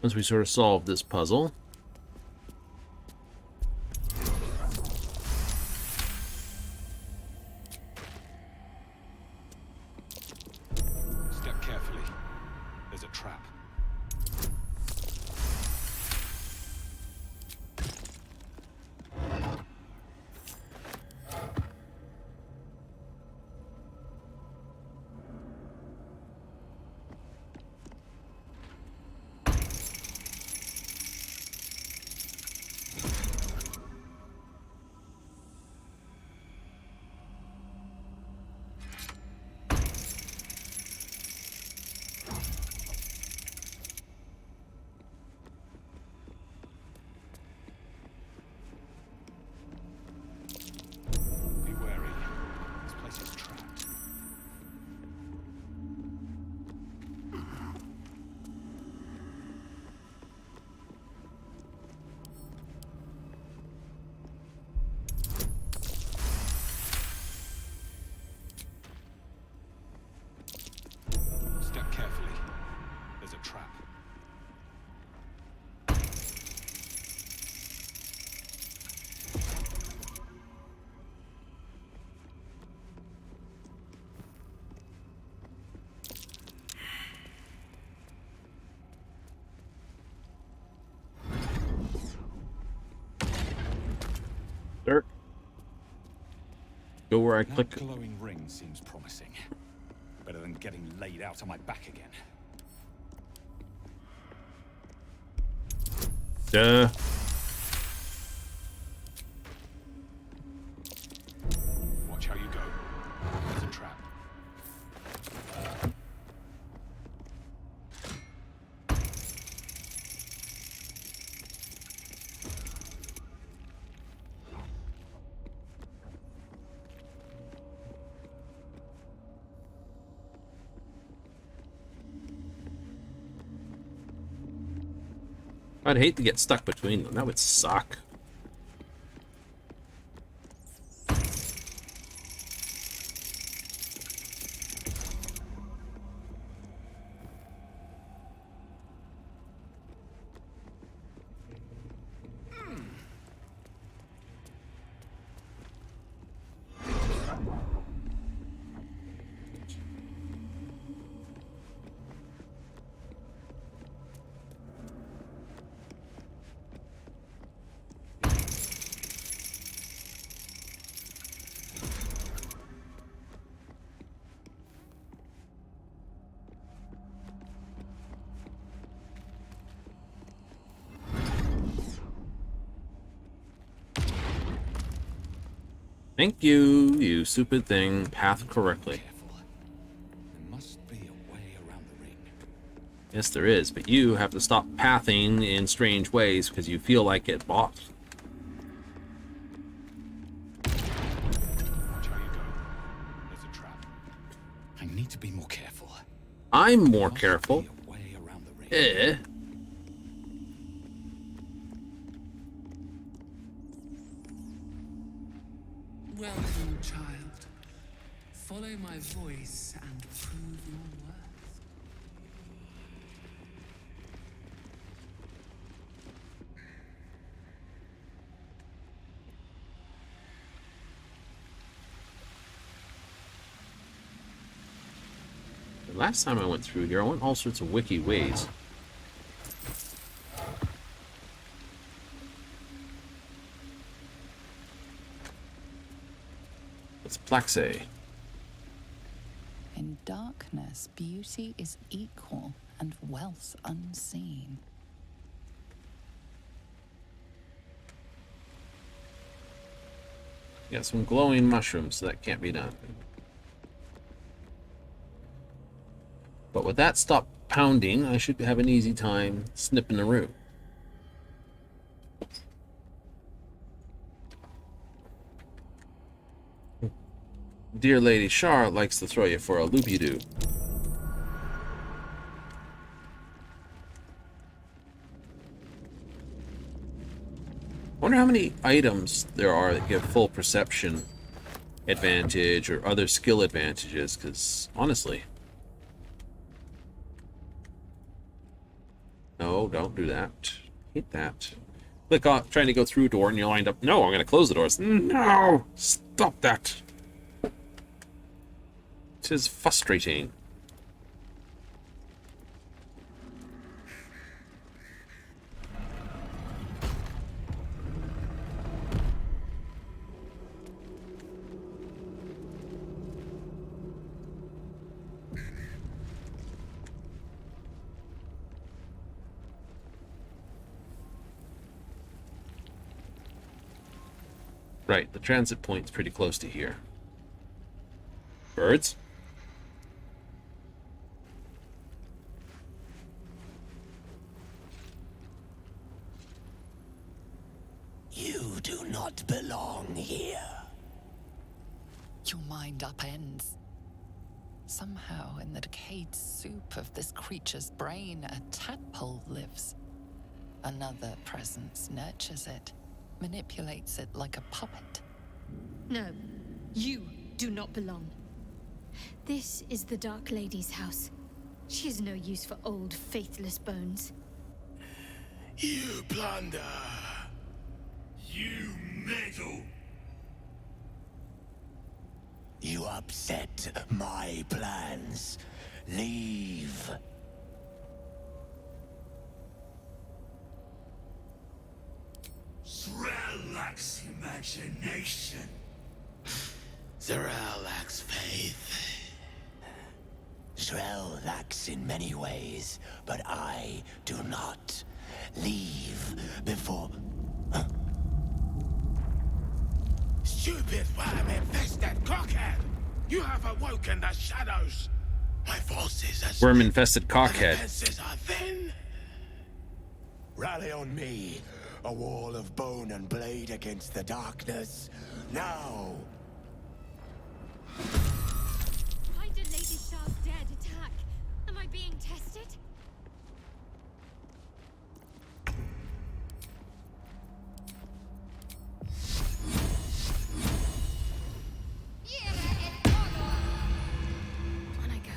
Once we sort of solve this puzzle. Step carefully. There's a trap. Be wary. This place is trapped. Step carefully. There's a trap. Dirk. Go where I That click. glowing ring seems promising. Better than getting laid out on my back again. Duh. Watch how you go. There's a trap. I'd hate to get stuck between them. That would suck. Thank you, you stupid thing. Path correctly. There must be a way around the ring. Yes, there is, but you have to stop pathing in strange ways because you feel like it bought. Watch how you go. There's a trap. I need to be more careful. I'm more careful. Way around the ring. my voice and prove your worth. The last time I went through here, I went all sorts of wiki ways. It's Plaxe. In darkness, beauty is equal and wealth unseen. Got some glowing mushrooms, so that can't be done. But with that stopped pounding, I should have an easy time snipping the root. Dear Lady Shar likes to throw you for a loopy-doo. Wonder how many items there are that give full perception advantage or other skill advantages, because honestly... No, don't do that. Hate that. Click on trying to go through a door and you're lined up. No, I'm going to close the doors. No! Stop that! This is frustrating. Right, the transit point's pretty close to here. Birds? You do not belong here. Your mind upends. Somehow, in the decayed soup of this creature's brain, a tadpole lives. Another presence nurtures it, manipulates it like a puppet. No, you do not belong. This is the Dark Lady's house. She is no use for old, faithless bones. You plunder. You meddle. You upset my plans. Leave. Zrel lacks imagination. Zrel lacks faith. Zrel lacks in many ways, but I do not. Leave before... Stupid worm-infested cockhead! You have awoken the shadows! My forces are... Worm-infested cockhead. Defenses are thin. Rally on me. A wall of bone and blade against the darkness. Now! Why did Lady Shar's dead attack? Am I being tested? On I go.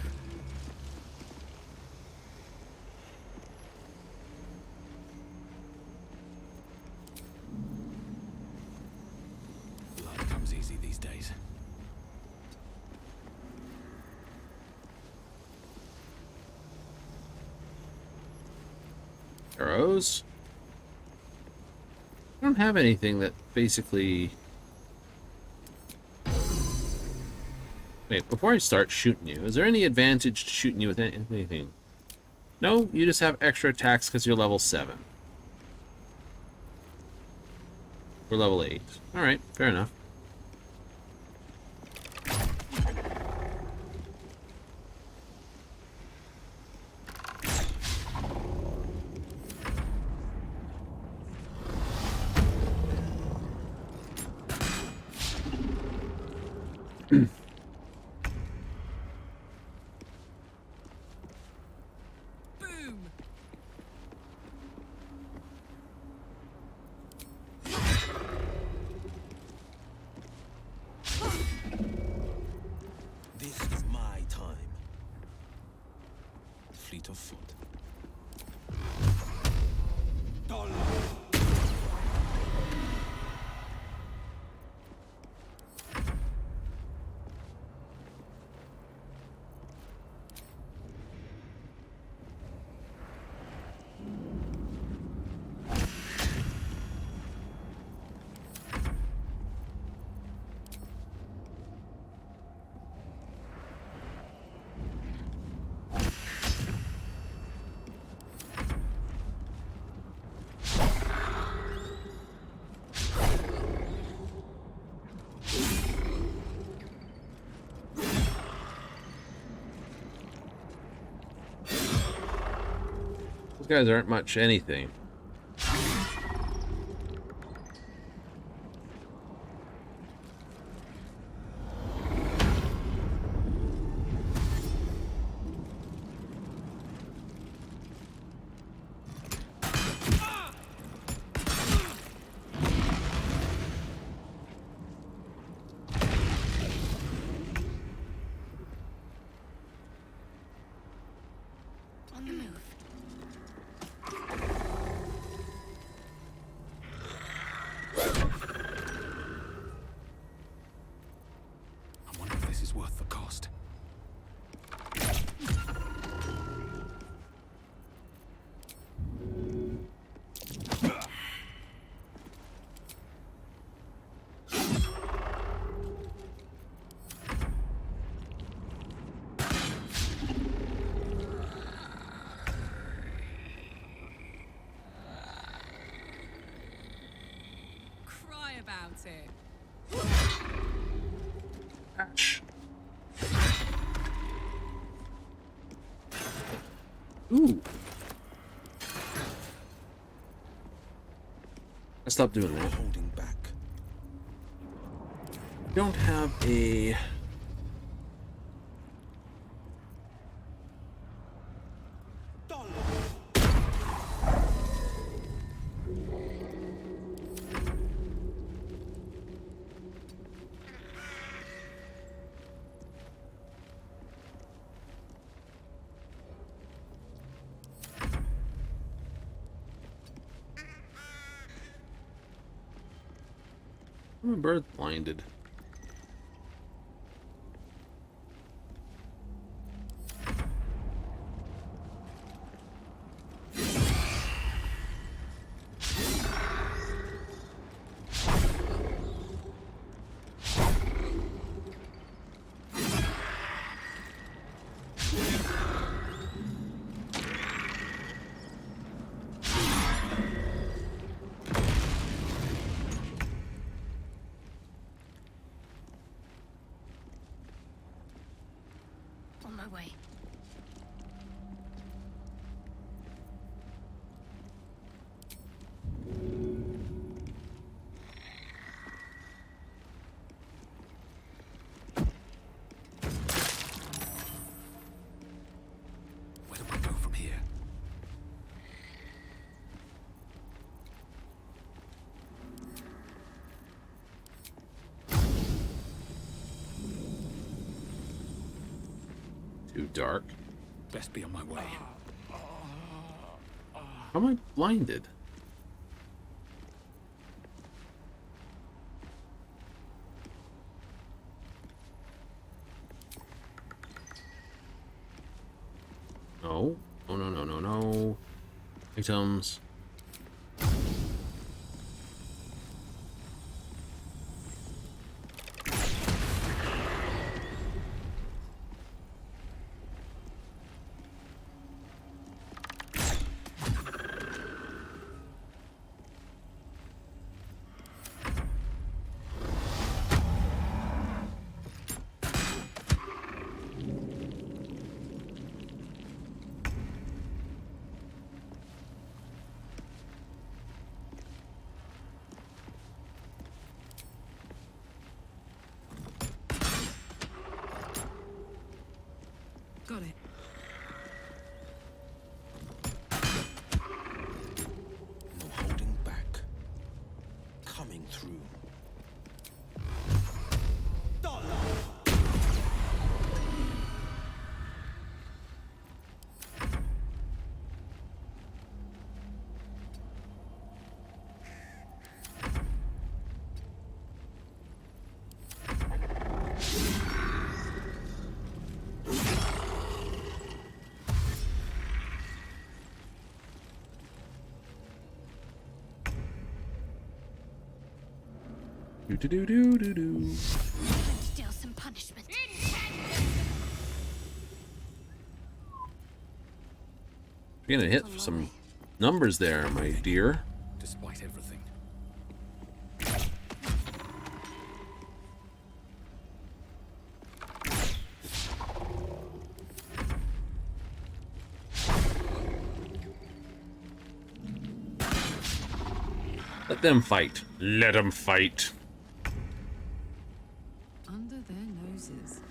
Life comes easy these days. Arrows? I don't have anything that basically... Wait, before I start shooting you, is there any advantage to shooting you with anything? No, you just have extra attacks because you're level 7. We're level 8. Alright, fair enough. fleet of foot. Those guys aren't much anything. On the move. I wonder if this is worth the cost. Cry about it. Ouch. Ooh. I stopped doing that. Holding back. Don't have a... I'm a bird blinded. On my way. Where do I go from here? Too dark. Best be on my way. How am I blinded? No. Oh, no, no, no, no. Items. Do do do do do do. Deal some punishment. You're gonna hit some numbers there, my dear. Despite everything. Let them fight. Let them fight. Under their noses.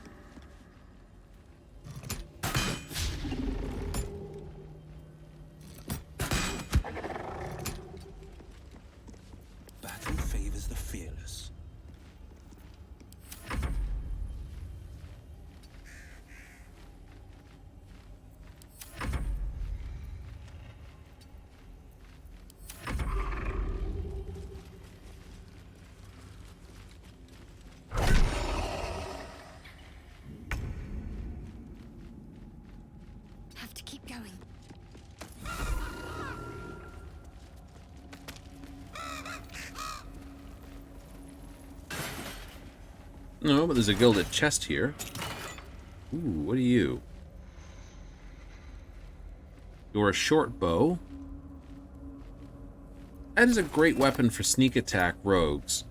Battle favors the fearless. Have to keep going. No, but there's a gilded chest here. Ooh, what are you? You're a short bow. That is a great weapon for sneak attack rogues.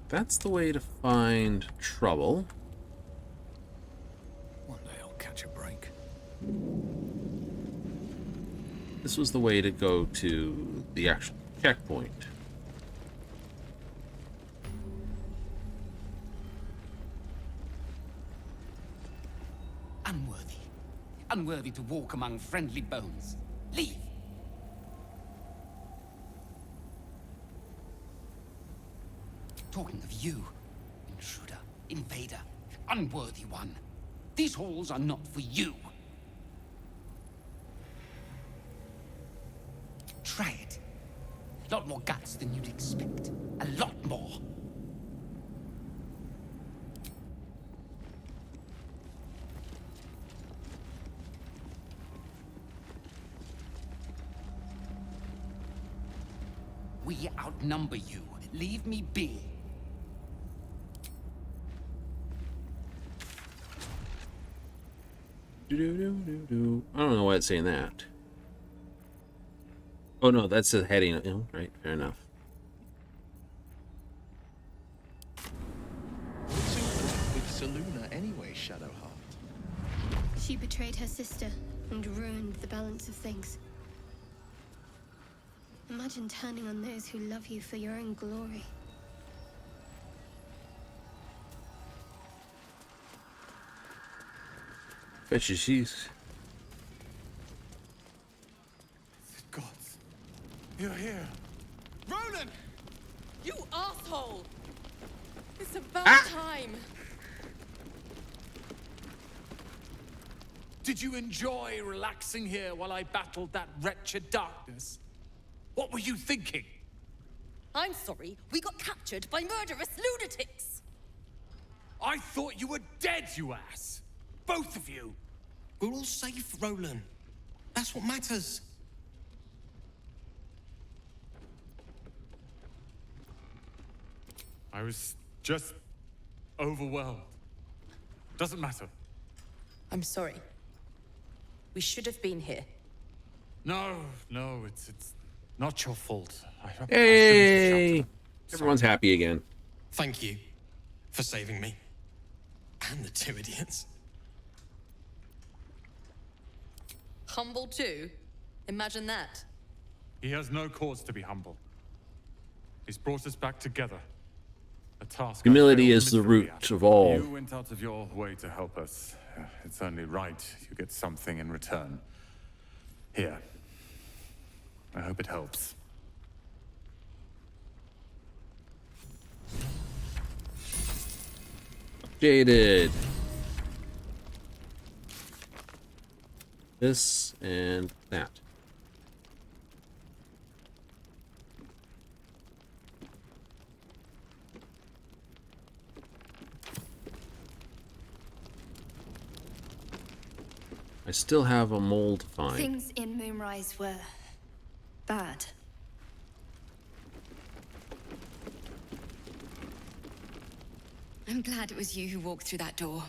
That's the way to find trouble. One day I'll catch a break. This was the way to go to the actual checkpoint. Unworthy. Unworthy to walk among friendly bones. Leave. Talking of you, intruder, invader, unworthy one. These halls are not for you. Try it. A lot more guts than you'd expect. A lot more. We outnumber you. Leave me be. I don't know why it's saying that. Oh no, that's the heading. Oh, right, fair enough. What's your wrong with Seluna anyway, Shadowheart? She betrayed her sister and ruined the balance of things. Imagine turning on those who love you for your own glory. Bet you she's... Gods, you're here. Roland! You asshole! It's about time. Did you enjoy relaxing here while I battled that wretched darkness? What were you thinking? I'm sorry, we got captured by murderous lunatics. I thought you were dead, you ass. Both of you. We're all safe, Roland. That's what matters. I was just overwhelmed. Doesn't matter. I'm sorry. We should have been here. No, it's not your fault. Hey! Everyone's happy again. Thank you for saving me. And the two idiots. Humble too? Imagine that. He has no cause to be humble. He's brought us back together. A task. Humility is the root of all. You went out of your way to help us. It's only right you get something in return. Here. I hope it helps. Jaded. This and that. I still have a mole to find. Things in Moonrise were bad. I'm glad it was you who walked through that door.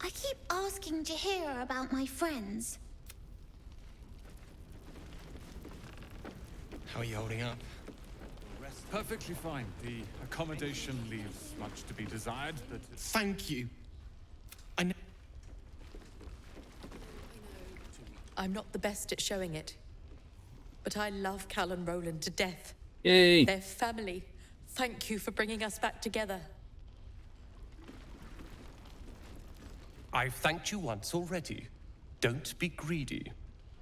I keep asking Jahira about my friends. How are you holding up? Perfectly fine. The accommodation leaves much to be desired, but... Thank you. I'm not the best at showing it, but I love Cal and Roland to death. Yay! They're family. Thank you for bringing us back together. I've thanked you once already. Don't be greedy.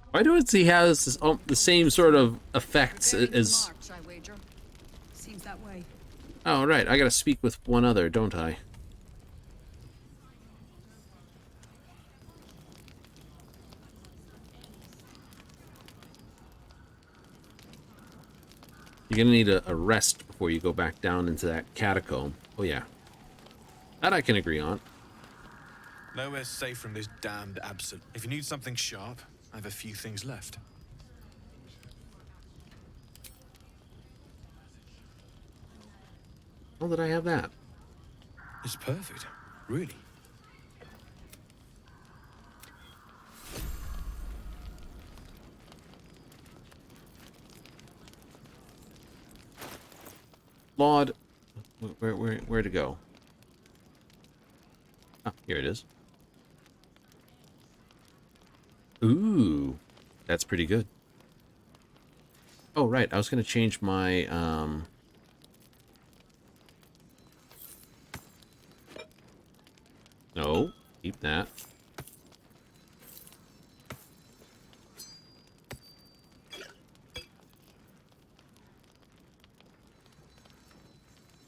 Why does he has this, the same sort of effects as... March, I wager. Seems that way. Oh, right. I gotta speak with one other, don't I? You're gonna need a rest before you go back down into that catacomb. Oh, yeah. That I can agree on. Nowhere's safe from this damned absent. If you need something sharp, I have a few things left. How did I have that? It's perfect. Really. Laud, where to go? Ah, here it is. Ooh, that's pretty good. Oh, right, I was gonna change my, No, keep that.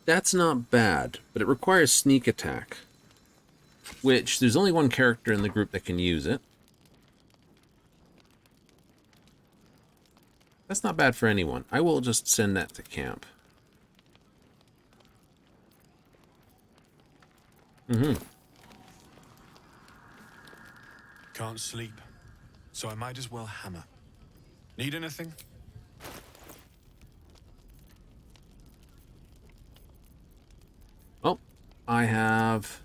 That's not bad, but it requires sneak attack. Which, there's only one character in the group that can use it. That's not bad for anyone. I will just send that to camp. Can't sleep, so I might as well hammer. Need anything? Oh, I have...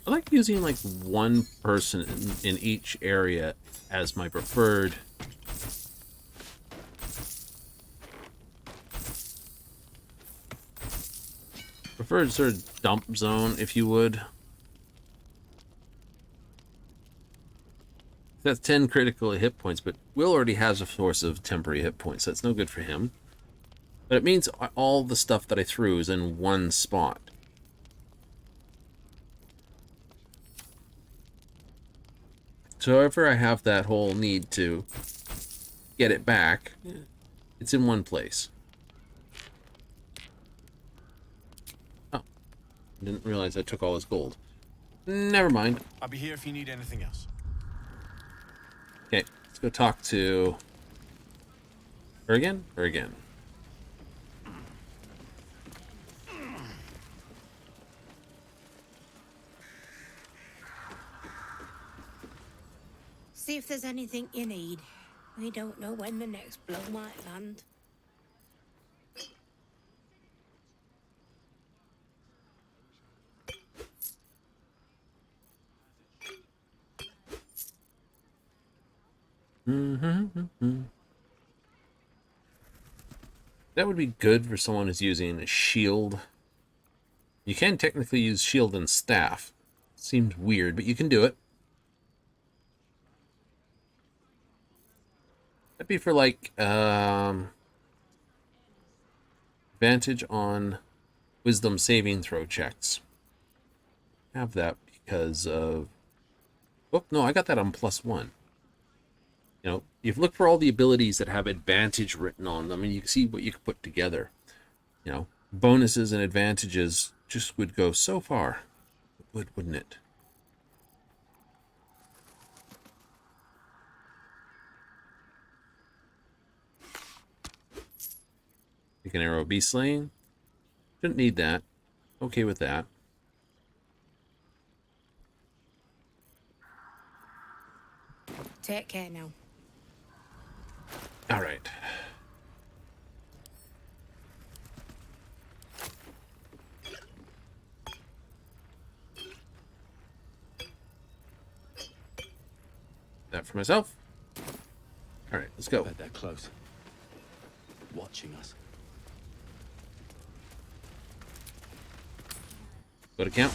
I like using like one person in each area as my preferred sort of dump zone, if you would. That's 10 critical hit points, but Will already has a source of temporary hit points, so that's no good for him. But it means all the stuff that I threw is in one spot. So if I have that whole need to get it back, it's in one place. Oh, I didn't realize I took all his gold. Never mind. I'll be here if you need anything else. Okay, let's go talk to her again. See if there's anything you need. We don't know when the next blow might land. That would be good for someone who's using a shield. You can technically use shield and staff. Seems weird, but you can do it. That'd be for like advantage on wisdom saving throw checks. Have that because of... Oh, no, I got that on +1. You know, you look for all the abilities that have advantage written on them, and you can see what you can put together. You know, bonuses and advantages just would go so far. Wouldn't it? Pick an arrow, be slain. Shouldn't need that. Okay with that. Take care now. All right. That for myself. All right, let's go. Bet they're close. Watching us. Go to camp.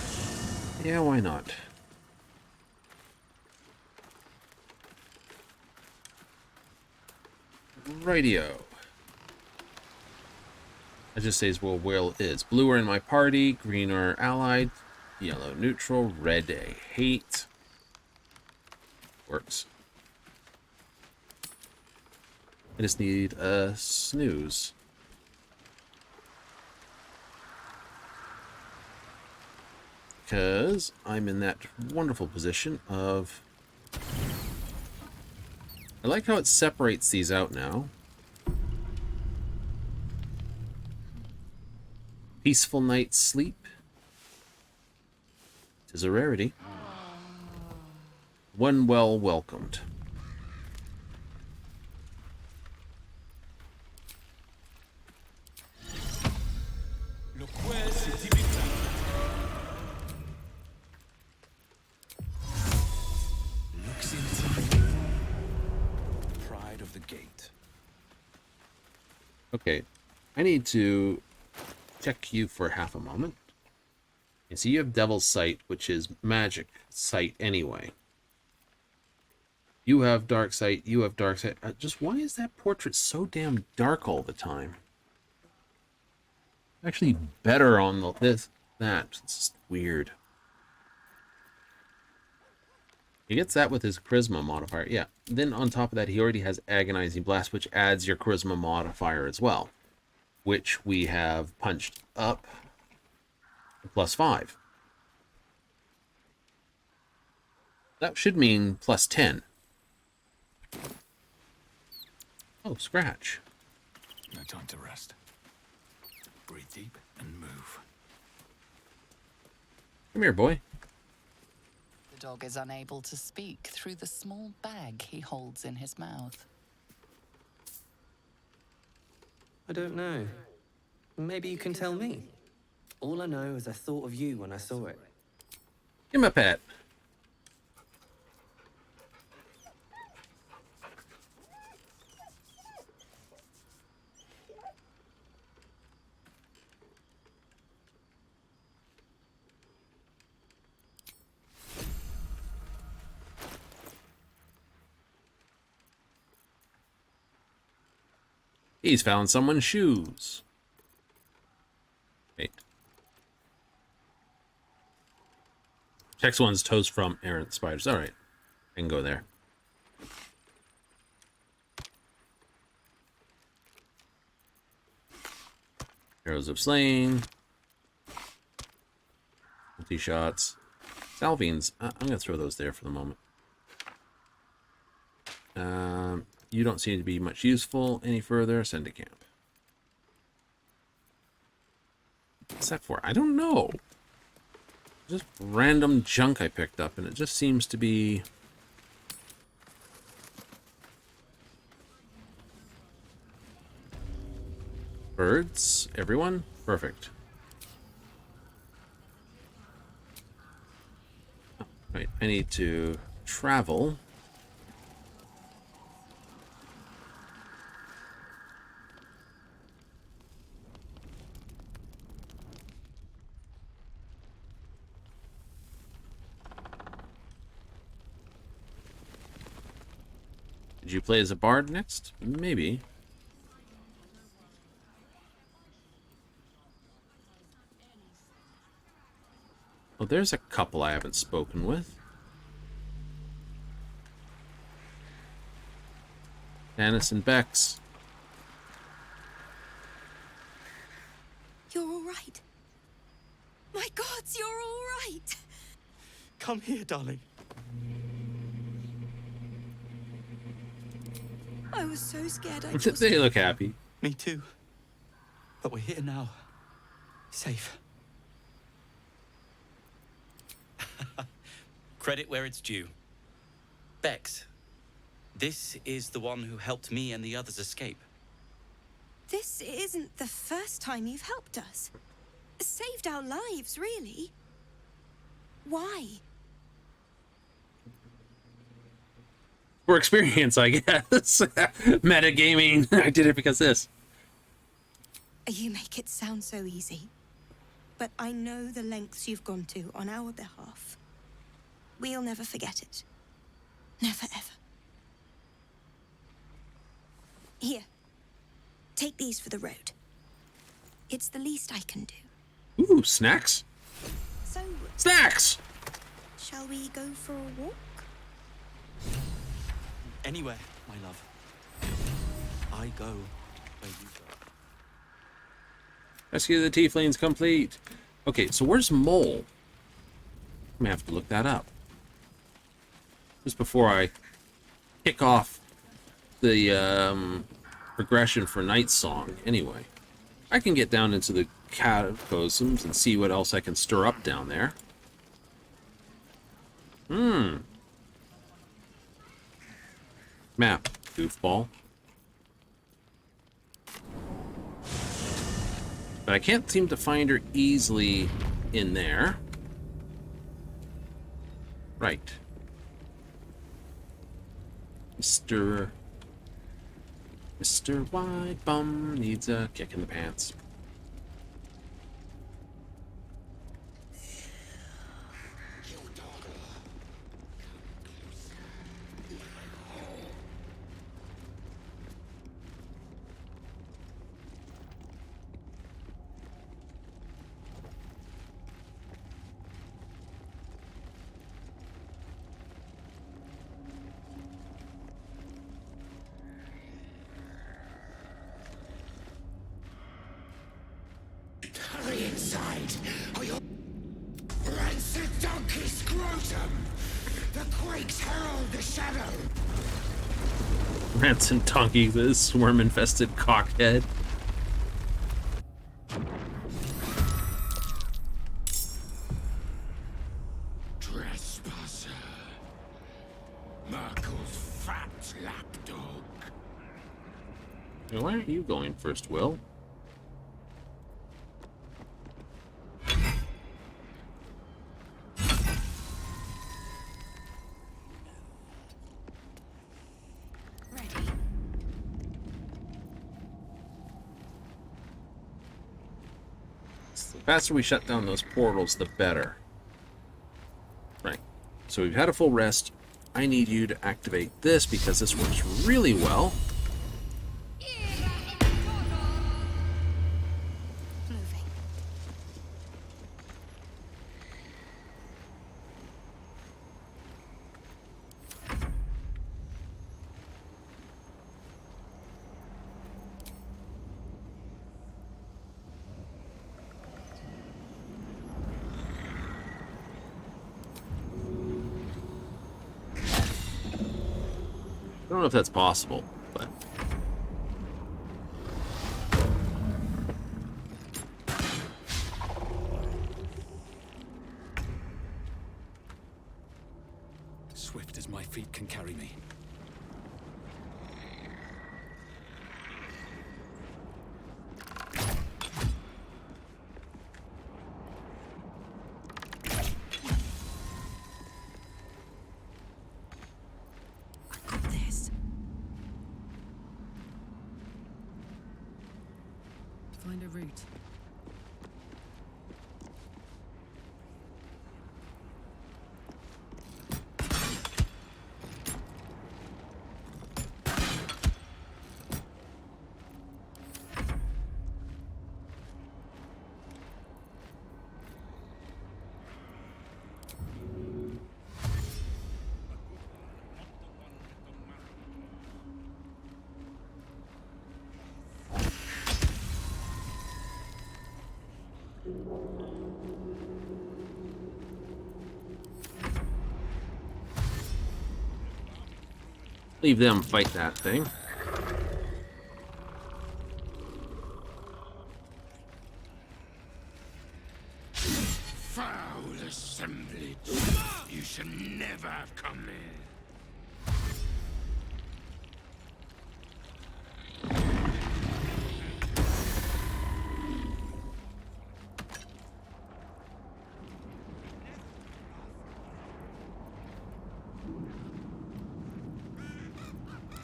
Yeah, why not? Radio. It just says, well, Will is. Blue are in my party, green are allied, yellow neutral, red a hate. Works. I just need a snooze. Because I'm in that wonderful position of... I like how it separates these out now. Peaceful night's sleep. Tis a rarity. One well welcomed. Looks inside. Pride of the gate. Okay, I need to check you for half a moment. You see, you have Devil's Sight, which is magic sight anyway. You have Dark Sight, you have Dark Sight. Just why is that portrait so damn dark all the time? Actually better on the that. It's just weird. He gets that with his charisma modifier. Yeah. Then on top of that, he already has Agonizing Blast, which adds your charisma modifier as well, which we have punched up to +5. That should mean +10. Oh, scratch. No time to rest. Breathe deep and move. Come here, boy. The dog is unable to speak through the small bag he holds in his mouth. I don't know. Maybe you can tell me. All I know is I thought of you when I saw it. Give him a pat. He's found someone's shoes. Wait. Checks one's toes from errant spiders. All right. I can go there. Arrows of Slaying. Multi-shots. Salvines. I'm going to throw those there for the moment. You don't seem to be much useful any further. Send to camp. What's that for? I don't know. Just random junk I picked up, and it just seems to be... Birds? Everyone? Perfect. Oh, right, I need to travel. Did you play as a bard next? Maybe. Oh, there's a couple I haven't spoken with. Tannis and Bex. You're Come here, darling. I was so scared I They look happy. Me too. But we're here now. Safe. Credit where it's due. Bex, this is the one who helped me and the others escape. This isn't the first time you've helped us. Saved our lives, really. Why? For experience, I guess. Metagaming. I did it because this. You make it sound so easy. But I know the lengths you've gone to on our behalf. We'll never forget it. Never, ever. Here. Take these for the road. It's the least I can do. Ooh, snacks? So... Snacks! Shall we go for a walk? Anywhere, my love. I go where you go. Rescue the tieflings complete. Okay, so where's Mole? I'm gonna have to look that up. Just before I kick off the progression for Night Song. Anyway, I can get down into the catacombs and see what else I can stir up down there. Map, goofball. But I can't seem to find her easily in there. Right. Mr. White Bum needs a kick in the pants. Hurry inside, or you'll... Rancid donkey scrotum! The quakes herald the shadow! Rancid donkey, this swarm-infested cockhead. Trespasser. Merkel's fat lapdog. Why aren't you going first, Will? The faster we shut down those portals, the better. Right. So we've had a full rest. I need you to activate this because this works really well. I don't know if that's possible, but... Swift as my feet can carry me. Find a route. Leave them fight that thing. Foul assemblage. You should never have come here.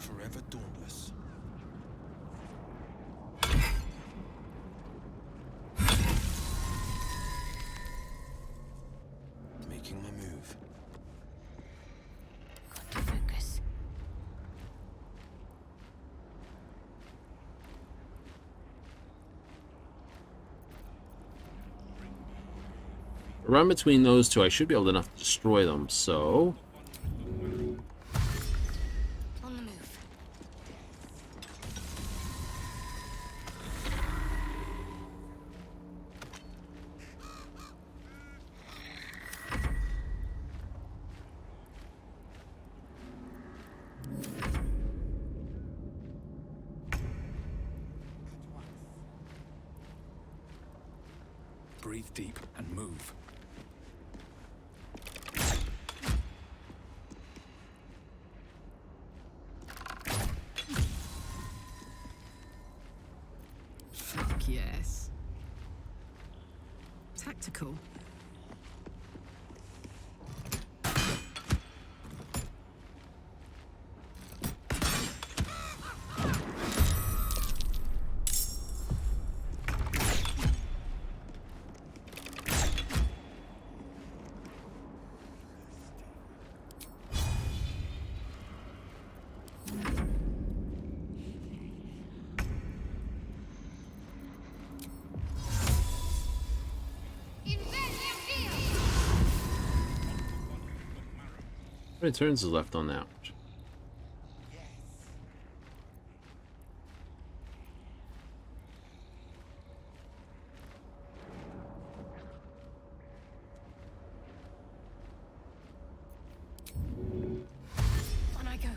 Forever dauntless. Making my move. Got to focus. Run between those two. I should be able enough to destroy them, so... On the move. Breathe deep and move. Fuck yes. Tactical. How many turns is left on that? On I go.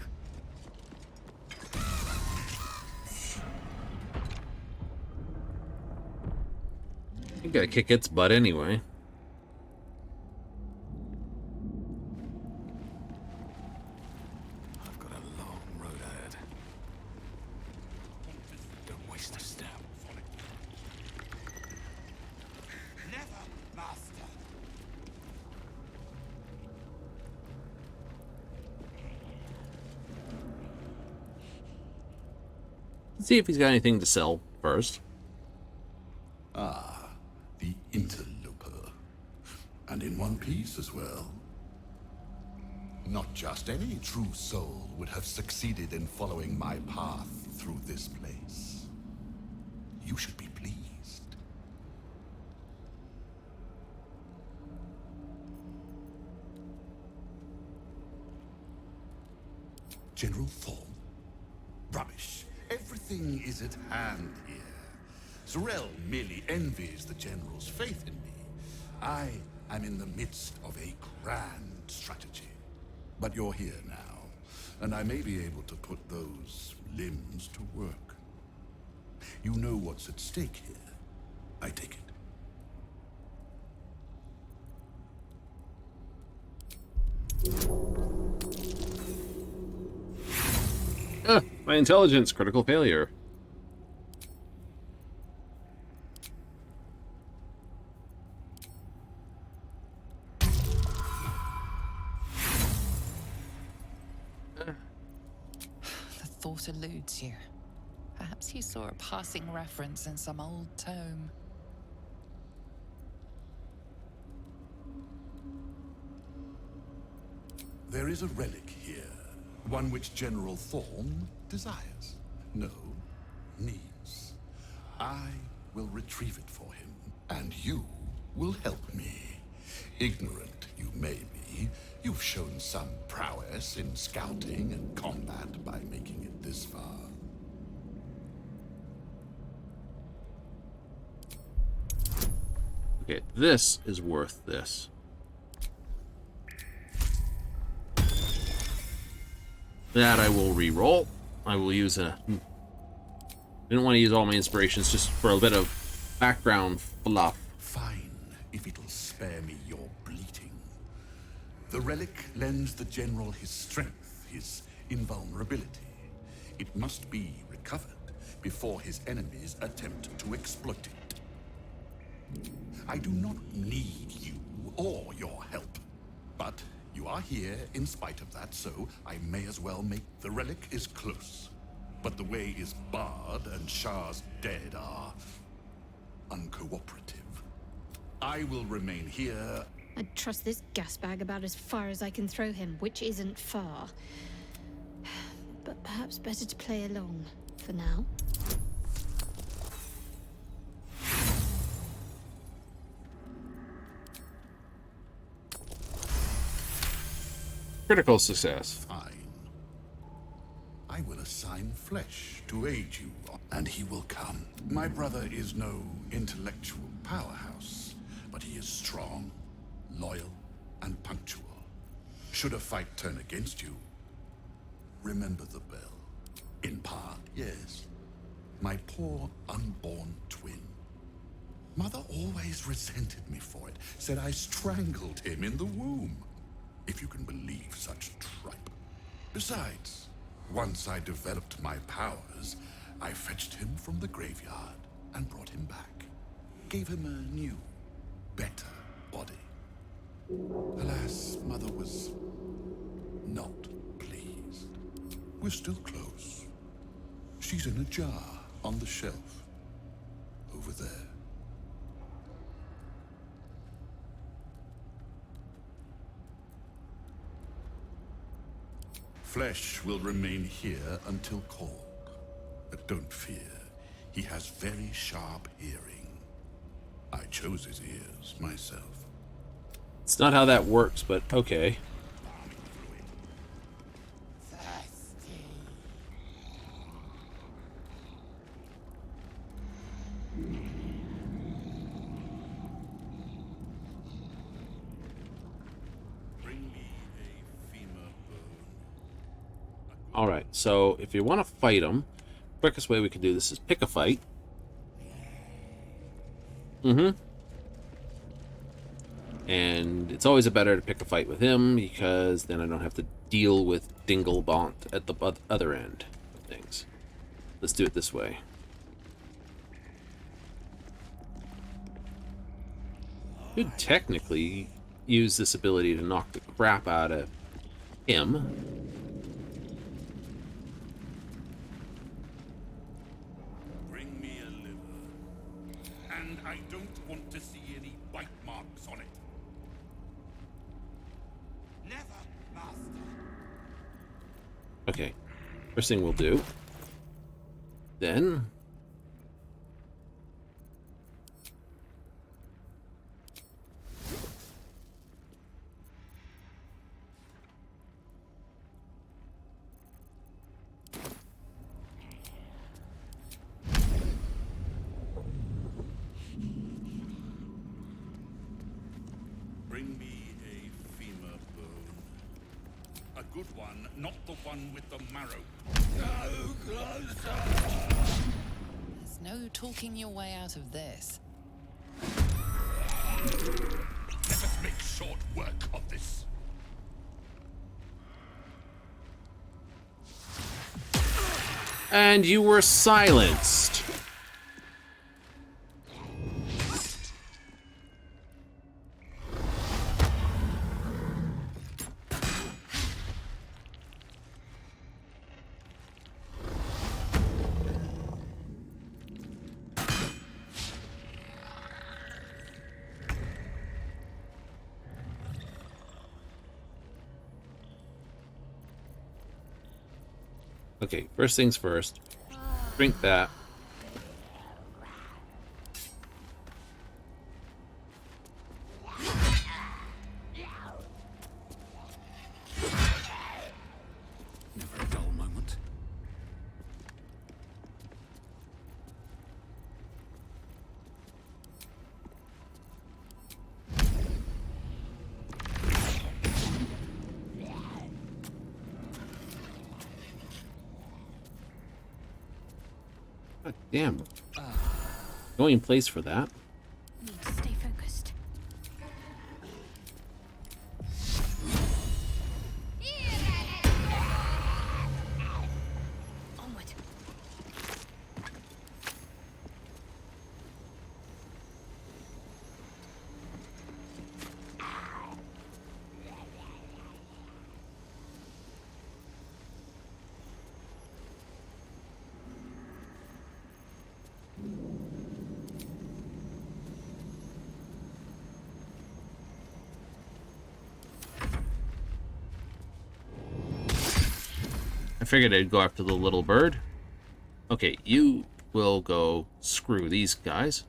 You gotta kick its butt anyway. I've got a long road ahead. Don't waste a step. Never, master. See if he's got anything to sell first. Ah, the interloper. And in one piece as well. Not just any true soul would have succeeded in following my path through this place. You should be pleased. General Thorn? Rubbish. Everything is at hand here. Zorel merely envies the General's faith in me. I am in the midst of a grand strategy. But you're here now, and I may be able to put those limbs to work. You know what's at stake here, I take it. My intelligence, critical failure. The thought eludes you. Perhaps you saw a passing reference in some old tome. There is a relic here, one which General Thorn desires. No, needs. I will retrieve it for him, and you will help me. Ignorant you may be, you've shown some prowess in scouting and combat by making it this far. Okay, this is worth this. That I will re-roll. I will use a... I didn't want to use all my inspirations just for a bit of background fluff. Fine, if it'll spare me your bleating. The relic lends the general his strength, his invulnerability. It must be recovered before his enemies attempt to exploit it. I do not need you or your help, but you are here in spite of that, so I may as well make the relic is close. But the way is barred and Shah's dead are uncooperative. I will remain here. I'd trust this gas bag about as far as I can throw him, which isn't far. But perhaps better to play along for now. Critical success. Fine. I will assign Flesh to aid you, and he will come. My brother is no intellectual powerhouse, but he is strong, loyal, and punctual. Should a fight turn against you, remember the bell. In part, yes. My poor unborn twin. Mother always resented me for it, said I strangled him in the womb. If you can believe such tripe. Besides, once I developed my powers, I fetched him from the graveyard and brought him back. Gave him a new, better body. Alas, Mother was not pleased. We're still close. She's in a jar on the shelf over there. Flesh will remain here until called. But don't fear, he has very sharp hearing. I chose his ears myself. It's not how that works, but okay. Alright, so if you want to fight him, quickest way we can do this is pick a fight. And it's always better to pick a fight with him, because then I don't have to deal with Dinglebont at the other end of things. Let's do it this way. Could technically use this ability to knock the crap out of him. I don't want to see any bite marks on it. Never, Master. Okay, first thing we'll do, then Good one, not the one with the marrow. Go closer! There's no talking your way out of this. Let us make short work of this. And you were silenced. Okay, first things first. Drink that. Never a dull moment. God damn. Going in place for that. Need to stay focused. Onward. I figured I'd go after the little bird. Okay, you will go screw these guys.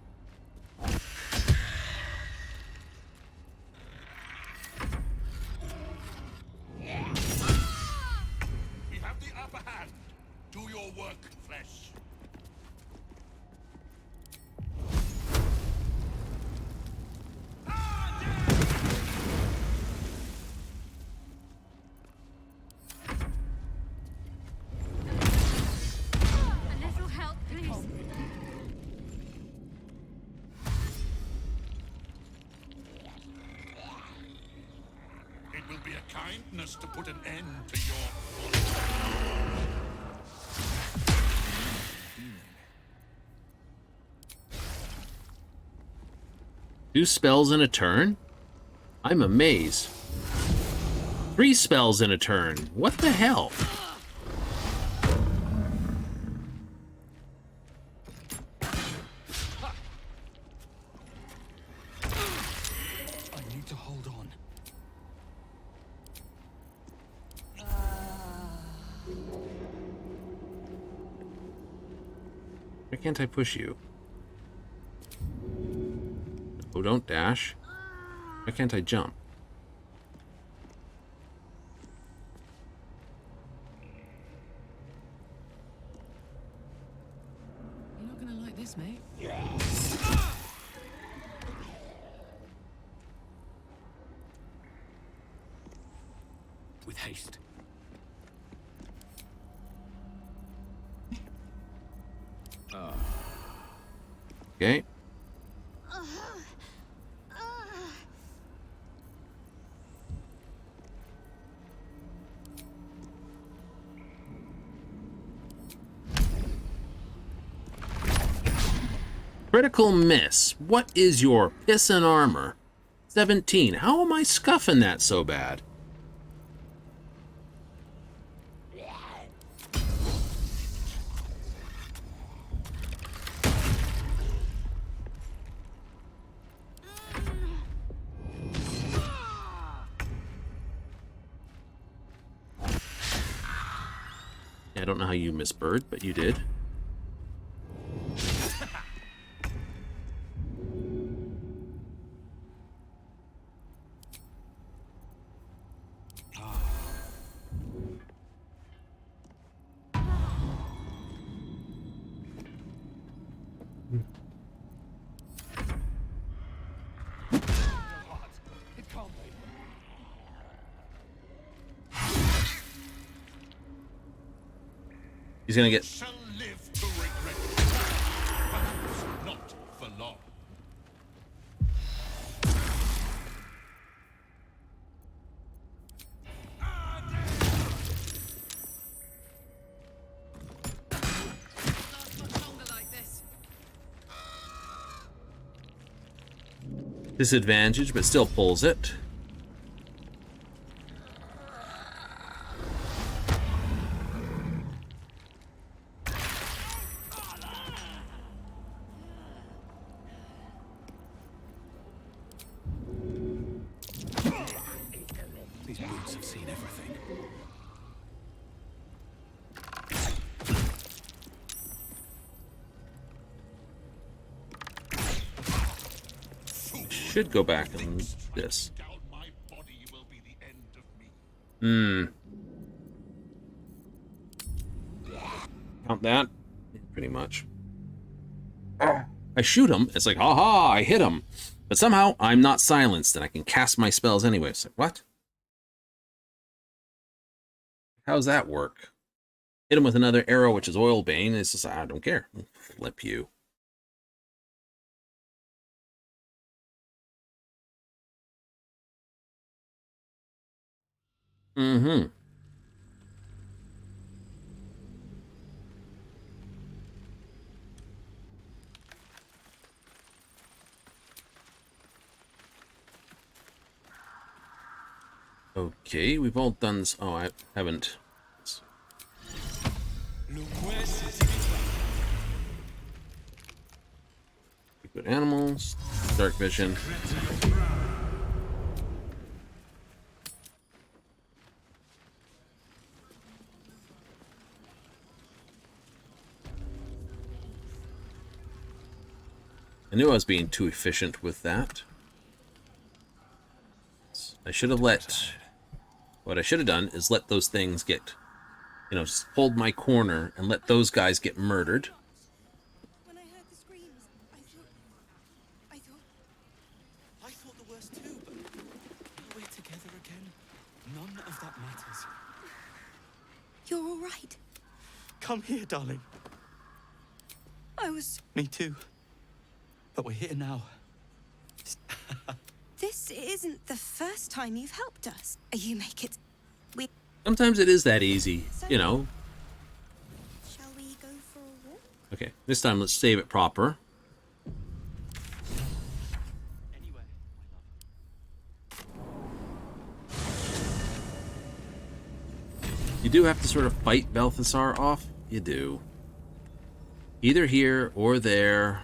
We have the upper hand. Do your work, flesh. A little help, please. It will be a kindness to put an end to your... Two spells in a turn? I'm amazed. 3 spells in a turn. What the hell? I need to hold on. Why can't I push you? Oh, don't dash. Why can't I jump? You're not gonna like this, mate. With haste. Okay. Critical miss. What is your piss and armor? 17. How am I scuffing that so bad? I don't know how you missed bird, but you did. He's gonna get... Shall live to regret it. Perhaps not for long. Disadvantage, but still pulls it. These boots have seen everything. Should go back on this. Count that? Pretty much. I shoot him. It's like, haha, I hit him. But somehow I'm not silenced and I can cast my spells anyway. It's like, what? How's that work? Hit him with another arrow, which is Oil Bane. It's just, I don't care. Flip you. Mm-hmm. Okay, we've all done this. Oh, I haven't. Good animals, dark vision. I knew I was being too efficient with that. I should have let... What I should have done is let those things get... You know, just hold my corner and let those guys get murdered. When I heard the screams, I thought the worst too, but we're together again. None of that matters. You're all right. Come here, darling. I was... Me too. But we're here now. This isn't the first time you've helped us. You make it... Sometimes it is that easy, you know. Shall we go for a walk? Okay, this time let's save it proper. You do have to sort of fight Balthasar off. You do. Either here or there.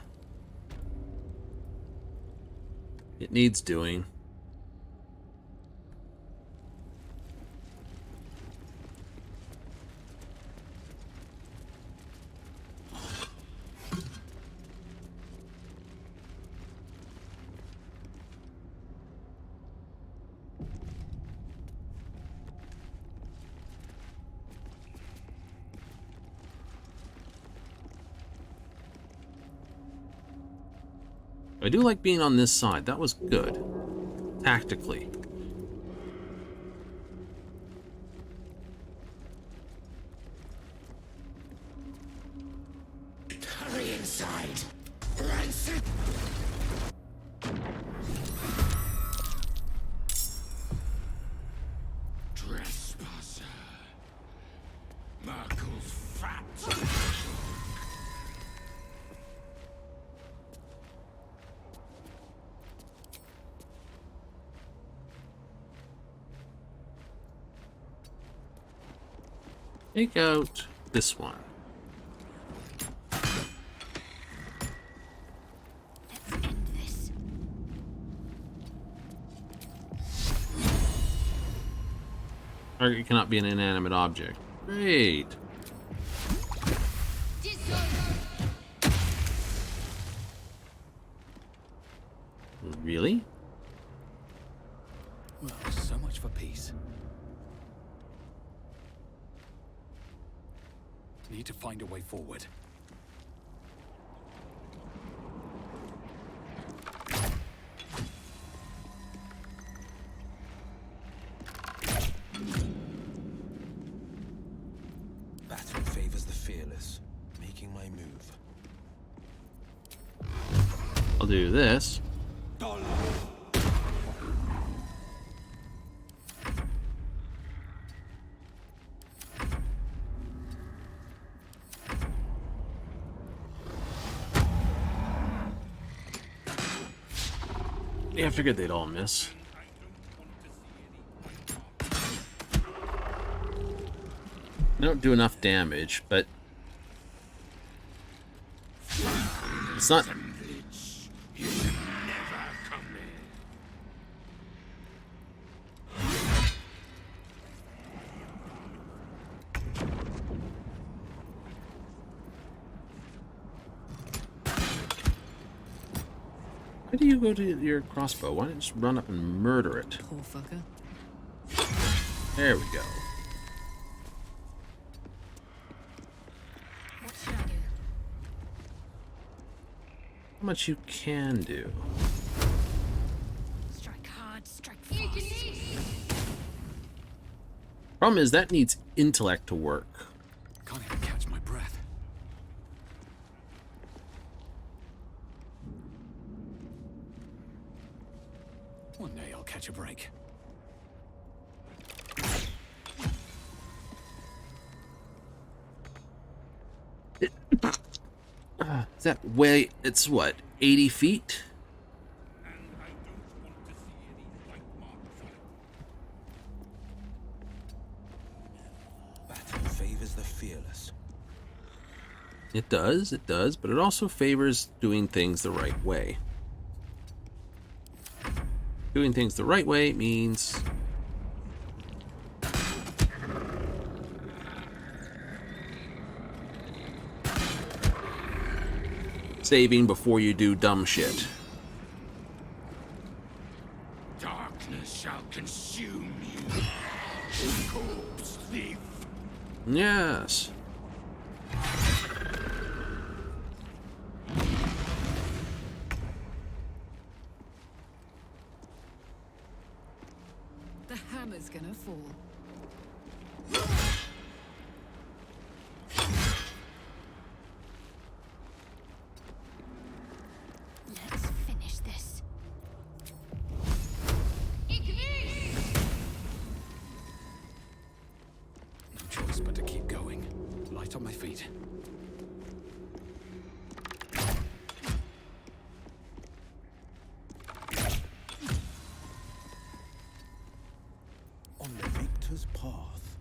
It needs doing. I do like being on this side. That was good. Tactically. Hurry inside. Rancid. Trespasser. Merkel's fat. Take out this one. Let's end this. Target cannot be an inanimate object. Great. Really? Well, so much for peace. Need to find a way forward. Battle favors the fearless. Making my move. I'll do this. Yeah, I figured they'd all miss. They don't do enough damage, but it's not. Why do you go to your crossbow? Why don't you just run up and murder it? Poor fucker. There we go. What should I do? How much you can do. Strike hard, strike fast. Problem is that needs intellect to work. Can't One day I'll catch a break. Is that way? It's what, 80 feet? Battle favors the fearless. It does, but it also favors doing things the right way. Doing things the right way means saving before you do dumb shit. Darkness shall consume you, corpse thief. Yes. The hammer's gonna fall. Let's finish this. No choice but to keep going. Light on my feet. On the victor's path.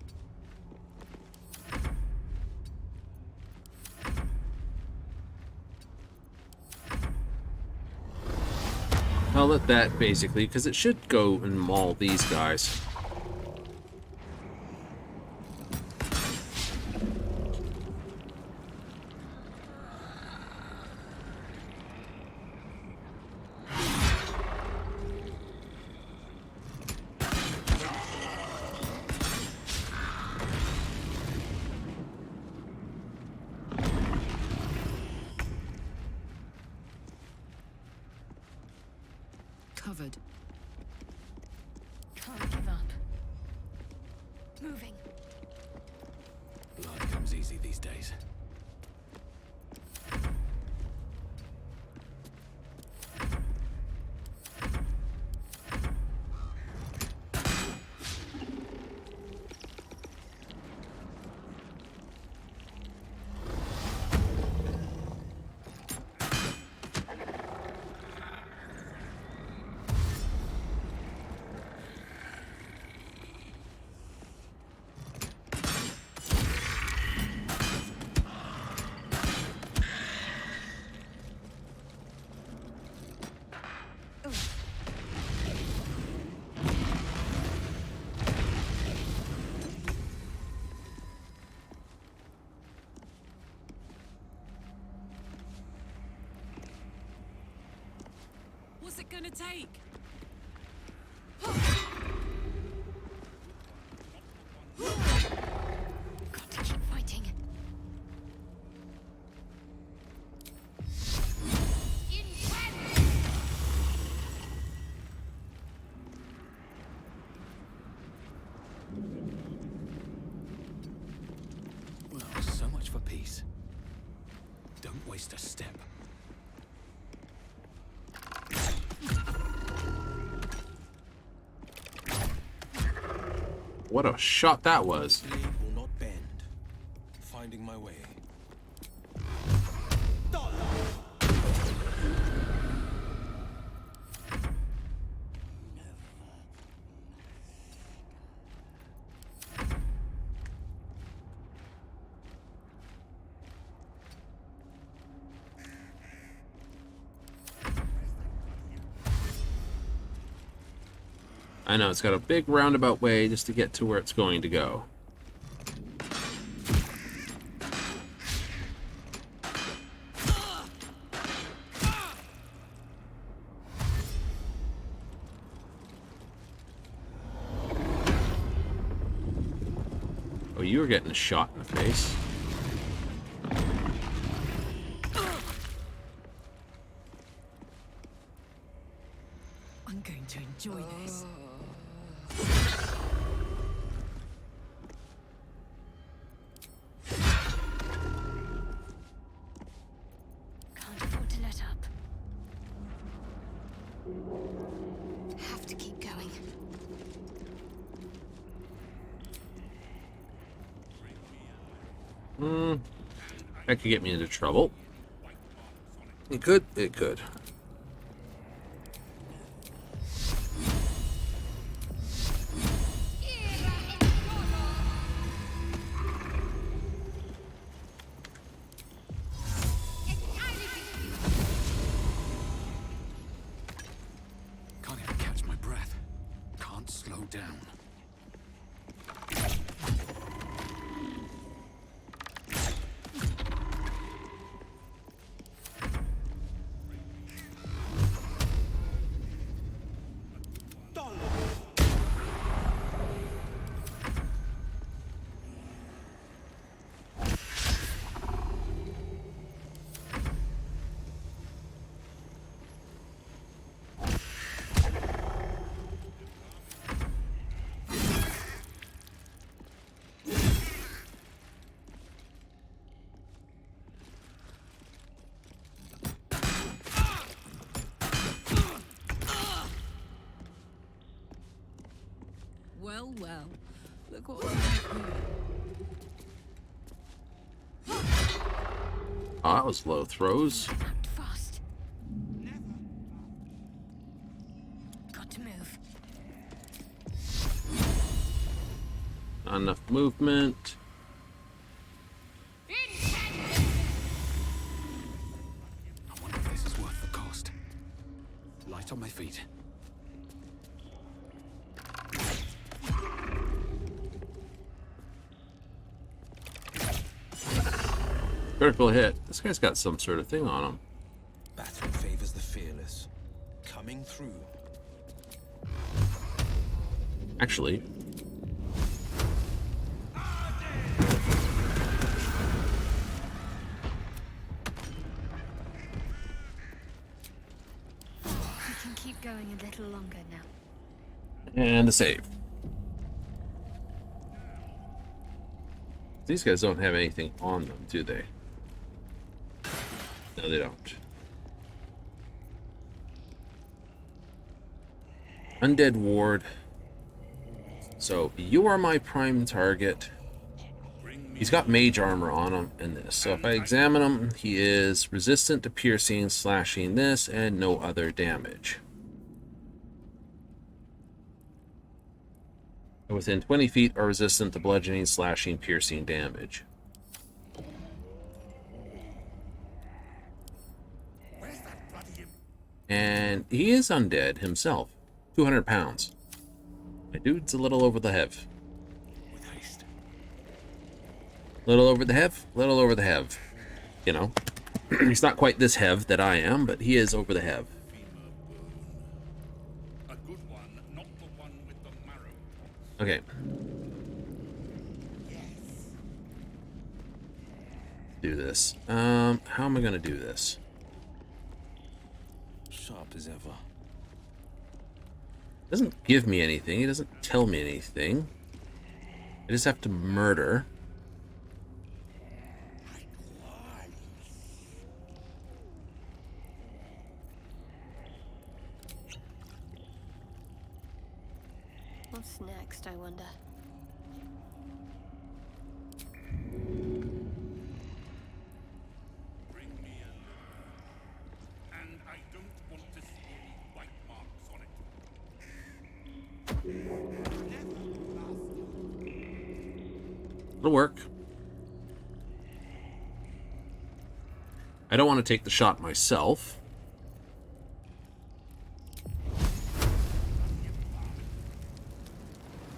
I'll let that basically, because it should go and maul these guys. Covered. Can't give up. Moving. Blood comes easy these days. What's it gonna take? Got to keep fighting. Well, so much for peace. Don't waste a step. What a shot that was. Blade will not bend. Finding my way. I know, it's got a big roundabout way just to get to where it's going to go. Oh, you were getting shot in the face. I'm going to enjoy this. Can't afford to let up. Have to keep going. That could get me into trouble. It could. It could. Can't even catch my breath. Can't slow down. Well, well. Look what we have here. Oh, that was low throws. Fast. Got to move. Not enough movement. I wonder if this is worth the cost. Light on my feet. Critical hit. This guy's got some sort of thing on him. Battle favors the fearless. Coming through. Actually. We can keep going a little longer now. And the save. These guys don't have anything on them, do they? No, they don't. Undead Ward. So, you are my prime target. He's got mage armor on him in this. So if I examine him, he is resistant to piercing, slashing this, and no other damage. Within 20 feet are resistant to bludgeoning, slashing, piercing damage. And he is undead himself. 200 pounds. My dude's a little over the hev. Little over the hev, little over the hev. You know, he's not quite this hev that I am, but he is over the hev. Okay. Do this. How am I gonna do this? Sharp as ever. Doesn't give me anything. He doesn't tell me anything. I just have to murder. What's next, I wonder? And I don't want to see any white marks on it. It'll work. I don't want to take the shot myself.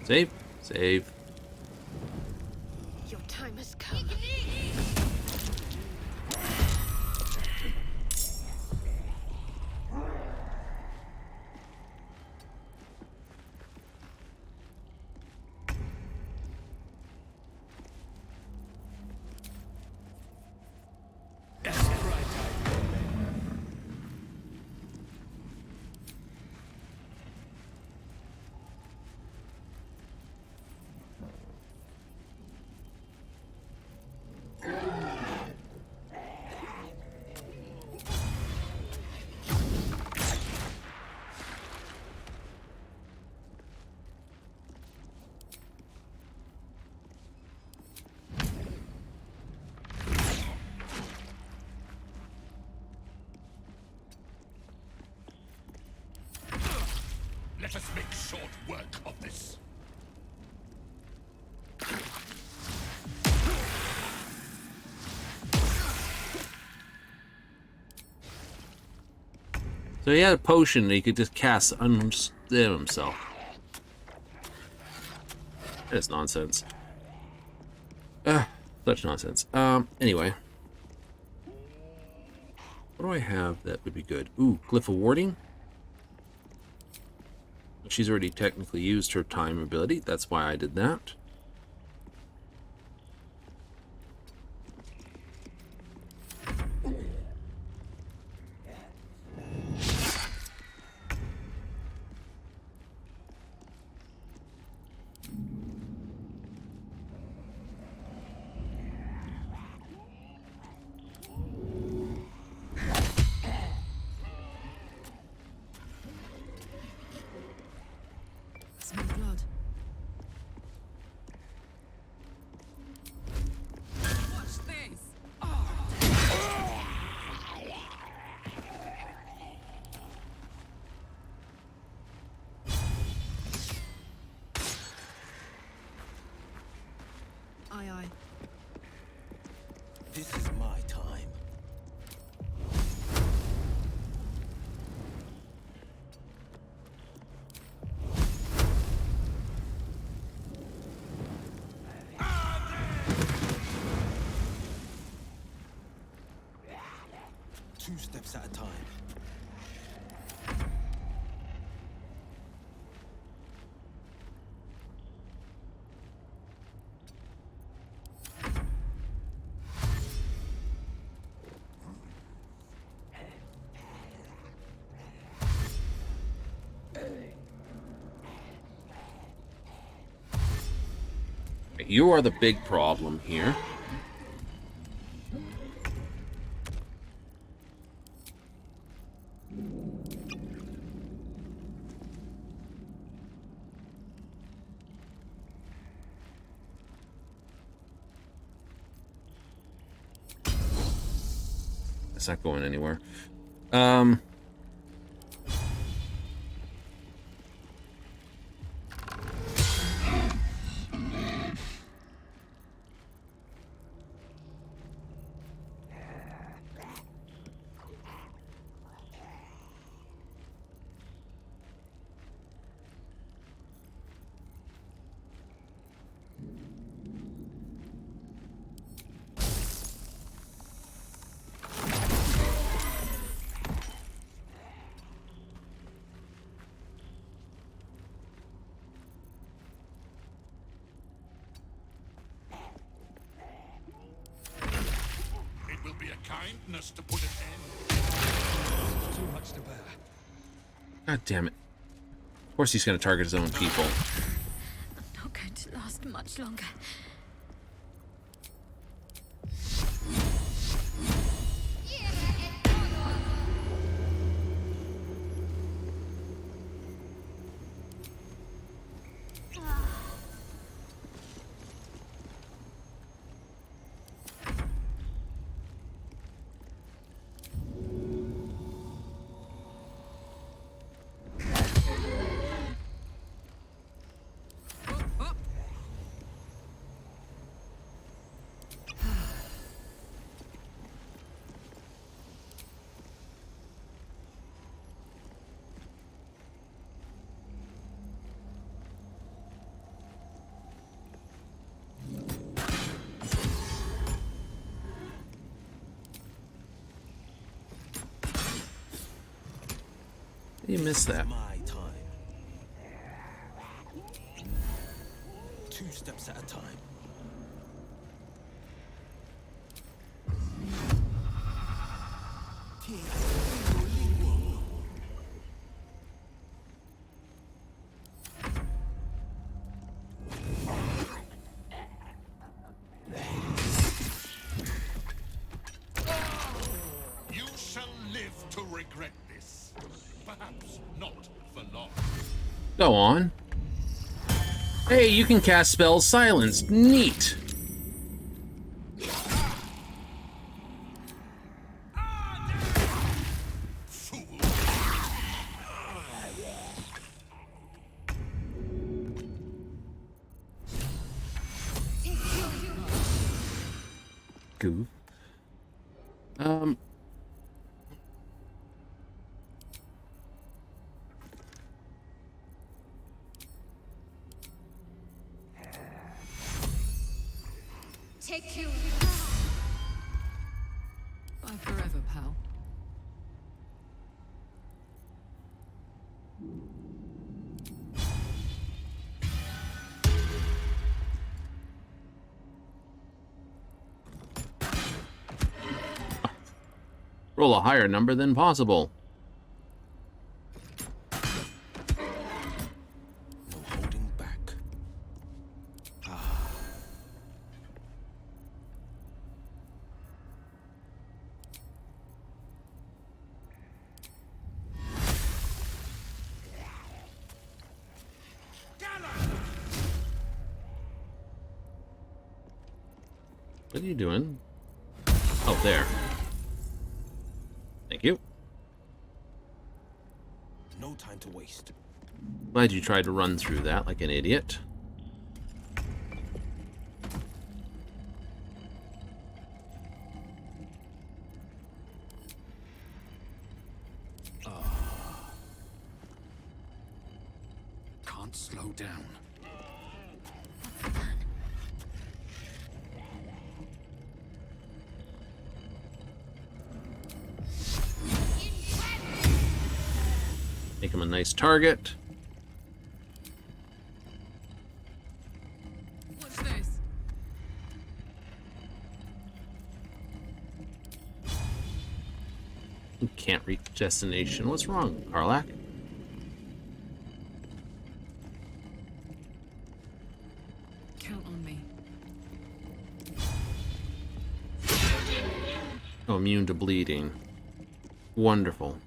Save. Save. Your time has come. Let us make short work of this. So he had a potion that he could just cast unstem himself. That's nonsense. Such nonsense. Anyway. What do I have that would be good? Ooh, Glyph of Warding. She's already technically used her time ability. That's why I did that. Smell blood. Watch this. Aye, aye. This is my time. Two steps at a time. You are the big problem here. It's not going anywhere. It will be a kindness to put an end. Too much to bear. God damn it. Of course he's going to target his own people. I'm not going to last much longer. You missed that. My time. Two steps at a time. You shall live to regret this. Perhaps not for long. Go on. Hey, you can cast spells silenced. Neat. Goof. Take you. Bye forever, pal. Roll a higher number than possible. No holding back. What are you doing? Oh, there. Thank you. No time to waste. Glad you tried to run through that like an idiot. Can't slow down. Make him a nice target. What's this? You can't reach destination. What's wrong, Karlak? Count on me. Oh, immune to bleeding. Wonderful.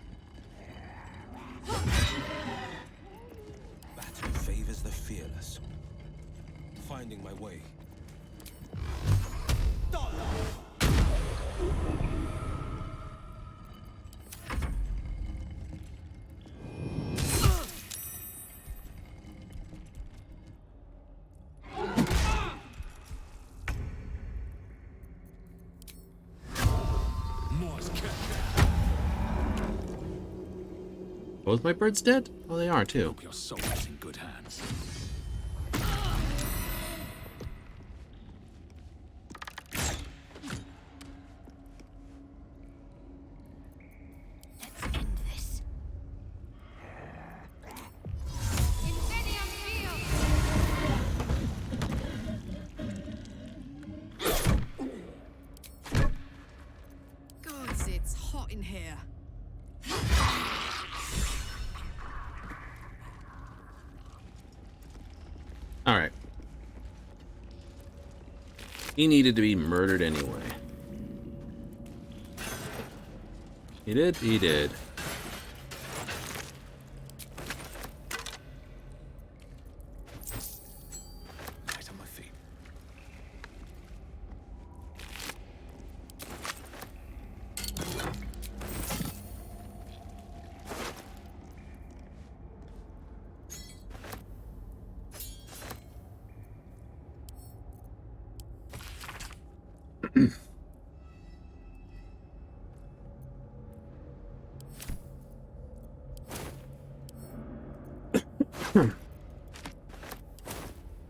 Battle favors the fearless. Finding my way. Both my birds dead? Oh, they are too. Hope your soul is in good hands. Let's end this. Gods, it's hot in here. Alright. He needed to be murdered anyway. He did? He did. Right on my feet.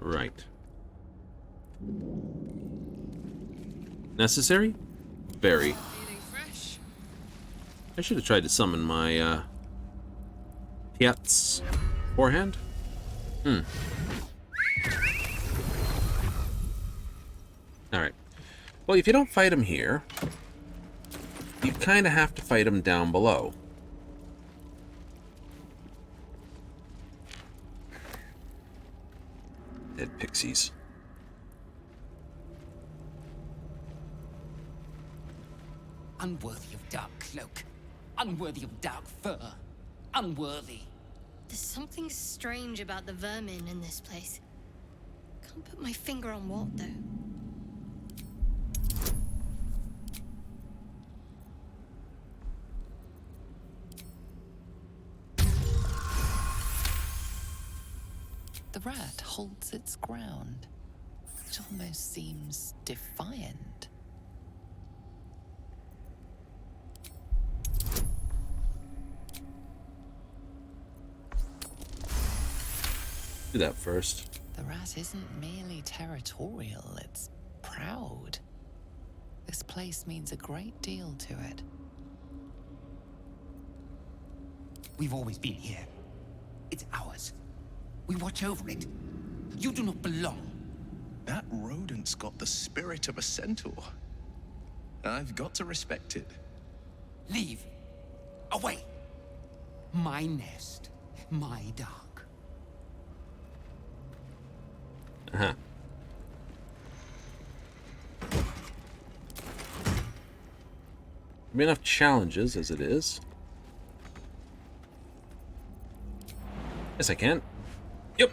Right. Necessary? Very. Feeling fresh? I should have tried to summon my, Piets beforehand. Alright. Well, if you don't fight him here, you kind of have to fight him down below. Dead pixies. Unworthy of dark cloak. Unworthy of dark fur. Unworthy. There's something strange about the vermin in this place. Can't put my finger on what, though. The rat holds its ground. It almost seems defiant. Do that first. The rat isn't merely territorial, it's proud. This place means a great deal to it. We've always been here. It's ours. We watch over it. You do not belong. That rodent's got the spirit of a centaur. I've got to respect it. Leave. Away. My nest. My dark. Uh-huh. Enough challenges as it is. Yes, I can. Yep.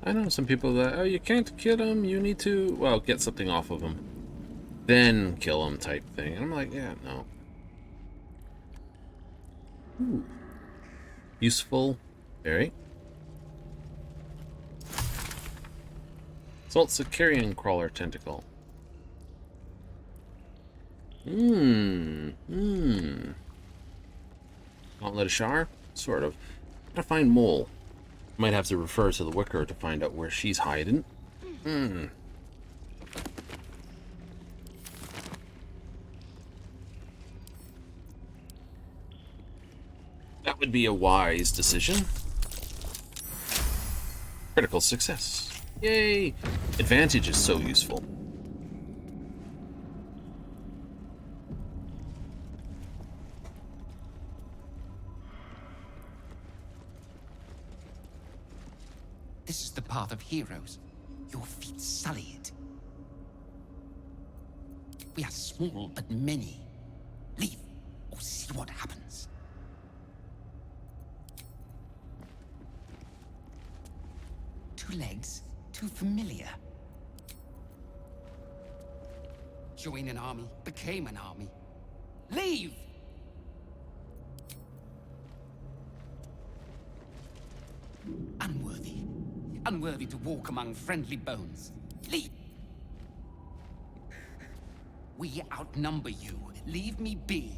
I know some people that, oh, you can't kill him, you need to, well, get something off of him. Then kill him type thing. And I'm like, yeah, no. Ooh. Useful. Very. Salt Sicarian Crawler Tentacle. Gauntlet of Shar? Sort of. Gotta find Mole. Might have to refer to the Wicker to find out where she's hiding. That would be a wise decision. Critical success. Yay! Advantage is so useful. This is the path of heroes. Your feet sully it. We are small, but many. Leave, or see what happens. Two legs, too familiar. Join an army, became an army. Leave! Unworthy. Unworthy to walk among friendly bones. Leave! We outnumber you. Leave me be.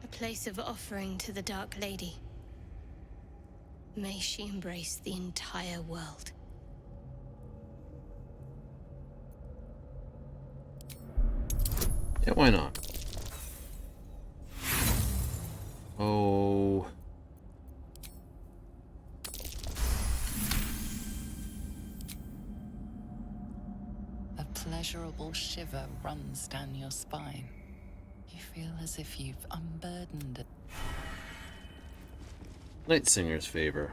A place of offering to the Dark Lady. May she embrace the entire world. Yeah, why not? Oh. A pleasurable shiver runs down your spine. You feel as if you've unburdened it. Night Singer's Favor.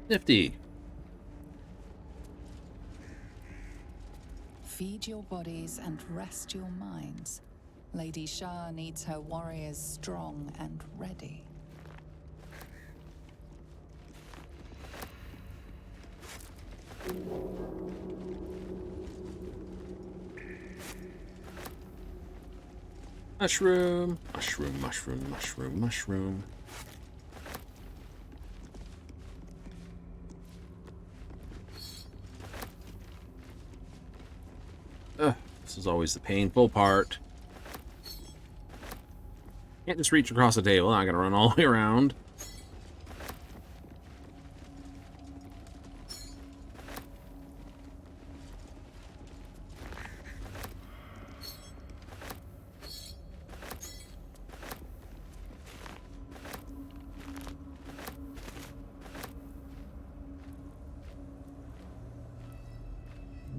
Nifty. Feed your bodies and rest your minds. Lady Shah needs her warriors strong and ready. Mushroom, mushroom, mushroom, mushroom, mushroom. This is always the painful part. Can't just reach across the table. I gotta run all the way around.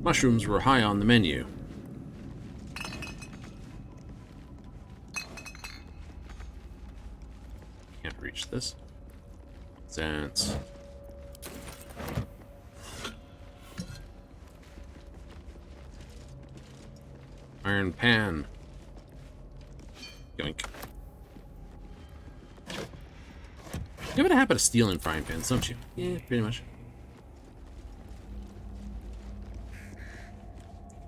Mushrooms were high on the menu. this? Sense. Iron pan. Yoink. You have a habit of stealing frying pans, don't you? Yeah, pretty much.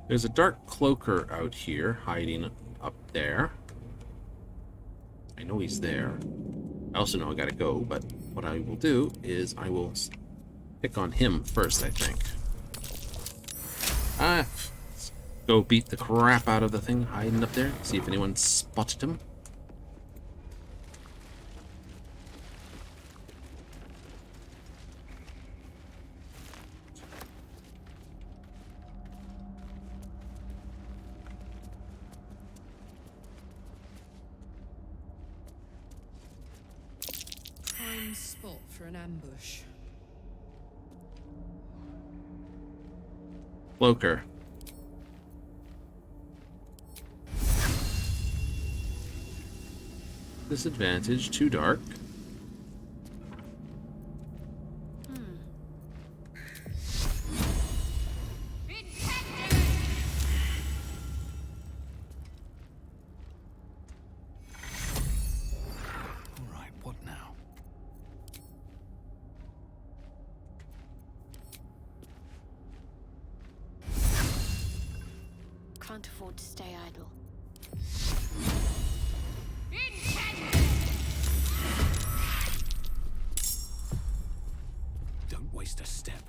There's a dark cloaker out here, hiding up there. I know he's there. I also know I gotta go, but what I will do is I will pick on him first, I think. Let's go beat the crap out of the thing hiding up there. See if anyone spotted him. Prime spot for an ambush. Cloaker. Disadvantage, too dark. Alright, what now? Can't afford to stay idle. Don't waste a step.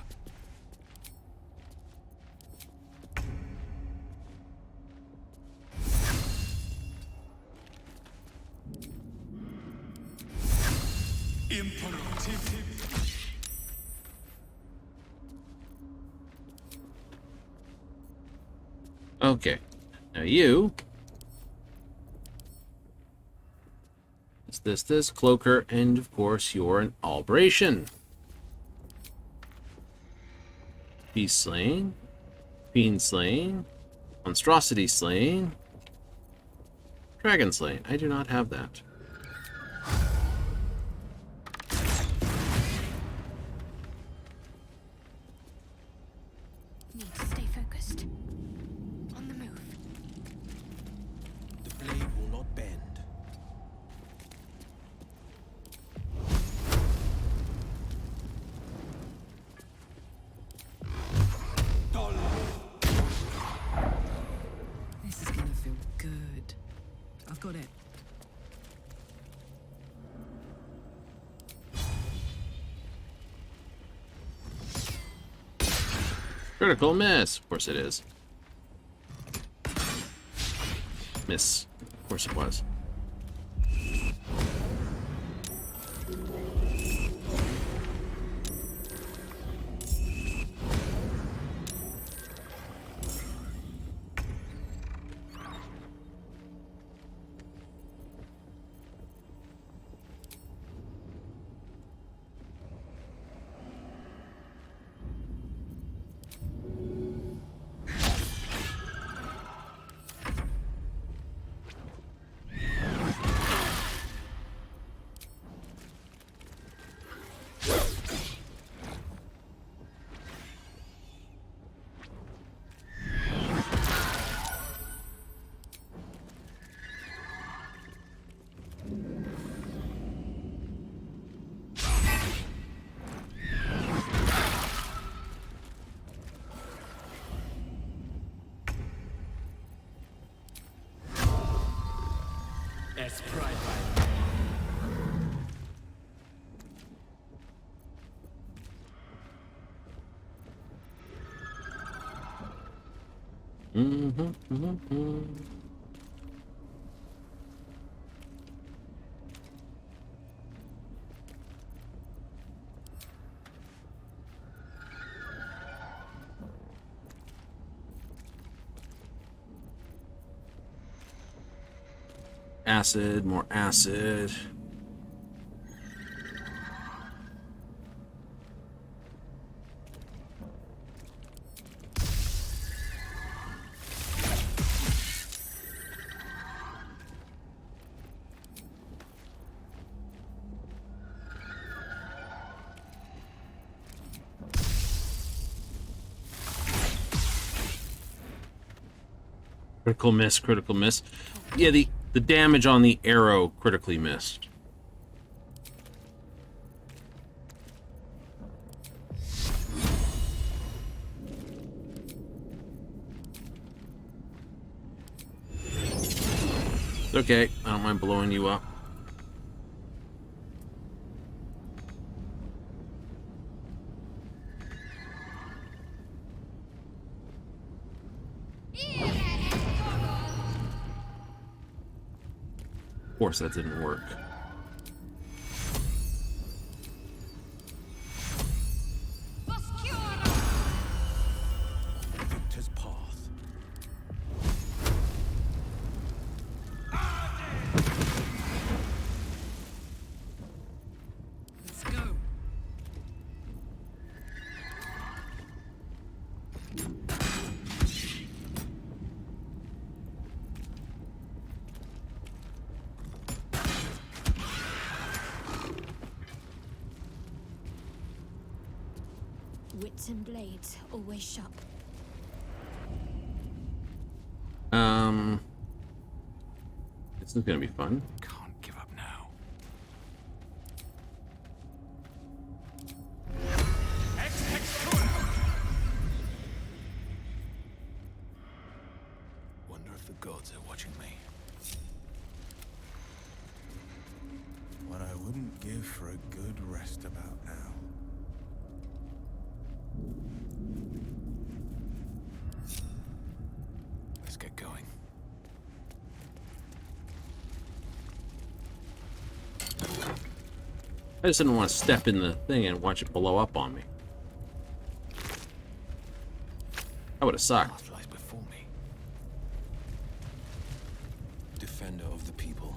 Okay. Now you... this, cloaker, and of course you're an Alberation. Beast slain. Fiend slain. Monstrosity slain. Dragon slain. I do not have that. Need to stay focused. On the move. The blade will not bend. This is gonna feel good. I've got it. Critical miss. Of course it is. Miss. Of course it was. EST Fri. Acid, more acid. Critical miss, critical miss. Yeah, the damage on the arrow critically missed. It's okay, I don't mind blowing you up. Of course, that didn't work. Victor's path. Let's go. Wits and blades, always sharp. This is gonna be fun. Can't give up now. Wonder if the gods are watching me. What I wouldn't give for a good rest about now. Let's get going. I just didn't want to step in the thing and watch it blow up on me. That would have sucked. Lies before me. Defender of the people.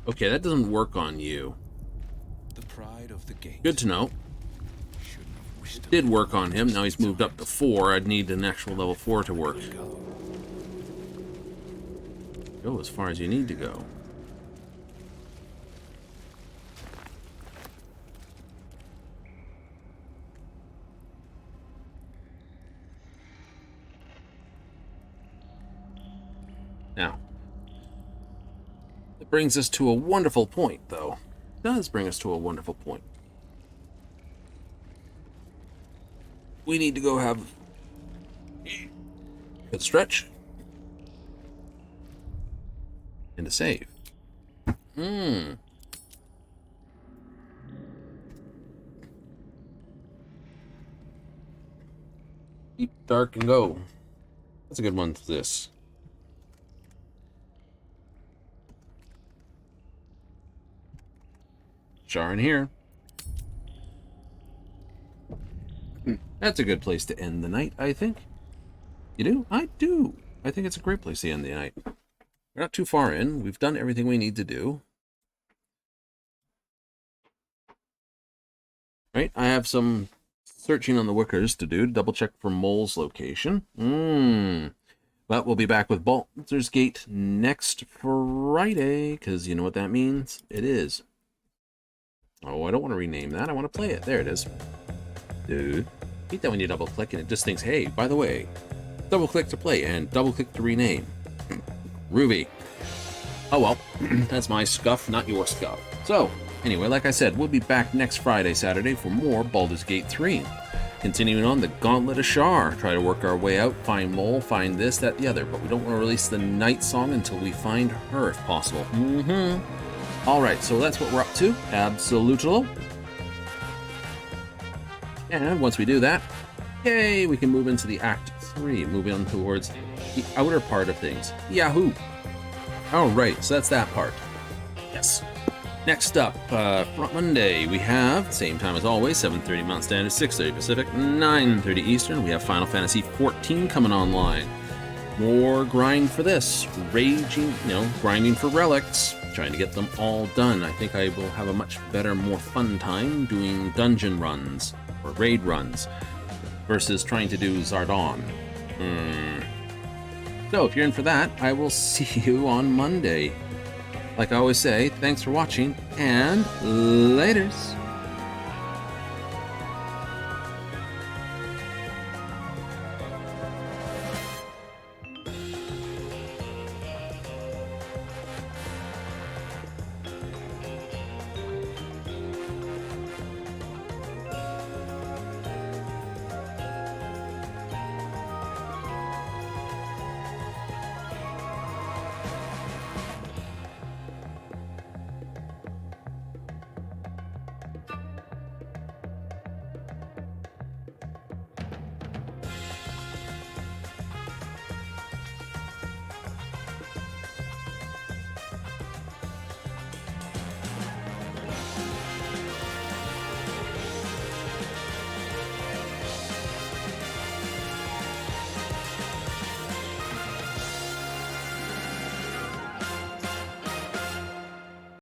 Okay, that doesn't work on you. The pride of the gate. Good to know. Did work on him. Now he's moved up to 4. I'd need an actual level 4 to work. Go as far as you need to go. Now, that brings us to a wonderful point, though. It does bring us to a wonderful point. We need to go have a good stretch and a save. Deep, dark, and go. That's a good one for this. Char in here. That's a good place to end the night, I think. You do? I do. I think it's a great place to end the night. We're not too far in. We've done everything we need to do. Right, I have some searching on the Wickers to do. Double check for Mole's location. But we'll be back with Baldur's Gate next Friday, because you know what that means? It is. Oh, I don't want to rename that. I want to play it. There it is. Dude. I hate that when you double click and it just thinks, hey, by the way, double click to play and double click to rename. Ruby. Oh well, that's my scuff, not your scuff. So, anyway, like I said, we'll be back next Friday, Saturday for more Baldur's Gate 3. Continuing on the Gauntlet of Shar. Try to work our way out, find Mole, find this, that, the other. But we don't want to release the night song until we find her, if possible. Alright, so that's what we're up to. Absolutely. And once we do that, yay, we can move into the Act 3, moving on towards the outer part of things. Yahoo! Alright, so that's that part. Yes. Next up, Monday, we have, same time as always, 7:30 Mountain Standard, 6:30 Pacific, 9:30 Eastern. We have Final Fantasy XIV coming online. More grind for this. Raging, grinding for relics. Trying to get them all done. I think I will have a much better, more fun time doing dungeon runs or raid runs versus trying to do Zardon. So if you're in for that, I will see you on Monday. Like I always say, thanks for watching, and laters.